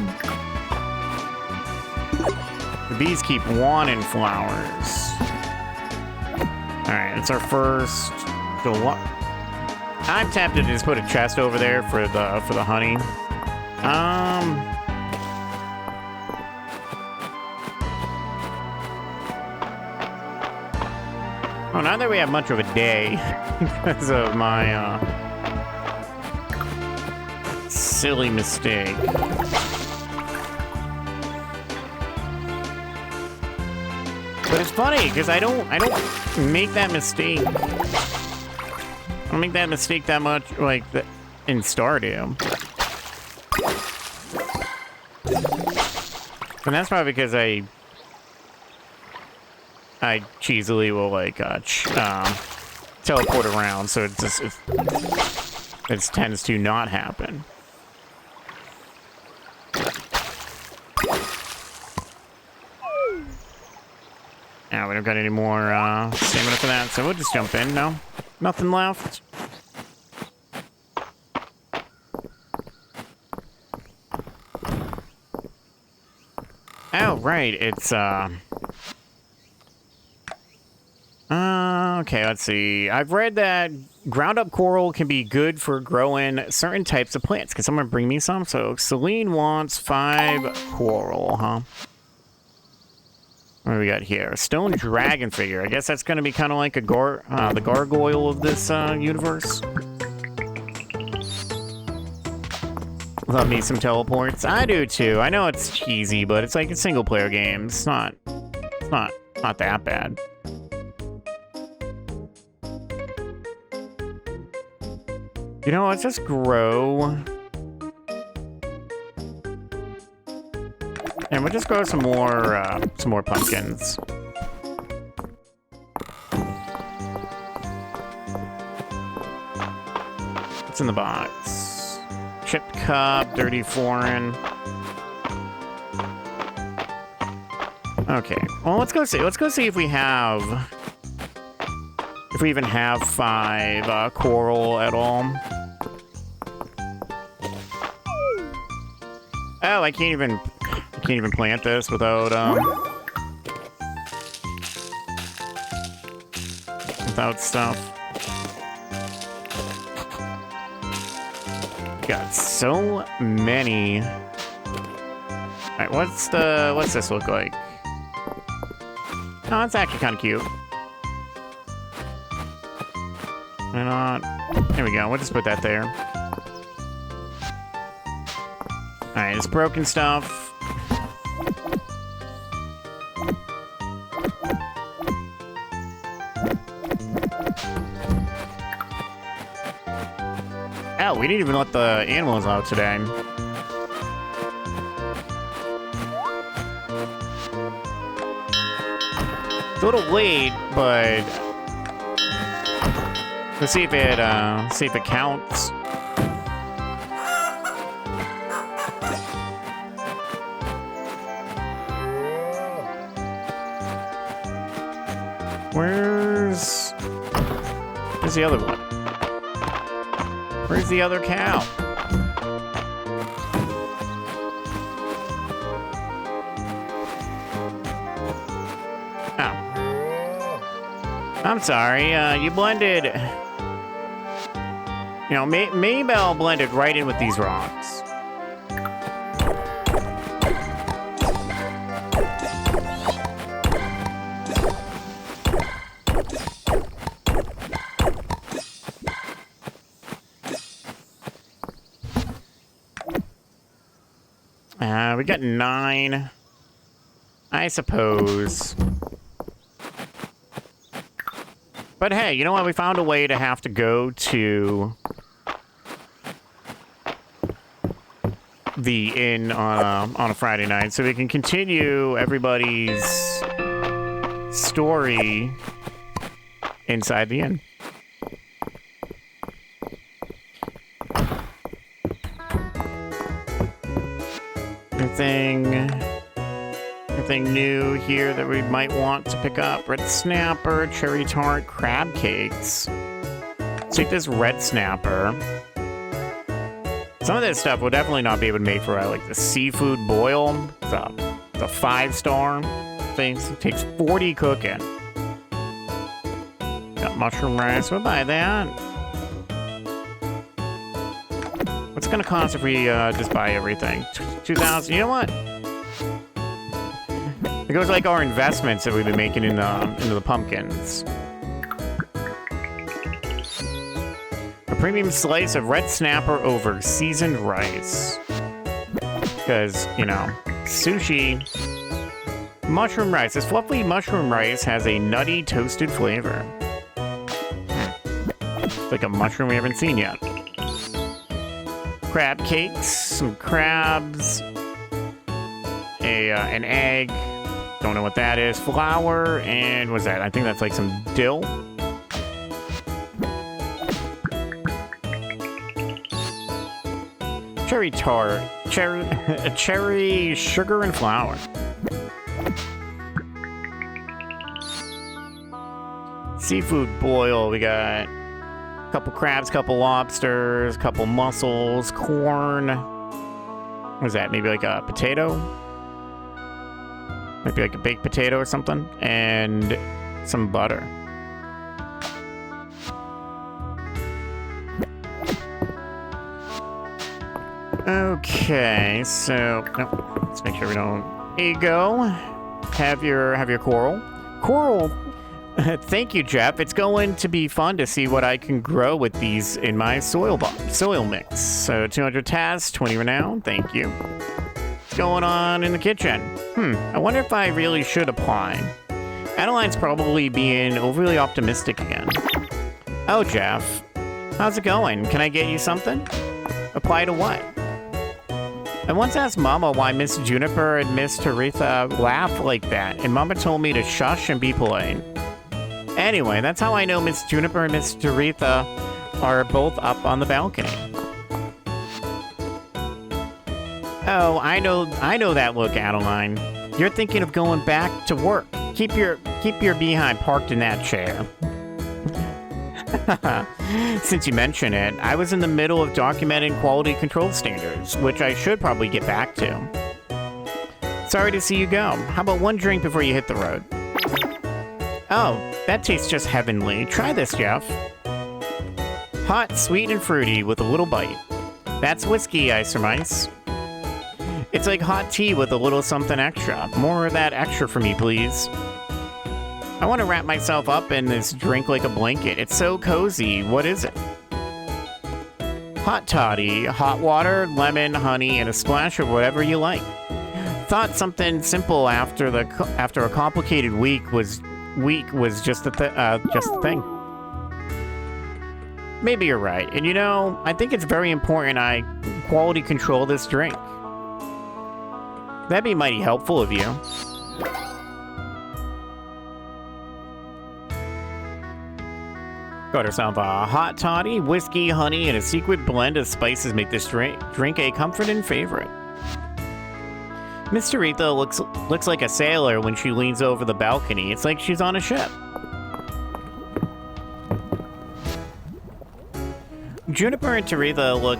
The bees keep wanting flowers. All right, it's our first. I'm tempted to just put a chest over there for the honey. Oh, not that we have much of a day because of my silly mistake. But it's funny because I don't make that mistake. I don't make that mistake that much like in Stardew. And that's probably because I cheesily will like teleport around, so it tends to not happen. Now we don't got any more stamina for that, so we'll just jump in. No, nothing left. Oh right, it's okay, let's see. I've read that ground up coral can be good for growing certain types of plants. Can someone bring me some? So Celine wants 5 coral, huh? What do we got here? A stone dragon figure. I guess that's going to be kind of like the gargoyle of this universe. Love me some teleports. I do too. I know it's cheesy, but it's like a single player game. It's not that bad. You know, let's just grow. And we'll just grow some more pumpkins. What's in the box? Chipped cup, dirty foreign. Okay, well, let's go see. Let's go see if we have... If we even have 5 coral at all. Oh, I can't even plant this without stuff. Got so many. All right, what's this look like? Oh, it's actually kind of cute. Why not? There we go. We'll just put that there. Alright, it's broken stuff. Oh, we didn't even let the animals out today. It's a little late, but let's see if it counts. Where's the other one? Where's the other cow? Oh. I'm sorry, you blended... You know, Maybell blended right in with these rocks. We got 9, I suppose. But hey, you know what? We found a way to have to go to the inn on a Friday night, so we can continue everybody's story inside the inn. Anything new here that we might want to pick up? Red snapper, cherry tart, crab cakes. Let's take this red snapper. Some of this stuff we'll definitely not be able to make for like the seafood boil. It's a 5-star thing. It takes 40 cooking. Got mushroom rice. We'll buy that. What's it gonna cost if we just buy everything? 2,000. You know what? It goes like our investments that we've been making into the pumpkins. A premium slice of red snapper over seasoned rice. Because, you know, sushi. Mushroom rice. This fluffy mushroom rice has a nutty, toasted flavor. It's like a mushroom we haven't seen yet. Crab cakes, some crabs, an egg. Don't know what that is. Flour, and what's that? I think that's like some dill. Cherry tart. Cherry sugar and flour. Seafood boil. We got a couple crabs, couple lobsters, couple mussels, corn. What is that? Maybe like a potato? Might be like a baked potato or something. And some butter. Okay, so let's make sure we don't. Here you go. Have your coral. Coral. Thank you, Jeff. It's going to be fun to see what I can grow with these in my soil mix. So 200 tasks, 20 renown. Thank you. What's going on in the kitchen? I wonder if I really should apply. Adeline's probably being overly optimistic again. Oh, Jeff. How's it going? Can I get you something? Apply to what? I once asked Mama why Miss Juniper and Miss Taritha laugh like that, and Mama told me to shush and be polite. Anyway, that's how I know Miss Juniper and Miss Taritha are both up on the balcony. Oh, I know that look, Adeline. You're thinking of going back to work. Keep your behind parked in that chair. Since you mention it, I was in the middle of documenting quality control standards, which I should probably get back to. Sorry to see you go. How about one drink before you hit the road? Oh, that tastes just heavenly. Try this, Jeff. Hot, sweet, and fruity with a little bite. That's whiskey, I surmise. It's like hot tea with a little something extra. More of that extra for me, please. I want to wrap myself up in this drink like a blanket. It's so cozy. What is it? Hot toddy, hot water, lemon, honey, and a splash of whatever you like. Thought something simple after a complicated week was just the thing. Maybe you're right. And you know, I think it's very important I quality control this drink. That'd be mighty helpful of you. Got herself a hot toddy, whiskey, honey, and a secret blend of spices make this drink a comforting favorite. Miss Teresa looks like a sailor when she leans over the balcony. It's like she's on a ship. Juniper and Teresa look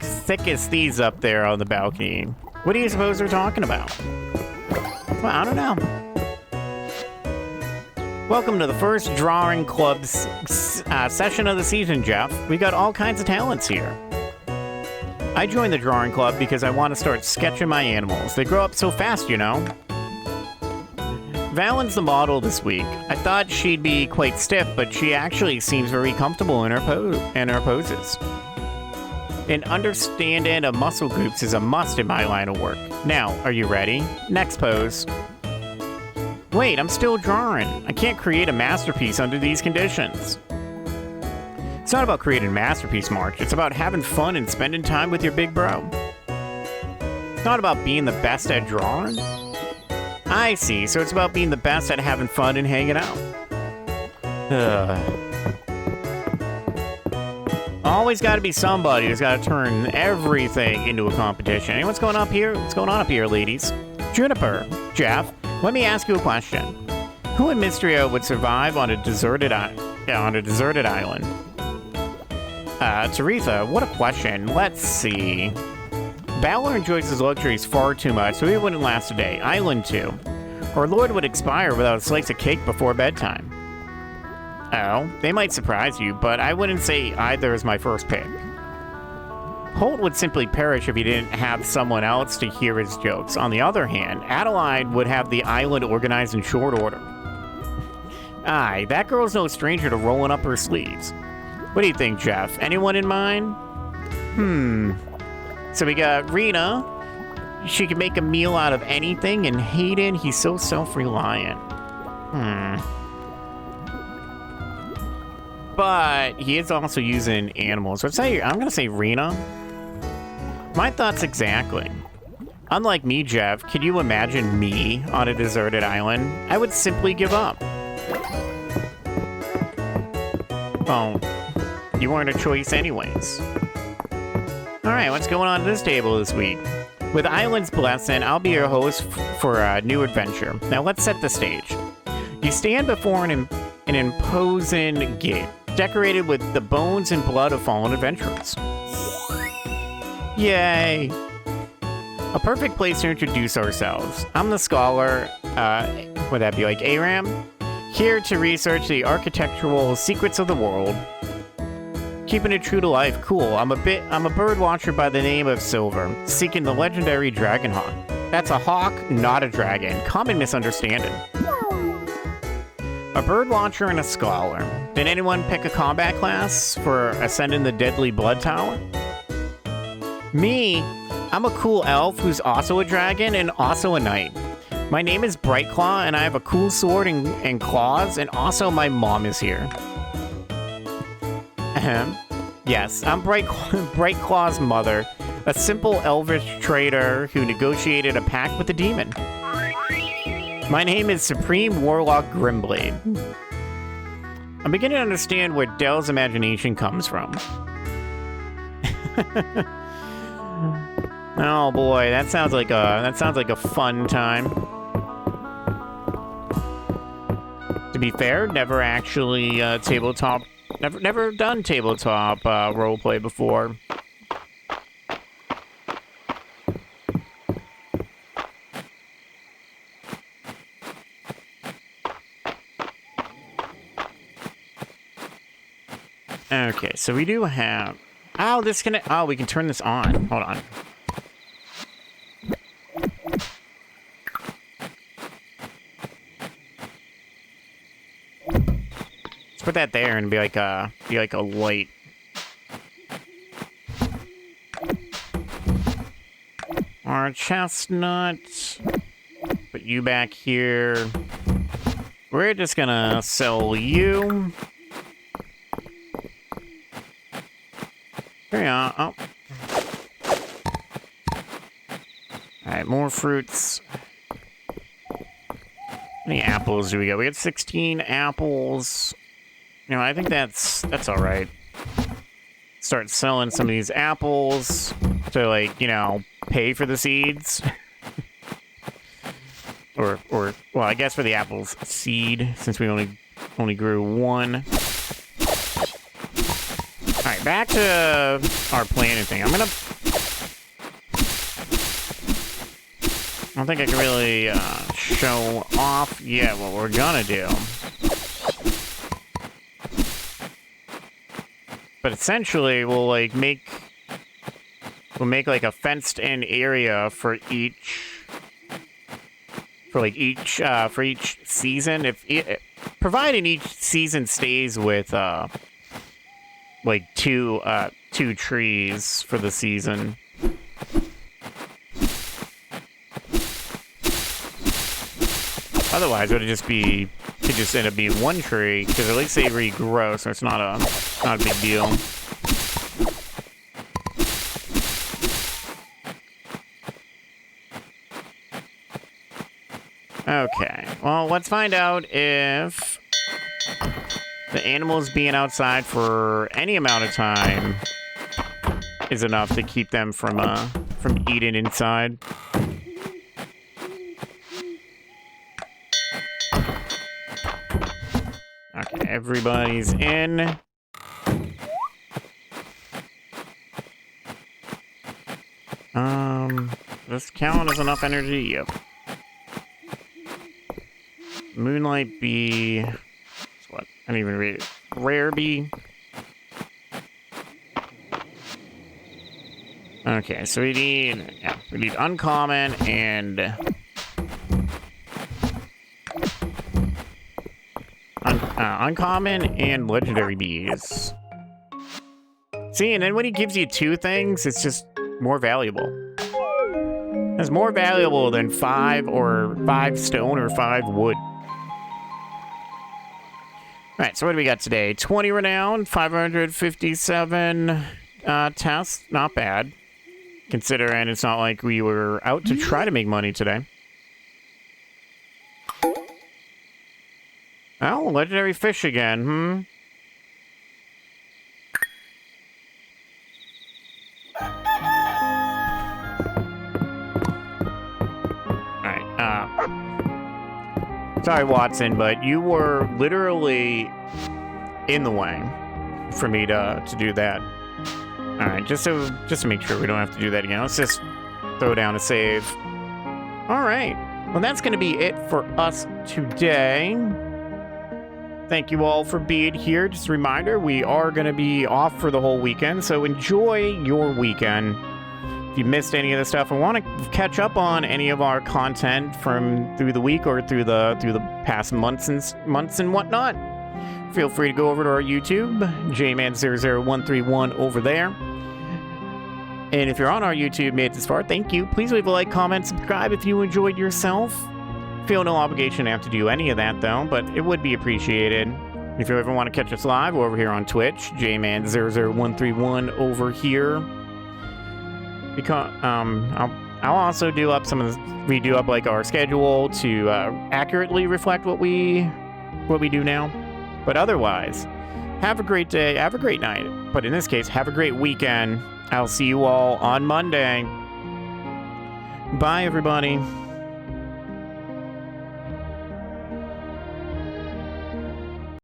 thick as thieves up there on the balcony. What do you suppose they're talking about? Well, I don't know. Welcome to the first drawing club's session of the season, Jeff. We got all kinds of talents here. I joined the drawing club because I want to start sketching my animals. They grow up so fast, you know. Valen's the model this week. I thought she'd be quite stiff, but she actually seems very comfortable in her poses. An understanding of muscle groups is a must in my line of work. Now, are you ready? Next pose. Wait, I'm still drawing. I can't create a masterpiece under these conditions. It's not about creating a masterpiece, March. It's about having fun and spending time with your big bro. It's not about being the best at drawing. I see, so it's about being the best at having fun and hanging out. Always got to be somebody who's got to turn everything into a competition. Hey, what's going on up here? What's going on up here, ladies? Juniper, Jeff, let me ask you a question. Who in Mistria would survive on a deserted island? Teresa, what a question. Let's see. Balor enjoys his luxuries far too much, so he wouldn't last a day. Island 2. Or Lord would expire without a slice of cake before bedtime. Oh, they might surprise you, but I wouldn't say either is my first pick. Holt would simply perish if he didn't have someone else to hear his jokes. On the other hand, Adeline would have the island organized in short order. Aye, that girl's no stranger to rolling up her sleeves. What do you think, Jeff? Anyone in mind? So we got Rena. She can make a meal out of anything, and Hayden, he's so self-reliant. But he is also using animals. I'm gonna say Rena. My thoughts exactly. Unlike me, Jeff, can you imagine me on a deserted island? I would simply give up. Oh, you weren't a choice anyways. Alright, what's going on at this table this week? With Island's blessing, I'll be your host for a new adventure. Now let's set the stage. You stand before an imposing gate, decorated with the bones and blood of fallen adventurers. Yay! A perfect place to introduce ourselves. I'm the scholar, would that be like Aram? Here to research the architectural secrets of the world. Keeping it true to life, cool. I'm a bird watcher by the name of Silver, seeking the legendary dragon hawk. That's a hawk, not a dragon. Common misunderstanding. A bird watcher and a scholar. Did anyone pick a combat class for ascending the deadly blood tower? Me, I'm a cool elf who's also a dragon and also a knight. My name is Brightclaw, and I have a cool sword and claws, and also my mom is here. Yes, I'm Brightclaw's mother, a simple elvish trader who negotiated a pact with the demon. My name is Supreme Warlock Grimblade. I'm beginning to understand where Dell's imagination comes from. Oh boy, that sounds like a fun time. To be fair, never actually tabletop, never done tabletop roleplay before. Okay, so we do have... Oh, oh, we can turn this on. Hold on. Let's put that there and be like a light. Our chestnut. Put you back here. We're just gonna sell you. There we are. Oh. Alright, more fruits. How many apples do we get? We got 16 apples. You know, I think that's alright. Start selling some of these apples to, like, you know, pay for the seeds. or well, I guess for the apples seed, since we only grew one. Alright, back to our planning thing. I don't think I can really show off yet what we're gonna do. But essentially, we'll make like a fenced-in area for each season. Providing each season stays with like two trees for the season. Otherwise, it would just end up being one tree, because at least they regrow, so it's not a big deal. Okay, well, let's find out if the animals being outside for any amount of time is enough to keep them from eating inside. Okay, everybody's in. This count is enough energy? Yep. Moonlight bee. What? I didn't even read it. Rare bee. Okay, so we need uncommon and uncommon and legendary bees. See, and then when he gives you two things, it's just more valuable. It's more valuable than 5 stone or 5 wood. Alright, so what do we got today? 20 renown, 557 tests. Not bad. Considering it's not like we were out to try to make money today. Oh, legendary fish again, Sorry, Watson, but you were literally in the way for me to do that. All right, just to make sure we don't have to do that again. Let's just throw down a save. All right, well, that's going to be it for us today. Thank you all for being here. Just a reminder, we are going to be off for the whole weekend, so enjoy your weekend. If you missed any of the stuff and want to catch up on any of our content from through the week or through the past months and whatnot, feel free to go over to our YouTube, JMan00131 over there. And if you're on our YouTube, made it this far, thank you. Please leave a like, comment, subscribe if you enjoyed yourself. Feel no obligation to have to do any of that though, but it would be appreciated. If you ever want to catch us live, we're over here on Twitch, JMan00131 over here. Because I'll also do up we do up like our schedule to accurately reflect what we do now. But otherwise, have a great day, have a great night. But in this case, have a great weekend. I'll see you all on Monday. Bye, everybody.